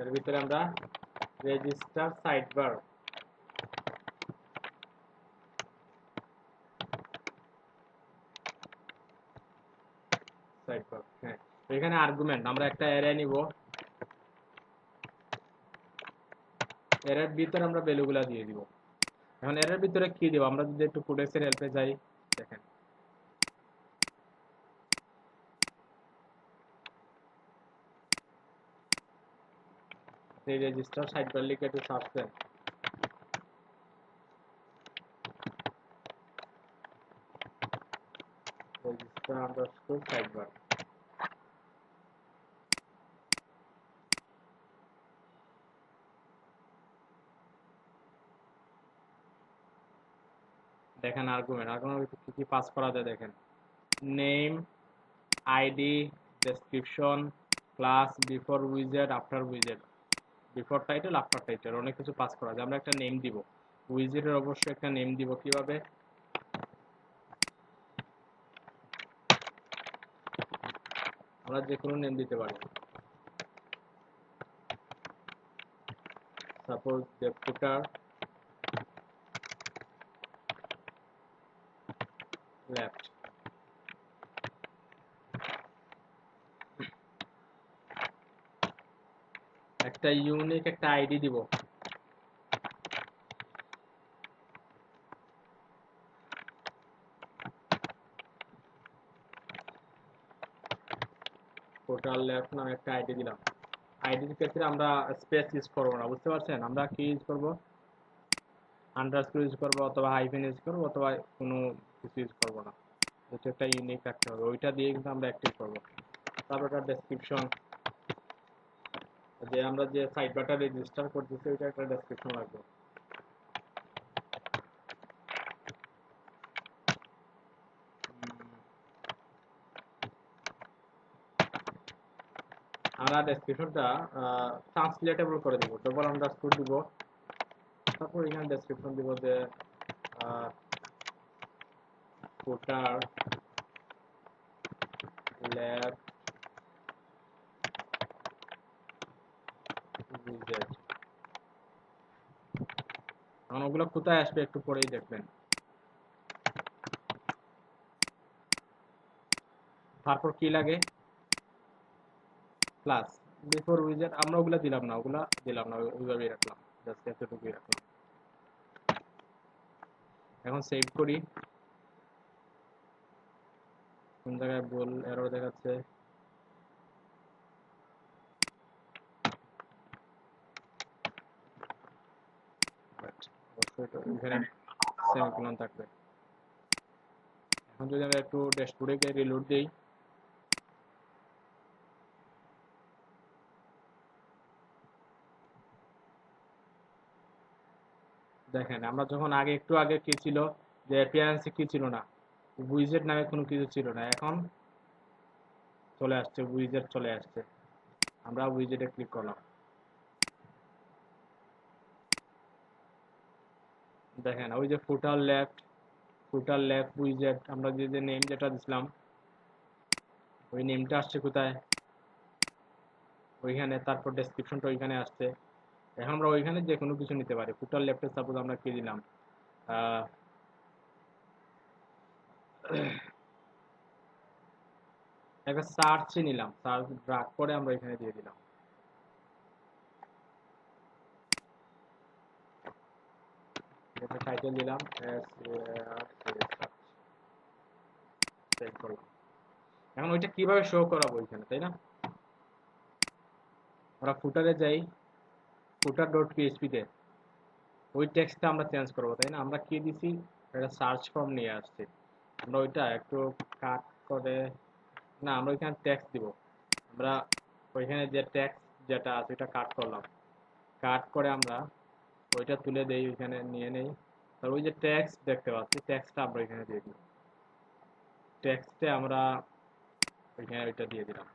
এর ভিতরে আমরা রেজিস্টার সাইডবার হ্যাঁ, এখানে আর্গুমেন্ট আমরা একটা অ্যারে নিব, অ্যারের ভিতরে আমরা ভ্যালুগুলা দিয়ে দিব। এখন অ্যারের ভিতরে কি দিব, আমরা যদি একটু কোডেক্সের হেল্পে যাই, দেখেন এই রেজিস্টার সাইডবার লিখে একটু সার্চ দেন, রেজিস্টার আন্ডারস্কোর সাইডবার। দেখেন আর্গুমেন্ট কি কি পাস করা যায় দেখেন, name, ID, description, class, before উইজেট, after উইজেট, before title, after title, অনেক কিছু পাস করা যায়। আমরা একটা নেম দিব, উইজেটের অবশ্যই একটা নেম দিব। কিভাবে, আমরা যে কোনো নেম দিতে পারি, সাপোজ দ্য ফুটার লেফট। একটা ইউনিক একটা আইডি দিব, টোটাল লেফট নামে একটা আইডি দিলাম। আইডির ক্ষেত্রে আমরা স্পেস ইউজ করবো না, বুঝতে পারছেন? আমরা কি ইউজ করব, আন্ডারস্কোর ইউজ করবো অথবা হাইফেন ইউজ করবো অথবা কোনো কিছু ইউজ করবো না। এটা একটা ইউনিক রাখতে হবে, ওইটা দিয়ে কিন্তু আমরা অ্যাক্টিভ করবো। তারপর একটা ডেসক্রিপশন, যে আমরা যে সাইট বারটা রেজিস্টার করতেছি ওইটা একটা ডেসক্রিপশন লাগবে। আমরা ডেসক্রিপশনটা ট্রান্সলেটেবল করে দিব, ডবল আন্ডারস্কোর দিব, তারপর এখানে ডেসক্রিপশন দিব যে ফুটার লেফট উইজেট। এখন ওগুলো কোথায় আসবে একটু পরেই দেখবেন। তারপর কি লাগে, ক্লাস, বিফোর উইজেট, আমরা ওগুলা দিলাম না, ওইভাবেই রাখলাম, জাস্ট এতটুকুই রাখলাম। এখন সেভ করি, কোন জায়গায় ভুল এরর দেখাচ্ছে, অবশ্যই তো এখানে সেমিকোলন থাকবে। এখন যদি আমরা একটু ড্যাশবোর্ডে গিয়ে রিলোড দিই, দেখেন আমরা যখন একটু আগে কি ছিল, যে অ্যাপিয়ারেন্সে কি ছিল না, উইজেট নামে কোনো কিছু ছিল না, এখন চলে আসছে, উইজেট চলে আসছে। আমরা উইজেটে ক্লিক করলাম, দেখেন ওই যে ফুটার লেফট উইজেট, আমরা যে নেম যেটা দিছিলাম ওই নেমটা আসছে কোথায়, ওইখানে। তারপর ডেসক্রিপশনটা ওইখানে আসছে। এখন আমরা ওইখানে যে কোনো কিছু নিতে পারি। ফুটার লেফটে সাপোজ আমরা কি দিলাম, একটা সার্চই নিলাম, সার্চ ড্রাগ করে আমরা এখানে দিয়ে দিলাম। এটা টাইটেল দিলাম সেভ করলাম। এখন ওইটা কিভাবে শো করাবো ওইখানে, তাই না? আমরা ফুটারে যাই, ফুটার ডট পিএইচপি তে ওই টেক্সটটা আমরা চেঞ্জ করবো, তাই না? আমরা কি দিছি, একটা সার্চ ফর্ম নিয়ে আসছি, আমরা ওইটা একটু কাট করে, না আমরা ওইখানে টেক্সট দিব, আমরা ওইখানে যে টেক্সট যেটা আছে ওইটা কাট করলাম, কাট করে আমরা ওইটা তুলে দেই, ওইখানে নিয়ে নেই। আর ওই যে টেক্সট দেখতে পাচ্ছি, টেক্সটটা আমরা ওইখানে দিয়ে দিই, টেক্সটে আমরা ওইখানে ওইটা দিয়ে দিলাম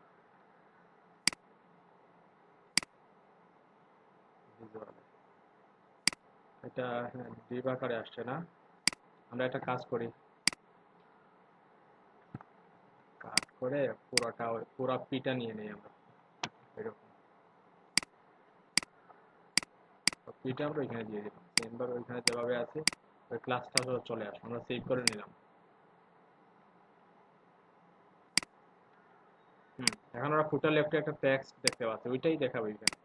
ভিজুয়ালে। এটা ডিভ আকারে আসছে না, আমরা একটা কাজ করি, কাট করে পুরোটা পুরো পিটা নিয়ে নেই আমরা এরকম। এটা আমরা এখানে দিয়ে দিলাম সেম ভাবে ওইখানে যেভাবে আছে ওই ক্লাসটা চলে আসে, আমরা সেভ করে নিলাম। এখন আমরা ফুটার লেফটে একটা টেক্সট দেখতে পাচ্ছি, ওইটাই দেখাবো এখানে,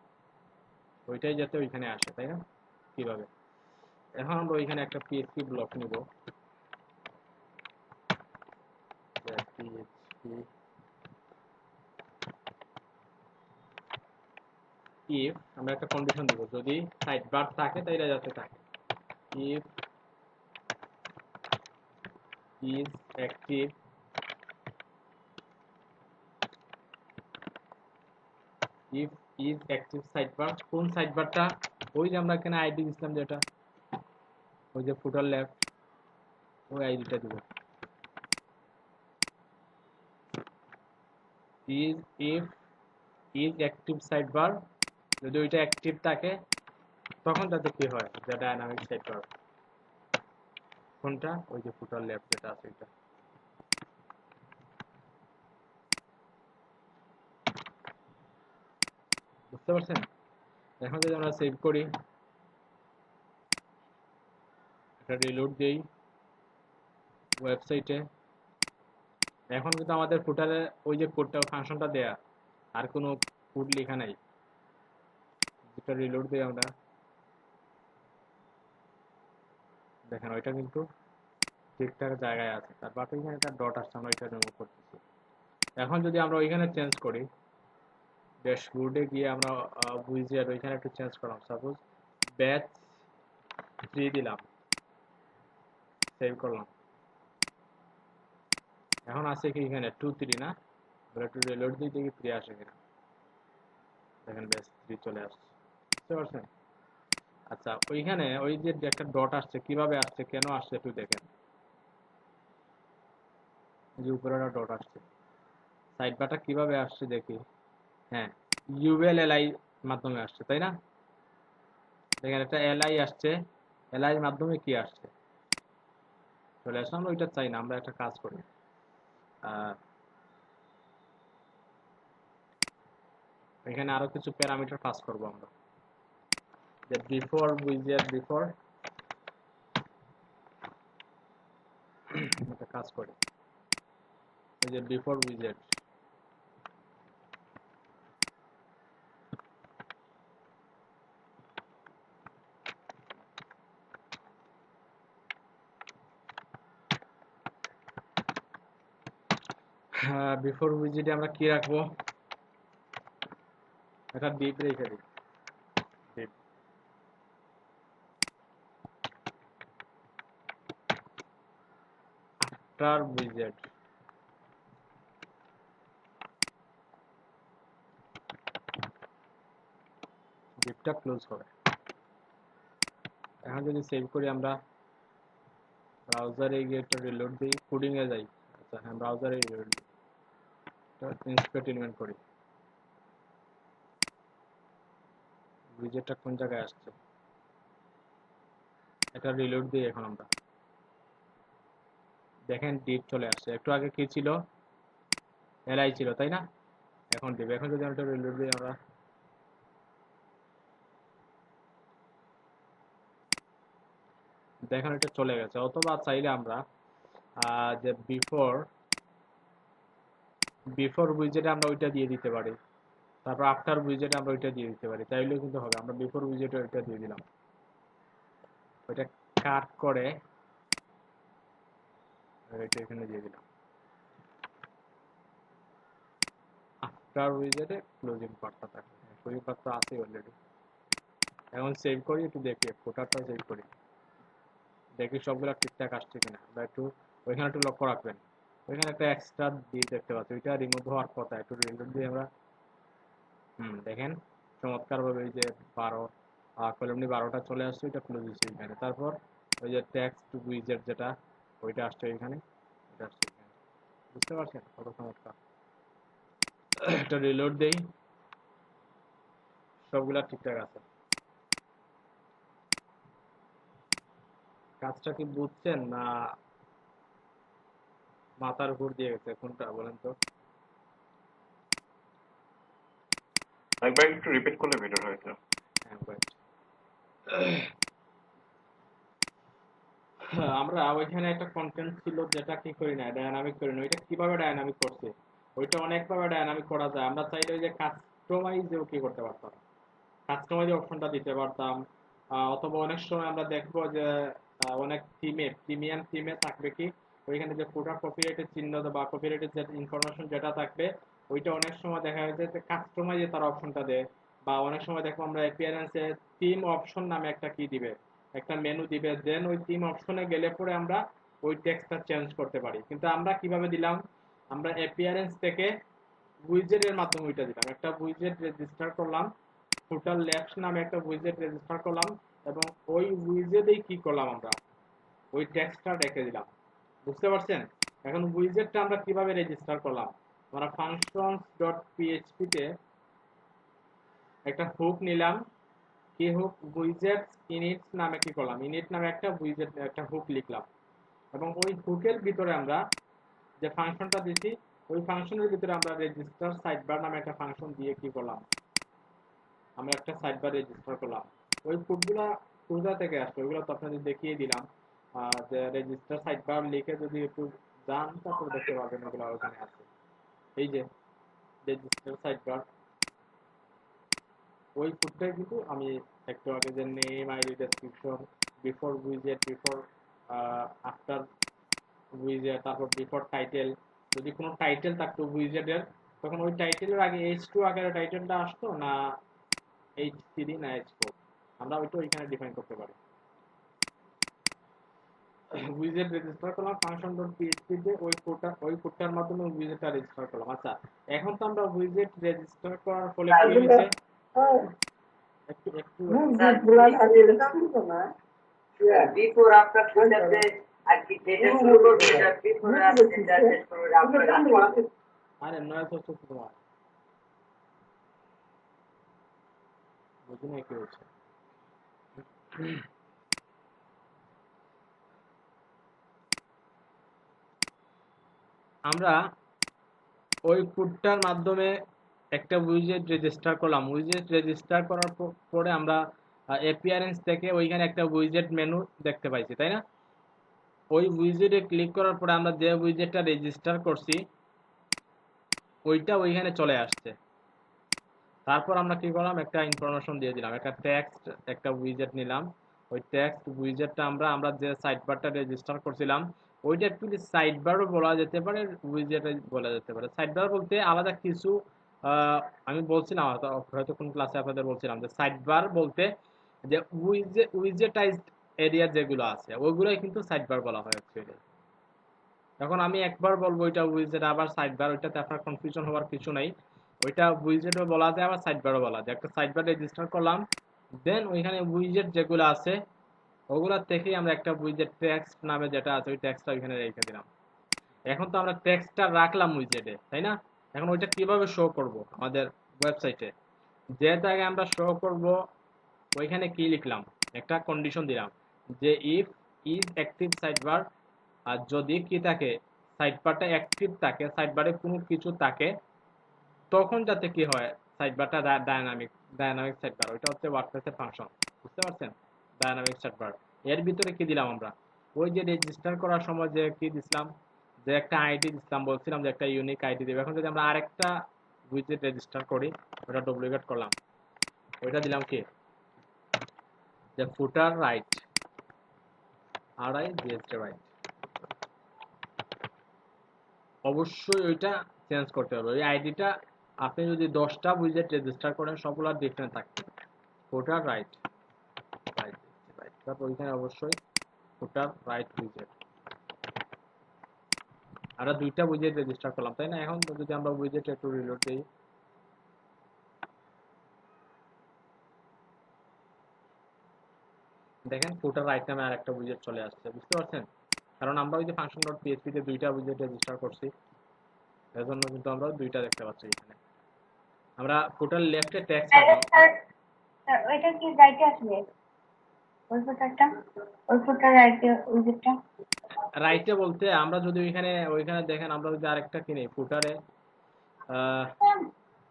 ওইটাই যাতে ওইখানে আসে, তাই না? কিভাবে? এখন আমরা ওইখানে একটা পিএইচপি ব্লক নিব, পিএইচপি ইফ আমরা একটা কন্ডিশন দিব, যদি সাইড বার থাকে তাইলে যাতে থাকে, if is active if is active sidebar, কোন সাইডবারটা? ওই যে আমরা এখানে আইডি দিছিলাম যেটা, ওই যে ফুটার লেফট, ওই আইডিটা দিব। Is if is active sidebar, যদি ওইটা অ্যাক্টিভ থাকে তখন তাতে কি হয়, যে ডায়নামিক সাইডবার কোনটা, ওই যে ফুটার লেফট যেটা আছে এটা। বুঝতে পারছেন? এখন যদি আমরা সেভ করি, এটা রিলোড দেই ওয়েবসাইটে, এখন কিন্তু আমাদের ফুটারে ওই যে কোডটা ফাংশনটা দেয়া, আর কোনো কোড লেখা নাই। যেটা রিলোড দেই আমরা, দেখেন ওইটা কিন্তু ঠিকঠাক জায়গায় আছে, তারপর এখানে একটা ডট আসছে, আমরা এটা রিমুভ করতেছি। এখন যদি আমরা ওইখানে চেঞ্জ করি, ড্যাশবোর্ডে গিয়ে আমরা উইজার্ড ওইখানে একটু চেঞ্জ করলাম, সাপোজ ব্যাচ 3 দিলাম, সেভ করলাম। এখন আছে কি এখানে 2 3 না, আমরা একটু রিলোড দিই দেখি 3 আসে কিনা। দেখেন ব্যাচ 3 চলে আসছে, বুঝতে পারছেন? আচ্ছা, ওইখানে ওই যে একটা ডট আসছে, কিভাবে আসছে, কেন আসছে একটু দেখেন। এই যে উপরে একটা ডট আসছে, সাইড বারটা কিভাবে আসছে দেখি। হ্যাঁ, ইউএল এলআই মাধ্যমে আসছে, তাই না? দেখেন একটা এলআই আসছে, এলআই এর মাধ্যমে কি আসছে চলে আসছে। আমরা ওইটা চাই না, আমরা একটা কাজ করি, এখানে আরো কিছু প্যারামিটার পাস করব আমরা, যে বিফোর উইজার্ড বিফোর, একটা কাজ করি, এই যে বিফোর উইজার্ড, বিফোর উইজার্ডে আমরা কি রাখবো, একটা ডিপ রেখে দিই, ডিপ আফটার উইজার্ড, ডিপটা ক্লোজ হবে। এখন যদি সেভ করি, আমরা ব্রাউজারে গিয়ে একটা রিলোড দিই, কোডিং এ যাই। আচ্ছা হ্যাঁ, ব্রাউজারে রিলোড দিই, ইনস্পেক্ট ইনভেন্ট করি, উইজার্ডটা কোন জায়গায় আসছে, এটা রিলোড দিই। এখন আমরা দেখেন ডিপ চলে আসছে, একটু আগে কি ছিল, এলআই ছিল, তাই না? এখন ডিপ। এখন যদি আমরা রিলোড দিই, আমরা দেখেন এটা চলে গেছে। অথবা চাইলে আমরা যে বিফোর বিফোর উইজেটে আমরা ওইটা দিয়ে দিতে পারি, তারপর আফটার উইজেটে আমরা ওইটা দিয়ে দিতে পারি, চাইলেও কিন্তু হবে। আমরা বিফোর উইজেটে ওইটা দিয়ে দিলাম, ওইটা কাট করে ওইটা এখানে দিয়ে দিলাম, আফটার উইজেটে ক্লোজিং পার্টটা থাকে, ক্লোজিং পার্ট তো আছে অলরেডি। এখন সেভ করি, একটু দেখি ফোটারটা সেভ করি, দেখি সবগুলো ঠিকঠাক আসছে কিনা। আমরা একটু ওইখানে একটু লক্ষ্য রাখবেন, ওইখানে একটা এক্সট্রা দিয়ে দেখতে পাচ্ছি, ওইটা রিমুভ হওয়ার কথা। একটু রিলোড দিয়ে আমরা দেখেন চমৎকার ভাবে এই যে 12 কলামনি 12টা চলে আসছে, এটা ক্লোজ হয়েছে এখানে। তারপর ওই যে টেক্সট উইজেট যেটা, ওইটা আসছে এখানে, এটা আসছে এখানে। বুঝতে পারছেন কত চমৎকার? এটা রিলোড দেই, সবগুলা ঠিকঠাক আছে। কাজটা কি বুঝছেন না মাথার উপর দিয়ে গেছে কোনটা বলেন তো? একবার একটু রিপিট করলে বেটার হয়তো। হ্যাঁ, আমরা ওইখানে একটা কন্টেন্ট ছিল যেটা কি করি না, ডায়নামিক করি না। ওইটা কিভাবে ডায়নামিক করছে, ওইটা অনেকভাবে ডায়নামিক করা যায়। আমরা চাইলে ওই যে কাস্টমাইজেও কি করতে পারতাম, কাস্টমাইজ অপশনটা দিতে পারতাম। অথবা অনেক সময় আমরা দেখবো যে অনেক প্রিমিয়াম থিমে থাকবে কি ওইখানে যে ফুটার কপিরাইটের চিহ্ন বা কপিরাইটের যে ইনফরমেশন যেটা থাকবে ওইটা অনেক সময় দেখা যাচ্ছে যে কাস্টমাইজে তার অপশনটা দেয়। বা অনেক সময় দেখবো আমরা অ্যাপিয়ারেন্সে থিম অপশন নামে একটা কি দিবে, একটা মেনু দিবে, দেন ওই থিম অপশনে গেলে পরে আমরা ওই টেক্সটটা চেঞ্জ করতে পারি। কিন্তু আমরা কিভাবে দিলাম, আমরা অ্যাপিয়ারেন্স থেকে উইজেটের মাধ্যমে ওইটা দিলাম, একটা উইজেট রেজিস্টার করলাম, ফুটার লেফট নামে একটা উইজেট রেজিস্টার করলাম, এবং ওই উইজেটেই কি করলাম, আমরা ওই টেক্সটটা রেখে দিলাম। বুঝতে পারছেন? এখন উইজেটটা আমরা কিভাবে রেজিস্টার করলাম, আমরা ফাংশনস ডট পিএইচপি তে একটা হুক নিলাম, কি হুক, উইজেটস ইনিটস নামে কি করলাম, ইনিট নামে একটা উইজেট একটা হুক লিখলাম, এবং ওই হুকের ভিতরে আমরা যে ফাংশনটা দিছি ওই ফাংশনের ভিতরে আমরা রেজিস্টার সাইডবার নামে একটা ফাংশন দিয়ে কি করলাম, আমরা একটা সাইডবার রেজিস্টার করলাম। ওই কোডগুলা কোথা থেকে আসবে ওইগুলো তো আপনাদের দেখিয়ে দিলাম। যে রেজিস্টার সাইডবার লিখে যদি একটু যান তারপর দেখতে পাবেন ওগুলো ওখানে আছে। এই যে রেজিস্টার সাইডবার, ওই কোডটাই কিন্তু আমি একটু আগে যে name, ID, description, before উইজেট, before after উইজেট, তারপর বিফোর টাইটেল, যদি কোনো টাইটেল থাকতো উইজেটের তখন ওই টাইটেলের আগে H2 আকারে টাইটেলটা আসতো না H3 না H4, আমরা ওইটা ওইখানে ডিফাইন করতে পারি। উইজেট রেজিস্টার করলাম ফাংশন ডট পিএইচপি তে, ওই কোডটার মাধ্যমে উইজেটটা রেজিস্টার করলাম। আচ্ছা, এখন তো আমরা উইজেট রেজিস্টার করার ফলে কি হয়েছে, একটু একটু বিফোর আফটার দুইটাতে আর কি যেটা শুরু করবে সেটা বিফোর আর যেটা শেষ করবে আফটার। আরে নয় তো তোমার বুঝি না কি হচ্ছে। আমরা ওই কোডটার মাধ্যমে একটা উইজেট রেজিস্টার করলাম, উইজেট রেজিস্টার করার পরে আমরা অ্যাপিয়ারেন্স থেকে ওইখানে একটা উইজেট মেনু দেখতে পাইছি, তাই না? ওই উইজেটে ক্লিক করার পরে আমরা যে উইজেটটা রেজিস্টার করছি ওইটা ওইখানে চলে আসছে। তারপর আমরা কি করলাম, একটা ইনফরমেশন দিয়ে দিলাম, একটা টেক্সট একটা উইজেট নিলাম, ওই টেক্সট উইজেটটা আমরা যে সাইডবারটা রেজিস্টার করছিলাম ওইটা অ্যাকচুয়ালি সাইডবারও বলা যেতে পারে, উইজেট বলা যেতে পারে। সাইডবার বলতে আলাদা কিছু আমি বলছিলাম হয়তো কোন ক্লাসে আপনাদের বলছিলাম যে সাইডবার বলতে যে উইজেটাইজড এরিয়া যেগুলো আছে ওইগুলোই কিন্তু সাইডবার বলা হয় অ্যাকচুয়ালি। এখন আমি একবার বলবো ওইটা উইজেট আবার সাইডবার, ওইটাতে আপনার কনফিউশন হওয়ার কিছু নাই। ওইটা উইজেটও বলা যায় আবার সাইডবারও বলা যায়। একটা সাইডবার রেজিস্টার করলাম, দেন ওইখানে উইজেট যেগুলো আছে ওগুলা থেকেই আমরা একটা উইজেট টেক্সট নামে যেটা আছে ওই টেক্সটটা ওইখানে রেখে দিলাম। এখন তো আমরা টেক্সটটা রাখলাম উইজেটে, তাই না? এখন ওইটা কিভাবে শো করব আমাদের ওয়েবসাইটে, যে জায়গায় আমরা শো করব ওইখানে কি লিখলাম, একটা কন্ডিশন দিলাম যে ইফ ইজ অ্যাক্টিভ সাইডবার, আর যদি কি থাকে সাইডবারটা অ্যাক্টিভ থাকে, সাইডবারে কোনো কিছু থাকে, তখন যাতে কি হয় সাইডবারটা ডায়নামিক সাইডবার, ওইটা হচ্ছে ওয়ার্ডপ্রেসের ফাংশন। বুঝতে পারছেন? ডায়নামিক সাইডবার এর ভিতরে কি দিলাম আমরা, ওই যে রেজিস্টার করার সময় যে কি দিছিলাম, যে একটা আইডি দিছিলাম, বলছিলাম যে একটা ইউনিক আইডি দেবে। এখন যদি আমরা আরেকটা উইজেট রেজিস্টার করি, ওটা ডুপ্লিকেট করলাম, ওইটা দিলাম কি যে ফুটার রাইট, রাইট, অবশ্যই ওইটা চেঞ্জ করতে হবে। ওই আইডিটা আপনি যদি 10টা উইজেট রেজিস্টার করেন সবগুলো ডিফারেন্ট থাকবে। ফুটার রাইট, তারপর ওইখানে অবশ্যই ফুটার রাইট উইজেট। আমরা 2টা উইজেট রেজিস্টার করলাম, তাই না? এখন যদি আমরা উইজেট একটু রিলোড দিই, দেখেন ফুটার রাইট নামে আরেকটা উইজেট চলে আসছে। বুঝতে পারছেন? কারণ আমরা ওই যে ফাংশন ডট পিএইচপি তে 2টা উইজেট রেজিস্টার করছি, এজন্য কিন্তু আমরা 2টা দেখতে পাচ্ছি এখানে। আমরা ফুটার লেফটে টেক্সট রাখলাম। স্যার ওইটা কি রাইটে আসবে? ওই ফুটারটা, ওই ফুটার রাইটে উইজেটটা রাইটে বলতে আমরা যদি ওইখানে দেখেন, আমরা যদি আরেকটা কিনি ফুটারে,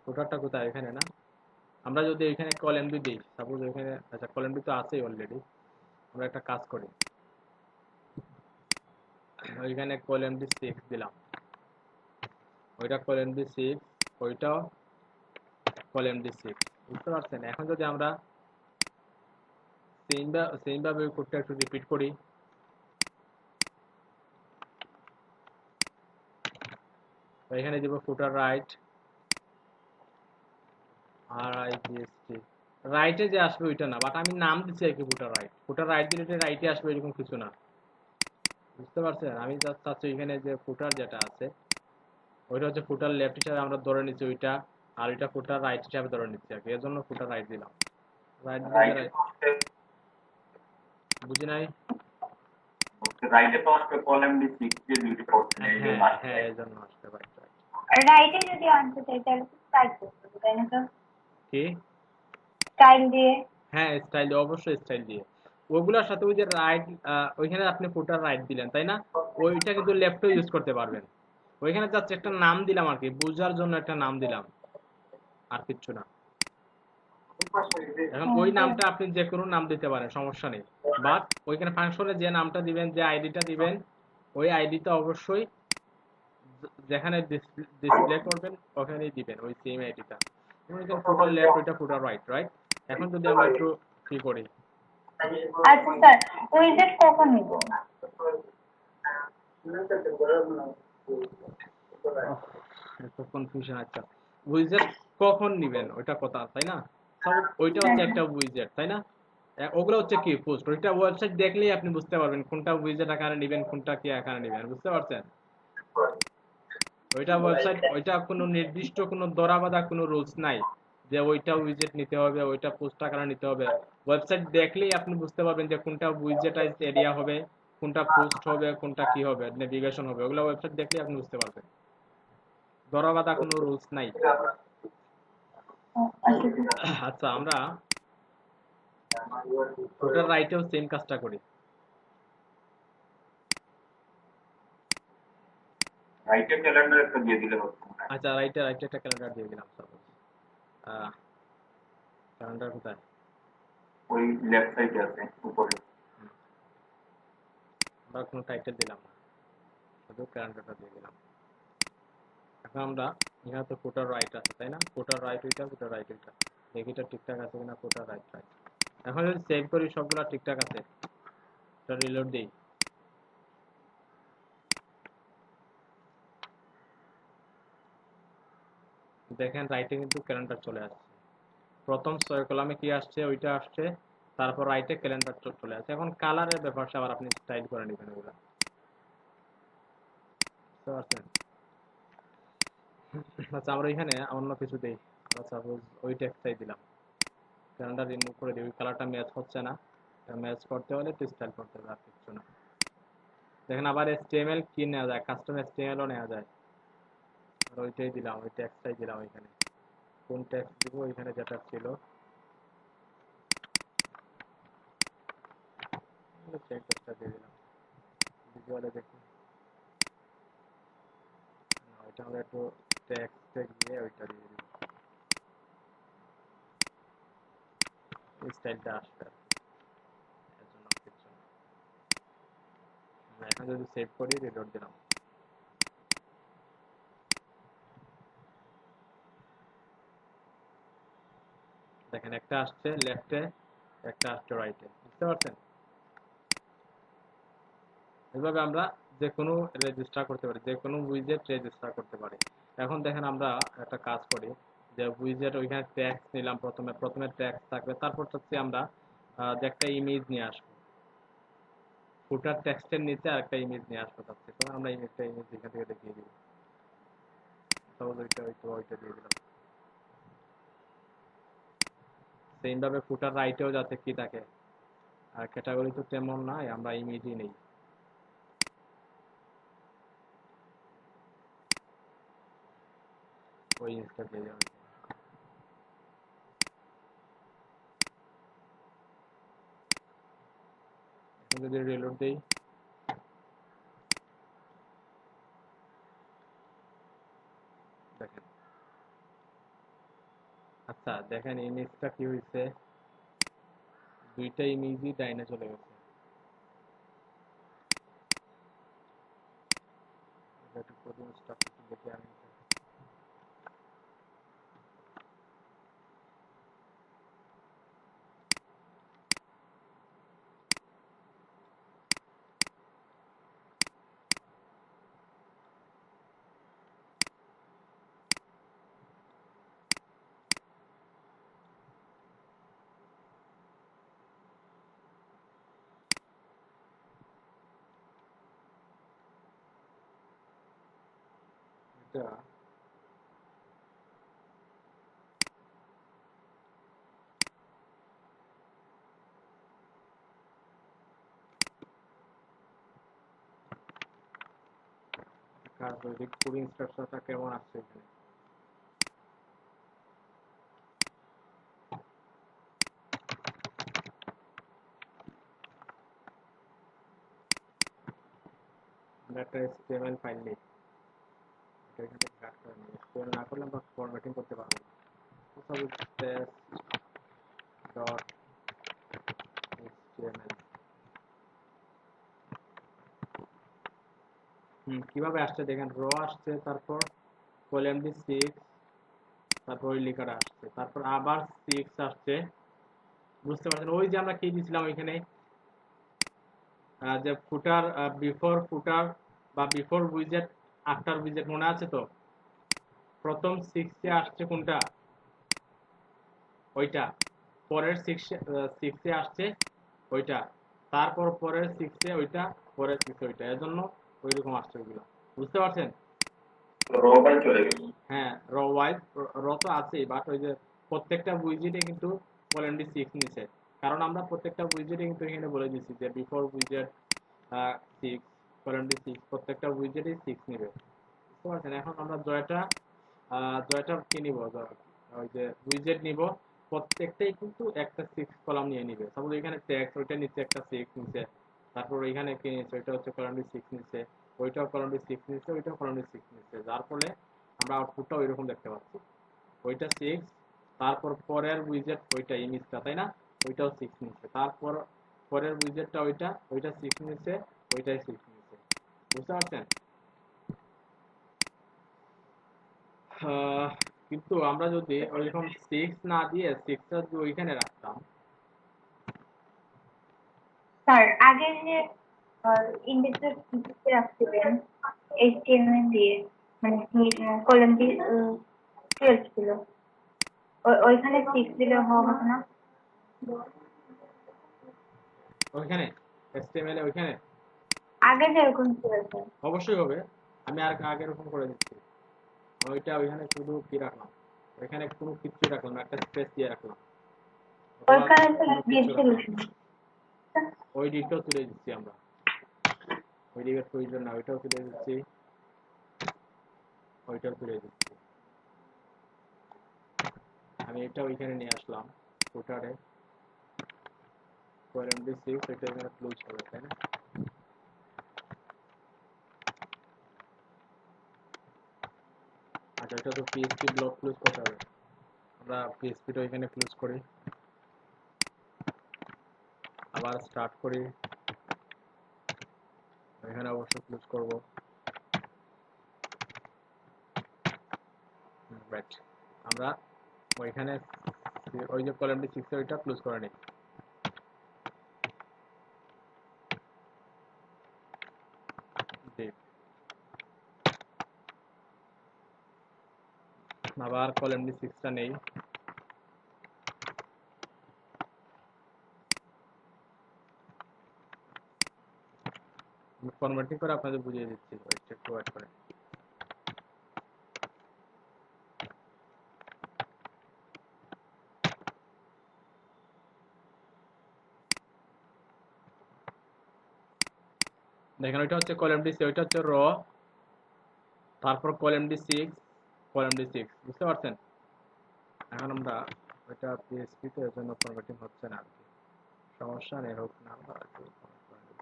ফুটারটা কোথায়, এখানে না? আমরা যদি এখানে কল এমবি দিই, সাপোজ এখানে, আচ্ছা কল এমবি তো আছেই অলরেডি, আমরা একটা কাজ করি, ওইখানে কল এমবি 6 দিলাম, ওইটা কল এমবি 6, ওইটাও কল এমবি 6, বুঝতে পারছেন? এখন যদি আমরা সেম ভাবে ওই কোডটা একটু রিপিট করি, তো এখানে দিব ফুটার রাইট, আর আই জিএসটি, রাইটে যে আসবে ওইটা না, বাট আমি নাম দিচ্ছি আর কি ফুটার রাইট দিলে এটা রাইটে আসবে এরকম কিছু না, বুঝতে পারছেন? আমি জাস্ট চাচ্ছি এখানে যে ফুটার যেটা আছে ওইটা হচ্ছে ফুটার লেফট হিসাবে আমরা ধরে নিচ্ছি ওইটা, আর এটা ফুটার রাইট হিসাবে ধরে নিচ্ছি আর কি, এর জন্য ফুটার রাইট দিলাম। রাইট দিলে বুঝি নাই। রাইটে তো আসবে কলাম ডি 6 যে ডিউটি করছেন এই জন্য হ্যাঁ আসবে। হ্যাঁ, এর জন্য আসবে, রাইট রাইট। রাইটে যদি আনতে চাই তাহলে স্টাইল করতে হবে, তাই না স্যার? কি? স্টাইল দিয়ে। হ্যাঁ স্টাইল দিয়ে, অবশ্যই স্টাইল দিয়ে। ওইগুলোর সাথে ওই যে রাইট, ওইখানে আপনি ফুটার রাইট দিলেন তাই না, ওইটা কিন্তু লেফটও ইউজ করতে পারবেন। ওইখানে জাস্ট একটা নাম দিলাম আর কি, বোঝার জন্য একটা নাম দিলাম, আর কিচ্ছু না। এখন ওই নামটা আপনি যে কোনো নাম দিতে পারেন, সমস্যা নেই, বাট ওইখানে ফাংশনে যে নামটা দিবেন, যে আইডিটা দিবেন, ওই আইডিটা অবশ্যই যেখানে ডিসপ্লে করবেন ওখানেই দিবেন ওই সেম আইডিটা। ফুটার লেফট, ওইটা ফুটার রাইট, রাইট। এখন যদি আমরা একটু কি করি, আচ্ছা স্যার, উইজেট কখন নিব? একটু কনফিউশন। আচ্ছা, উইজেট কখন নিবেন ওইটা কথা, তাই না? সাপোজ ওইটা হচ্ছে একটা উইজেট, তাই না? ওগুলো হচ্ছে কি পোস্ট, ওইটা ওয়েবসাইট দেখলেই আপনি বুঝতে পারবেন কোনটা উইজেট আকারে নেবেন, কোনটা কি আকারে নেবেন, বুঝতে পারছেন? ওইটা ওয়েবসাইট, ওইটা কোনো নির্দিষ্ট কোনো ধরাবাঁধা কোনো রুলস নাই যে ওইটা উইজেট নিতে হবে, ওইটা পোস্ট আকারে নিতে হবে। ওয়েবসাইট দেখলেই আপনি বুঝতে পারবেন যে কোনটা উইজেটাইজ এরিয়া হবে, কোনটা পোস্ট হবে, কোনটা কি হবে, নেভিগেশন হবে, ওগুলো ওয়েবসাইট দেখলেই আপনি বুঝতে পারবেন। ধরাবাঁধা কোনো রুলস নাই। আচ্ছা, আমরা ফুটার রাইটেও সেম কাজটা করি। রাইটে ক্যালেন্ডার একটা দিয়ে দিলে হতো। আচ্ছা, রাইটে একটা ক্যালেন্ডার দিয়ে দিলাম সাপোজ। ক্যালেন্ডার কোথায়? ওই লেফট সাইডে আছে উপরে। আমরা কোনো টাইটেল দিলাম না, শুধু ক্যালেন্ডারটা দিয়ে দিলাম। এখন আমরা এখানে তো ফুটার রাইট আছে তাই না, ফুটার রাইট ওইটা, ফুটার রাইট ওইটা, দেখি এটা ঠিকঠাক আছে কিনা, ফুটার রাইট রাইট। এখন যদি সেভ করি সবগুলা ঠিকঠাক আছে, এটা রিলোড দিই, দেখেন রাইটে কিন্তু ক্যালেন্ডার চলে আসছে। প্রথম 6 কলামে কি আসছে ওইটা আসছে, তারপর রাইটে ক্যালেন্ডার চলে আসছে। এখন কালারের ব্যাপারটা আবার আপনি স্টাইল করে নেবেন ওগুলা, বুঝতে পারছেন? আচ্ছা, আমরা এখানে অন্য কিছু দিই, আমরা সাপোজ ওই টেক্সটাই দিলাম, ক্যালেন্ডার রিমুভ করে দিই, ওই কালারটা ম্যাচ হচ্ছে না, ম্যাচ করতে হলে একটু স্টাইল করতে হবে, আর কিছু না। দেখেন আবার HTML কি নেওয়া যায়, কাস্টম HTML ও নেওয়া যায়, আর ওইটাই দিলাম, ওই টেক্সটাই দিলাম। এখানে কোন টেক্সট দিব, এখানে যেটা ছিল টেক্সটটা দিয়ে দিলাম, ভিজুয়ালে দেখি না, ওইটা আমরা একটু টেক্সটে গিয়ে ওইটা দিয়ে দিব, এই স্টাইলটা আসবে আর কি, এর জন্য আর কিছু না। আমরা এখন যদি সেভ করি, রিলোড দিলাম, দেখেন একটা আসছে লেফটে, একটা আসছে রাইটে, বুঝতে পারছেন? এইভাবে আমরা যে কোনো রেজিস্টার করতে পারি, যে কোনো উইজেট রেজিস্টার করতে পারি। এখন দেখেন আমরা একটা কাজ করি, যে উইজেট ওইখানে ট্যাক্স নিলাম, প্রথমে ট্যাক্স থাকবে, তারপর হচ্ছে আমরা যে একটা ইমেজ নিয়ে আসবো, ফুটার টেক্সটের নিচে আর একটা ইমেজ নিয়ে আসবো, তার থেকে আমরা ইমেজ এখান থেকে দেখিয়ে দিব, তাহলে ওইটা দিয়ে দিলাম। সেম ভাবে ফুটার রাইটেও যাতে কি থাকে, আর ক্যাটাগরি তো তেমন নাই, আমরা ইমেজই নেই, ওই ইমেজটা দিয়ে দেওয়া হয়েছে। এখন যদি রিলোড দিই, দেখেন আচ্ছা দেখেন ইমেজটা কি হয়েছে, দুইটা ইমেজই ডাইনে চলে গেছে। এটা একটু প্রথম স্টাফ দেখে আমি এটা কাজ ওই পুরো ইনস্ট্রাকশনটা কেমন আসছে এখানে। আমরা একটা HTML ফাইল নেই, এটা এখান থেকে কাট করে নিই। HTML না করলে আমরা ফরম্যাটিং করতে পারবো না। সাপোজ টেস্ট ডট HTML কিভাবে আসছে দেখেন, র আসছে, তারপর কলামটি 6, তারপর ওই লেখাটা আসছে, তারপর আবার 6 আসছে। বুঝতে পারছেন, ওই যে আমরা কি দিয়েছিলাম ওইখানে যে ফুটার, বিফোর ফুটার বা বিফোর উইজেট আফটার উইজেট, মনে আছে তো? প্রথম 6 এ আসছে কোনটা, ওইটা। পরের 6 এ আসছে ওইটা, তারপর পরের 6 এ ওইটা, পরের 6 এ ওইটা, এজন্য ওইরকম আসছে ওইগুলো। বুঝতে পারছেন? রো বাই চলে গেছে। হ্যাঁ, র ওয়াইজ, র তো আছেই, বাট ওই যে প্রত্যেকটা উইজেটে কিন্তু কলামটি 6 নিছে, কারণ আমরা প্রত্যেকটা উইজেটে কিন্তু এখানে বলে দিচ্ছি যে বিফোর উইজেট 6, কলামটি 6, প্রত্যেকটা উইজেটই 6 নেবে। বুঝতে পারছেন? এখন আমরা জয়টা কি নিব, ওই যে উইজেট নিব, প্রত্যেকটাই কিন্তু একটা 6 কলাম নিয়ে নিবে। সাপোজ এখানে ট্যাক্স, ওইটা নিচে একটা 6 নিচে, তারপর এখানে কি নিচে, ওইটা হচ্ছে কলামটি 6 নিচে, ওইটাও কলামটি 6 নিচে, ওইটাও কলামটি 6 নিচে, যার ফলে আমরা আউটপুটটা ওইরকম দেখতে পাচ্ছি। ওইটা 6, তারপর পরের উইজেট ওইটা ইমেজটা, তাই না? ওইটাও 6 নিচে, তারপর পরের উইজেটটা ওইটা 6 নিচে, ওইটাই 6 নিচে। বুঝতে পারছেন? আহ, কিন্তু আমরা যদি ওইরকম 6 না দিয়ে 6টা যদি ওইখানে রাখতাম, স্যার আগে যে ইন্ডেক্সের ভিত্তিতে রাখছিলেন এইচটিএমএল দিয়ে, মানে কলম দিয়ে 12 ছিল, ওইখানে 6 দিলে হবে না? ওইখানে HTML এ ওইখানে আগে যেরকম ছিল স্যার। অবশ্যই হবে। আমি আর আগে এরকম করে দিচ্ছি। ওইটা ওইখানে শুধু কি রাখলাম, ওইখানে কোনো কিছু রাখলাম না, একটা স্পেস দিয়ে রাখলাম, অথবা ওইখানে স্যার কোনো ডিপ কিছু রাখলাম। সলিউশন। ওই দিকটাও তুলে দিচ্ছি আমরা, ওই দিকের প্রয়োজন না, ওইটাও তুলে দিচ্ছি, ওইটাও তুলে দিচ্ছি। আমি এটা ওইখানে নিয়ে আসলাম ফুটারে, MD6, এটা এখানে ক্লোজ হবে, তাই না? আচ্ছা, এটা তো পিএইচপি ব্লক ক্লোজ করতে হবে, আমরা পিএইচপিটা এখানে ক্লোজ করি, আবার স্টার্ট করি, এখানে অবশ্য ক্লোজ করব। রাইট, আমরা ওইখানে ওই যে কলামটি 6 এ ওইটা ক্লোজ করে নিই। জি, আবার কলামটি 6টা নেই, ফরম্যাটিং করে আপনাদের বুঝিয়ে দিচ্ছি, একটু ওয়েট করে। দেখেন, ওইটা হচ্ছে কলামটি 6, ওইটা হচ্ছে র, তারপর কলামটি 6, কলামটি 6। বুঝতে পারছেন? এখন আমরা ওইটা পিএইচপি তে, এর জন্য ফরম্যাটিং হচ্ছে না আর কি, সমস্যা নেই, হোক না, আমরা একটু format করে নেব।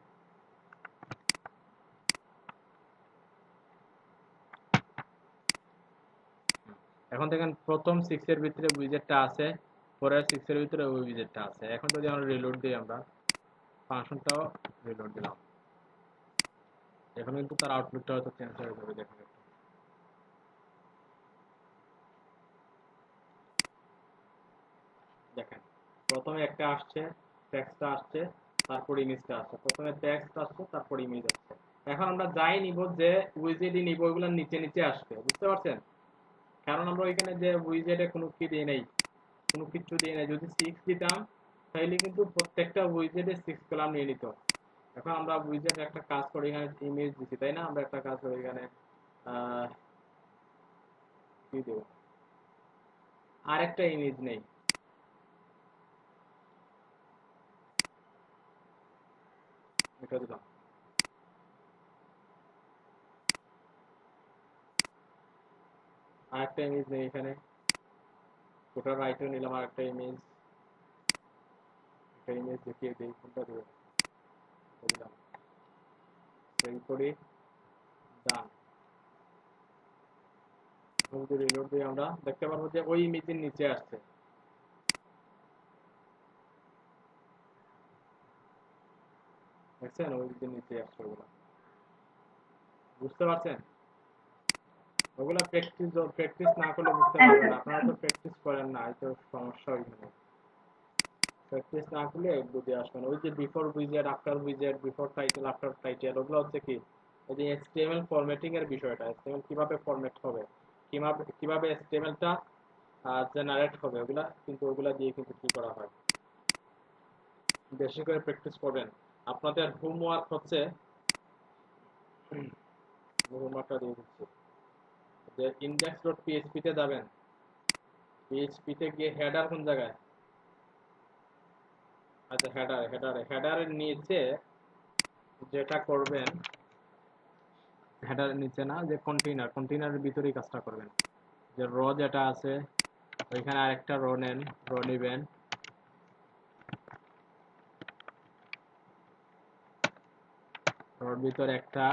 এখন দেখেন প্রথম 6 এর ভিতরে উইজেটটা আছে, পরের 6 এর ভিতরে ওই উইজেটটা আছে। এখন যদি আমরা রিলোড দিই, আমরা ফাংশনটাও রিলোড দিলাম, এখন কিন্তু তার আউটপুটটা হয়তো চেঞ্জ হয়ে যাবে। দেখেন দেখেন প্রথমে একটা আসছে, টেক্সটটা আসছে, তারপর ইমেজটা আসছে। প্রথমে টেক্সট আসছে, তারপর ইমেজ আসছে। এখন আমরা যাই নিব, যে উইজেটই নিব, ওইগুলো নিচে নিচে আসবে, বুঝতে পারছেন? কারণ আমরা ওইখানে যে উইজেটে কোনো কি দিয়ে নেই, কোনো কিছু দিয়ে নেই। যদি 6 দিতাম তাহলে কিন্তু প্রত্যেকটা উইজেটে 6 কলাম নিয়ে নিত। এখন আমরা উইজেট একটা কাজ করি, এখানে ইমেজ দিচ্ছি, তাই না? আমরা একটা কাজ করি এখানে কি দেব, আরেকটা ইমেজ নেই, এটা দিলাম। আরেকটা ইমেজ নেই এখানে, ওটার রাইটে নিলাম আরেকটা ইমেজ, একটা ইমেজ দেখিয়ে দিই কোনটা দেবো, দিলাম, সেভ করি, ডান। যদি রিলোড দিই, আমরা দেখতে পারবো যে ওই ইমেজের নিচে আসছে। দেখছেন, ওই ইমেজের নিচে আসছে ওগুলা, বুঝতে পারছেন? ওগুলা প্র্যাকটিস না করলে বুঝতে পারবেন না। আপনারা তো প্র্যাকটিস করেন না, এই তো সমস্যা ওইখানে। প্র্যাকটিস না করলে বুঝে আসবে না। ওই যে before উইজেট, after উইজেট, before title, after title, ওগুলো হচ্ছে কি, এই যে HTML ফরম্যাটিং এর বিষয়টা, HTML কিভাবে ফরম্যাট হবে, কিভাবে HTML-টা জেনারেট হবে, ওগুলা কিন্তু ওগুলা দিয়ে কিন্তু কি করা হয়। বেশি করে প্র্যাকটিস করবেন। আপনাদের হোমওয়ার্ক হচ্ছে, হোমওয়ার্কটা দিয়ে দিচ্ছি, যে index.php তে যাবেন, PHP তে গিয়ে হেডার কোন জায়গায়, আচ্ছা হেডারের নিচে যেটা করবেন, হেডারের নিচে না, যে কন্টেইনারের ভিতরেই কাজটা করবেন। যে র যেটা আছে ওইখানে আরেকটা র নেন, র নিবেন, রর ভিতরে একটা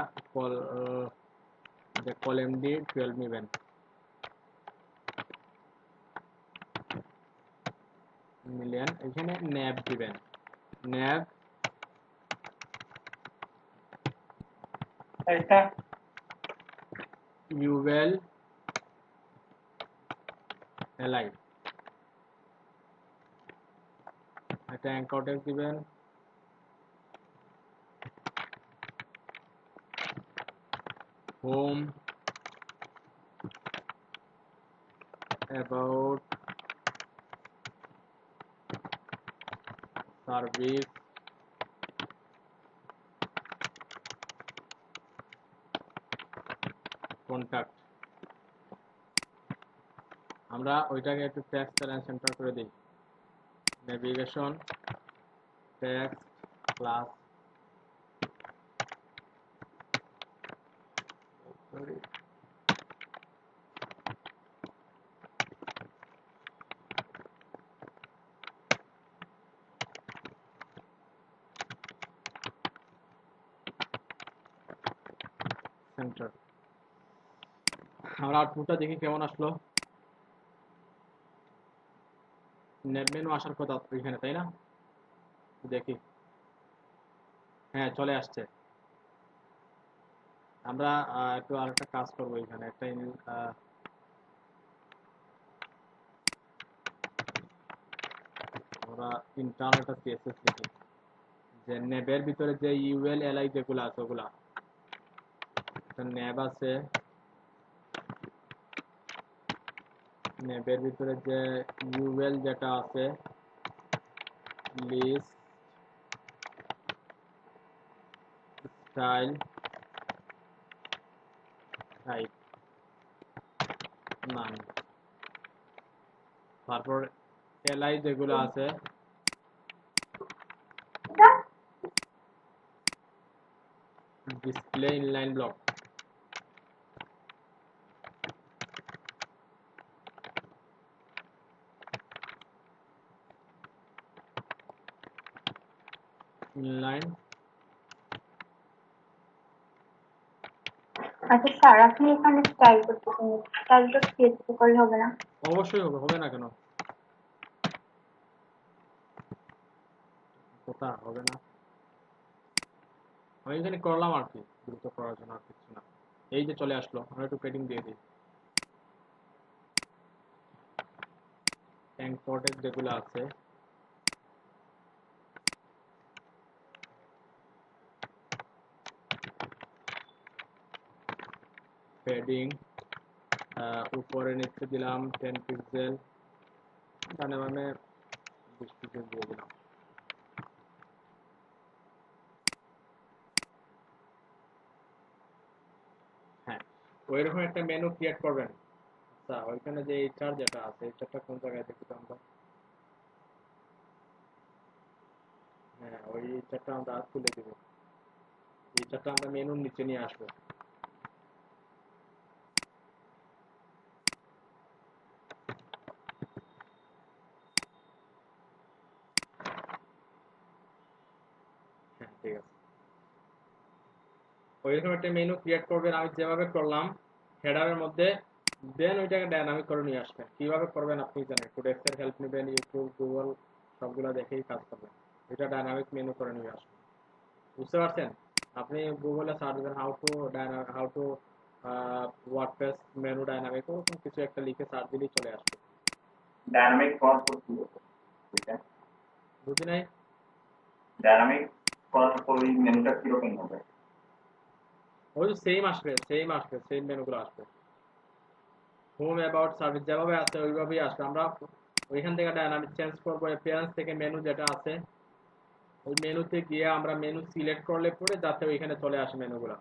যে কলাম দিয়ে 12 নিবেন, নিলেন, এখানে ন্যাব দিবেন, ন্যাব এটা ইউএল এলআই, একটা অ্যাঙ্কর ট্যাগ দিবেন, হোম, অ্যাবাউট, সার্ভিস, কন্টাক্ট। আমরা ওইটাকে একটু টেক্সট সেন্টার করে দিই, নেভিগেশন টেক্সট ক্লাস, সেন্টার। আমরা আউটপুটটা দেখি কেমন আসলো। নেট মেনু আসার কথা এখানে, তাই না? দেখি, হ্যাঁ চলে আসছে। আমরা একটু আরেকটা কাজ করবো, এখানে একটা আমরা ইন্টারনাল একটা CSS লিখি, যে নেবের ভিতরে যে ইউএল এলআই যেগুলো আছে ওগুলা, নেব আছে, নেবের ভিতরে যে ইউএল যেটা আছে, লিস্ট স্টাইল টাইপ নাম, তারপর এলআই যেগুলো আছে, ডিসপ্লে ইনলাইন ব্লক, ইনলাইন আচ্ছা স্যার, আপনি এখানে স্টাইল করতেছেন, স্টাইল ডট পিএইচপি করলে হবে না? অবশ্যই হবে, হবে না কেন? কোথা হবে না? আমি এখানে করলাম আর কি, দ্রুত করার জন্য আর কিছু না। এই যে চলে আসলো, আমরা একটু পেডিং দিয়ে দিই। ট্যাঙ্ক প্রোটেক্ট যেগুলো আছে, পেডিং উপরে নিচে দিলাম 10 পিক্সেল, ডানে বামে 20 পিক্সেল দিয়ে দিলাম। হ্যাঁ, ওইরকম একটা মেনু ক্রিয়েট করবেন। আচ্ছা, ওইখানে যে এইচআর যেটা আছে, এইচআরটা কোন জায়গায় দেখি তো আমরা। হ্যাঁ, ওই এইচআরটা আমরা তুলে দিব। এইচআরটা আমরা মেনুর নিচে নিয়ে আসবো। হ্যাঁ, ঠিক আছে। ওইরকম একটা মেনু ক্রিয়েট করবেন আমি যেভাবে করলাম হেডারের মধ্যে, দেন ওইটাকে ডায়নামিক করে নিয়ে আসবেন। কিভাবে করবেন আপনি জানেন, কোডেক্স এর হেল্প নেবেন, ইউটিউব, গুগল সবগুলো দেখেই কাজ করবেন। এটা ডায়নামিক মেনু করে নিয়ে আসবেন। বুঝতে পারছেন? আপনি গুগলে সার্চ দিবেন how to WordPress menu dynamic, ওরকম কিছু একটা লিখে সার্চ দিলেই চলে আসবে। ডায়নামিক করার পর কি হবে? বুঝি নাই? ডায়নামিক করার পর ওই মেনুটা কিরকম হবে? ওই সেম আসবে, সেম মেনুগুলো আসবে। হোম, অ্যাবাউট, সার্ভিস যেভাবে আছে ওইভাবেই আসবে। আমরা ওইখান থেকে ডায়নামিক চেঞ্জ করবো। অ্যাপিয়ারেন্স থেকে মেনু যেটা আছে, ওই মেনুতে গিয়ে আমরা মেনু সিলেক্ট করলে পরে যাতে ওইখানে চলে আসে মেনুগুলো।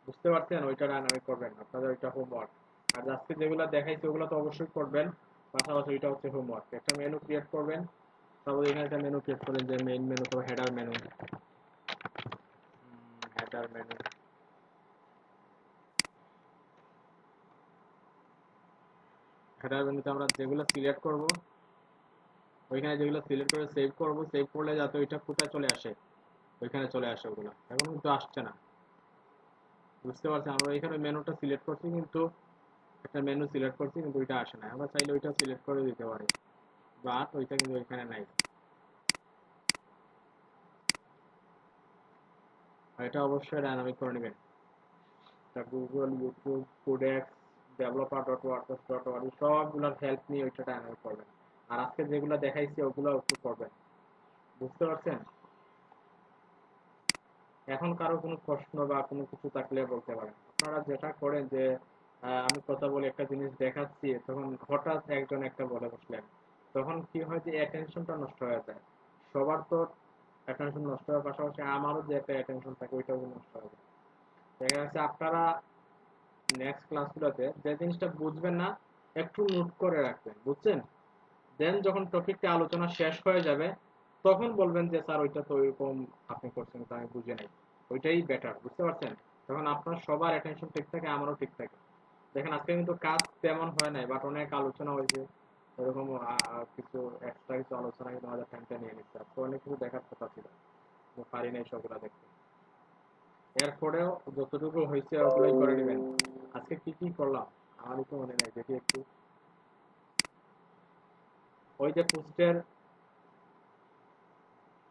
বুঝতে পারছেন? ওইটা ডায়নামিক করবেন, আপনাদের ওইটা হোমওয়ার্ক। আর আজকে যেগুলো দেখাইছি ওগুলো তো অবশ্যই করবেন, পাশাপাশি ওইটা হচ্ছে হোমওয়ার্ক। একটা মেনু ক্রিয়েট করবেন, তারপর এখানে একটা মেনু ক্রিয়েট করেন যে মেইন মেনু, তো header menu, header menu. Header মেনুতে আমরা যেগুলো সিলেক্ট করব, ওইখানে যেগুলো সিলেক্ট করে সেভ করব, সেভ করলে যাতে ওইটা কোথায় চলে আসে, ওইখানে চলে আসে ওগুলো। এখন কিন্তু আসছে না। বুঝতে পারছেন? আমরা এখানে মেনুটা সিলেক্ট করছি, কিন্তু একটা মেনু সিলেক্ট করছি কিন্তু ওইটা আসে না। আমরা চাইলে ওইটা সিলেক্ট করে দিতে পারি, বাট ওইটা কিন্তু ওইখানে নাই। আর এটা অবশ্যই ডায়নামিক করে নেবেন। এটা Google, YouTube, codex, developer dot WordPress dot org সবগুলোর হেল্প নিয়ে ওইটা ডায়নামিক করবেন। আর আজকে যেগুলো দেখাইছি ওগুলো একটু করবেন। বুঝতে পারছেন? এখন কারো কোনো প্রশ্ন বা কোনো কিছু থাকলে বলতে পারেন। আপনারা যেটা করেন যে আমি কথা বলে একটা জিনিস দেখাচ্ছি, তখন হঠাৎ একজন একটা বলে বসলেন, তখন কি হয় যে অ্যাটেনশনটা নষ্ট হয়ে যায়। সবার তো অ্যাটেনশন নষ্ট হওয়ার পাশাপাশি আমারও যে একটা অ্যাটেনশন থাকে ওইটাও নষ্ট হয়ে যায়। দেখা যাচ্ছে আপনারা নেক্সট ক্লাসগুলোতে যে জিনিসটা বুঝবেন না একটু নোট করে রাখবেন, বুঝছেন? দেন যখন টপিকটা আলোচনা শেষ হয়ে যাবে তখন বলবেন যে স্যার ওইটা তো ওইরকম আপনি করছেন, তো আমি বুঝে নাই। ওইটাই বেটার। বুঝতে পারছেন? তখন আপনার সবার অ্যাটেনশন ঠিক থাকে, আমারও ঠিক থাকে। দেখেন আজকে কিন্তু কাজ তেমন হয় নাই, বাট অনেক আলোচনা হয়েছে। এরকম কিছু এক্সট্রা কিছু আলোচনা কিন্তু আমাদের টাইমটা নিয়ে নিচ্ছে। আজকে অনেক কিছু দেখার কথা ছিল, কিন্তু পারি নাই সবগুলা দেখতে। এরপরেও যতটুকু হয়েছে ওগুলোই করে নেবেন। আজকে কি কি করলাম আমারই তো মনে নাই, দেখি একটু। ওই যে পোস্টের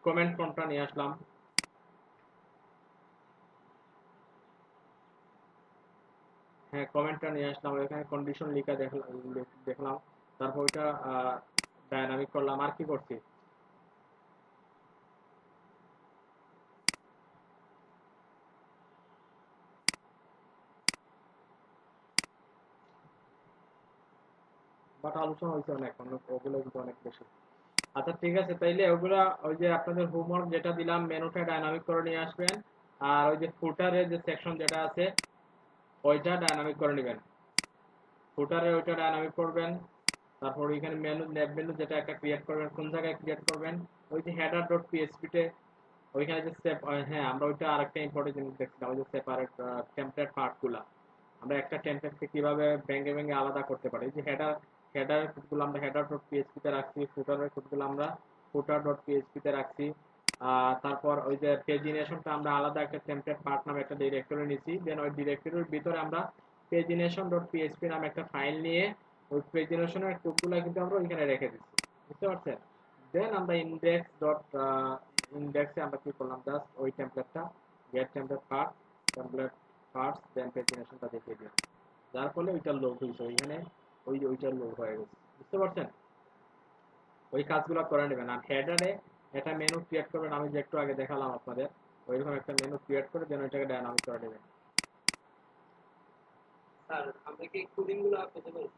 কমেন্ট ফর্মটা নিয়ে আসলাম। হ্যাঁ, কমেন্টটা নিয়ে আসলাম, এখানে কন্ডিশন লিখা দেখলাম। তারপর ওইটা ডায়নামিক করলাম। আর কি করছি? বাট আলোচনা হয়েছে অনেক, ওগুলো কিন্তু অনেক বেশি। আচ্ছা ঠিক আছে, তাইলে ওগুলা ওই যে আপনাদের হোমওয়ার্ক যেটা দিলাম, মেনুটা ডায়নামিক করে নিয়ে আসবেন। আর ওই যে ফুটারের যে সেকশন যেটা আছে ওইটা ডায়নামিক করে নেবেন। ফুটারে ওইটা ডায়নামিক করবেন। তারপর এখানে মেনু, ন্যাব মেনু যেটা একটা ক্রিয়েট করবেন, কোন জায়গায় ক্রিয়েট করবেন? ওই যে হেডার ডট পিএইচপি তে ওইখানে যে হ্যাঁ, আমরা ওইটা আরেকটা ইম্পর্টেন্ট জিনিস দেখছিলাম, ওই যে সেপারেট টেমপ্লেট পার্টগুলা। আমরা একটা টেমপ্লেটকে কিভাবে ভেঙে ভেঙে আলাদা করতে পারি। এই যে হেডার কোডগুলো আমরা হেডার ডট পিএইচপি তে রাখছি, ফুটারের কোডগুলো আমরা ফুটার ডট পিএইচপি তে রাখছি। তারপর ওই যে পেজিনেশনটা আমরা আলাদা একটা টেমপ্লেট পার্ট নামে একটা ডিরেক্টরি নিয়েছি, দেন ওই ডিরেক্টরির ভিতরে আমরা পেজিনেশন ডট পিএইচপি নামে একটা ফাইল নিয়ে ওই পেজিনেশনের কোডগুলো কিন্তু আমরা ওইখানে রেখে দিচ্ছি, বুঝতে পারছেন? দেন আমরা ইন্ডেক্সে আমরা কি করলাম, জাস্ট ওই টেমপ্লেটটা গেট টেমপ্লেট পার্টস দেন পেজিনেশনটা দেখিয়ে দিলাম, যার ফলে ওইটা লোড হয়েছে ওইখানে, ওইটা লোড হয়ে গেছে, বুঝতে পারছেন? ওই কাজগুলো করে নেবেন। আর হেডারে একটা মেনু ক্রিয়েট করবেন, আমি যে একটু আগে দেখালাম আপনাদের, ওইরকম একটা মেনু ক্রিয়েট করে দেন ওইটাকে ডায়নামিক করে নেবেন। স্যার আমরা কি কোডিং গুলো পেতে পারি?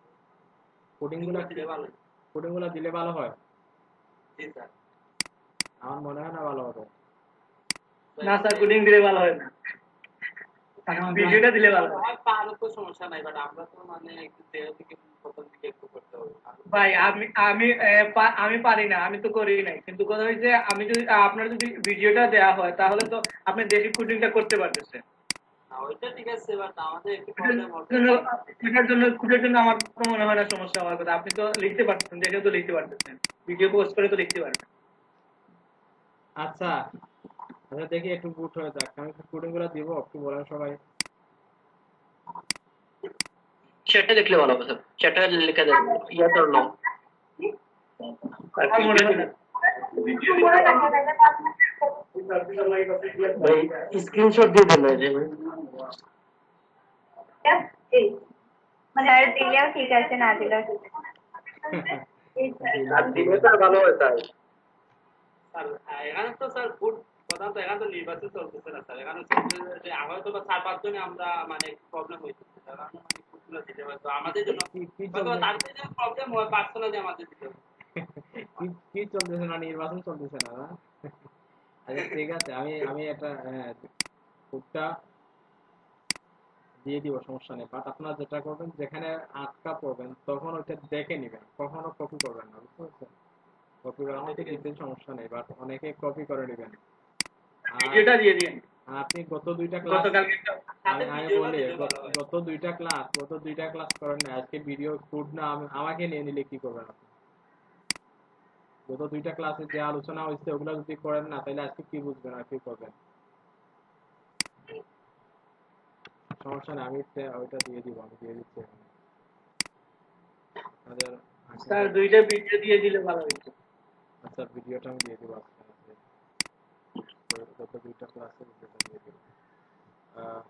কোডিংগুলো দিলে ভালো। কোডিংগুলো দিলে ভালো হয়? জি স্যার। আমার মনে হয় না ভালো হবে। না স্যার, কোডিং দিলে ভালো হয় না, ভিডিওটা দিলে ভালো হয়। আর পারো তো সমস্যা নাই, বাট আমরা তো মানে একটু দেহ থেকে প্রথম দিকে একটু করতে হবে। ভাই আমি আমি আমি পারি না, আমি তো করি নাই, কিন্তু কথা হচ্ছে আমি যদি আপনার যদি ভিডিওটা দেওয়া হয় তাহলে তো আপনি দেশি কোডিংটা করতে পারতেছেন। না ওইটা ঠিক আছে, বাট আমাদের একটু প্রবলেম হবে। কোডের জন্য আমার তো মনে হয় না সমস্যা হওয়ার কথা, আপনি তো লিখতে পারতেছেন, দেখে তো লিখতে পারতেছেন, ভিডিও পোস্ট করে তো লিখতে পারবেন। আচ্ছা আচ্ছা, দেখি একটু বুট হয়ে যাক, আমি কোডিংগুলো দিব, একটু বলেন সবাই। সেটা দেখলে ভালো হবে স্যার, সেটা লিখে দেন, ইয়া তো নো আর মনে হয় না ভাই, স্ক্রিনশট দিয়ে দেন না যে ভাই। মানে আর দিলেও ঠিক আছে, না দিলেও ঠিক আছে। আর দিলে তো ভালো হয় তাই। স্যার এখানে তো স্যার ফুড প্রধানত এখানে তো নির্বাচন চলতেছে না স্যার, এখানে চলতেছে যে হয়তো বা 4-5 জনে আমরা মানে প্রবলেম হয়েছে, কারণ মানে ফুডগুলো দিতে হয়তো আমাদের জন্য কি হয়তো চলছে? তাদের জন্য প্রবলেম হয়, পার্সোনালি আমাদের দিতে হবে। কি চলতেছে না, নির্বাচন চলতেছে না না? আচ্ছা ঠিক আছে, আমি আমি এটা কোডটা দিয়ে দিব, সমস্যা নেই, বাট আপনারা যেটা করবেন যেখানে আটকা পড়বেন তখন ওইটা দেখে নেবেন, কখনো কপি করবেন না, বুঝতে পারছেন? কপি করার মধ্যে দিতে সমস্যা নেই, বাট অনেকে কপি করে নেবেন। আর ভিডিওটা দিয়ে দিন, আপনি গত দুইটা ক্লাস, গতকালকে আমি তাদের আমি ভিডিওটা বলি দিলে ভালো হয়। গত দুইটা ক্লাস করেন না, আজকে ভিডিও কোড না আমাকে নিয়ে নিলে কি করবেন আপনি? গত দুইটা ক্লাসে যে আলোচনা হয়েছে ওগুলা যদি করেন না, তাহলে আজকে কি বুঝবেন আর কি করবেন? সমস্যা নেই, আমি ওইটা দিয়ে দিব, আমি দিয়ে দিচ্ছি এখন। আমাদের স্যার দুইটা ভিডিও দিয়ে দিলে ভালো হতো। আচ্ছা ভিডিওটা আমি দিয়ে দিব আজকে, গত দুইটা ক্লাসে ভিডিওটা দিয়ে দিব। আহ,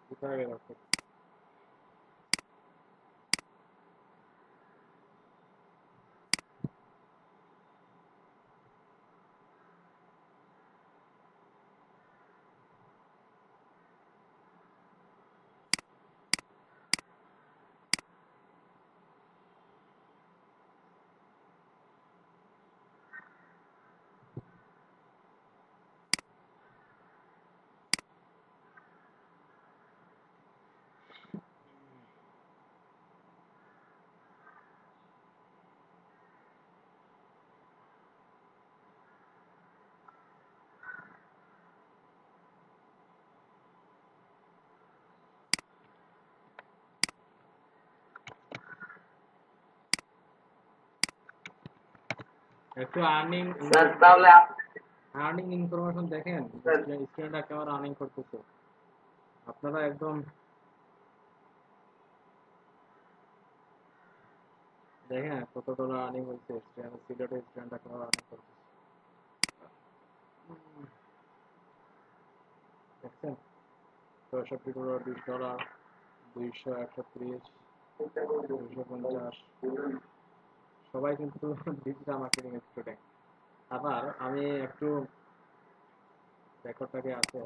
কোথায় গেল? একটু আর্নিং স্যার তাহলে আর্নিং ইনফরমেশন দেখেন, স্টুডেন্টরা কেমন আর্নিং করতেছে। আপনারা একদম দেখেন কত ডলার আর্নিং হয়েছে, সিলেটের স্টুডেন্টরা কেমন আর্নিং করতেছে দেখছেন। ৬৬ ডলার, $20, 200, 130, 250, সবাই কিন্তু ডিজিটাল মার্কেটিং স্টুডেন্ট। আবার আমি একটু রেকর্ডটাকে আছে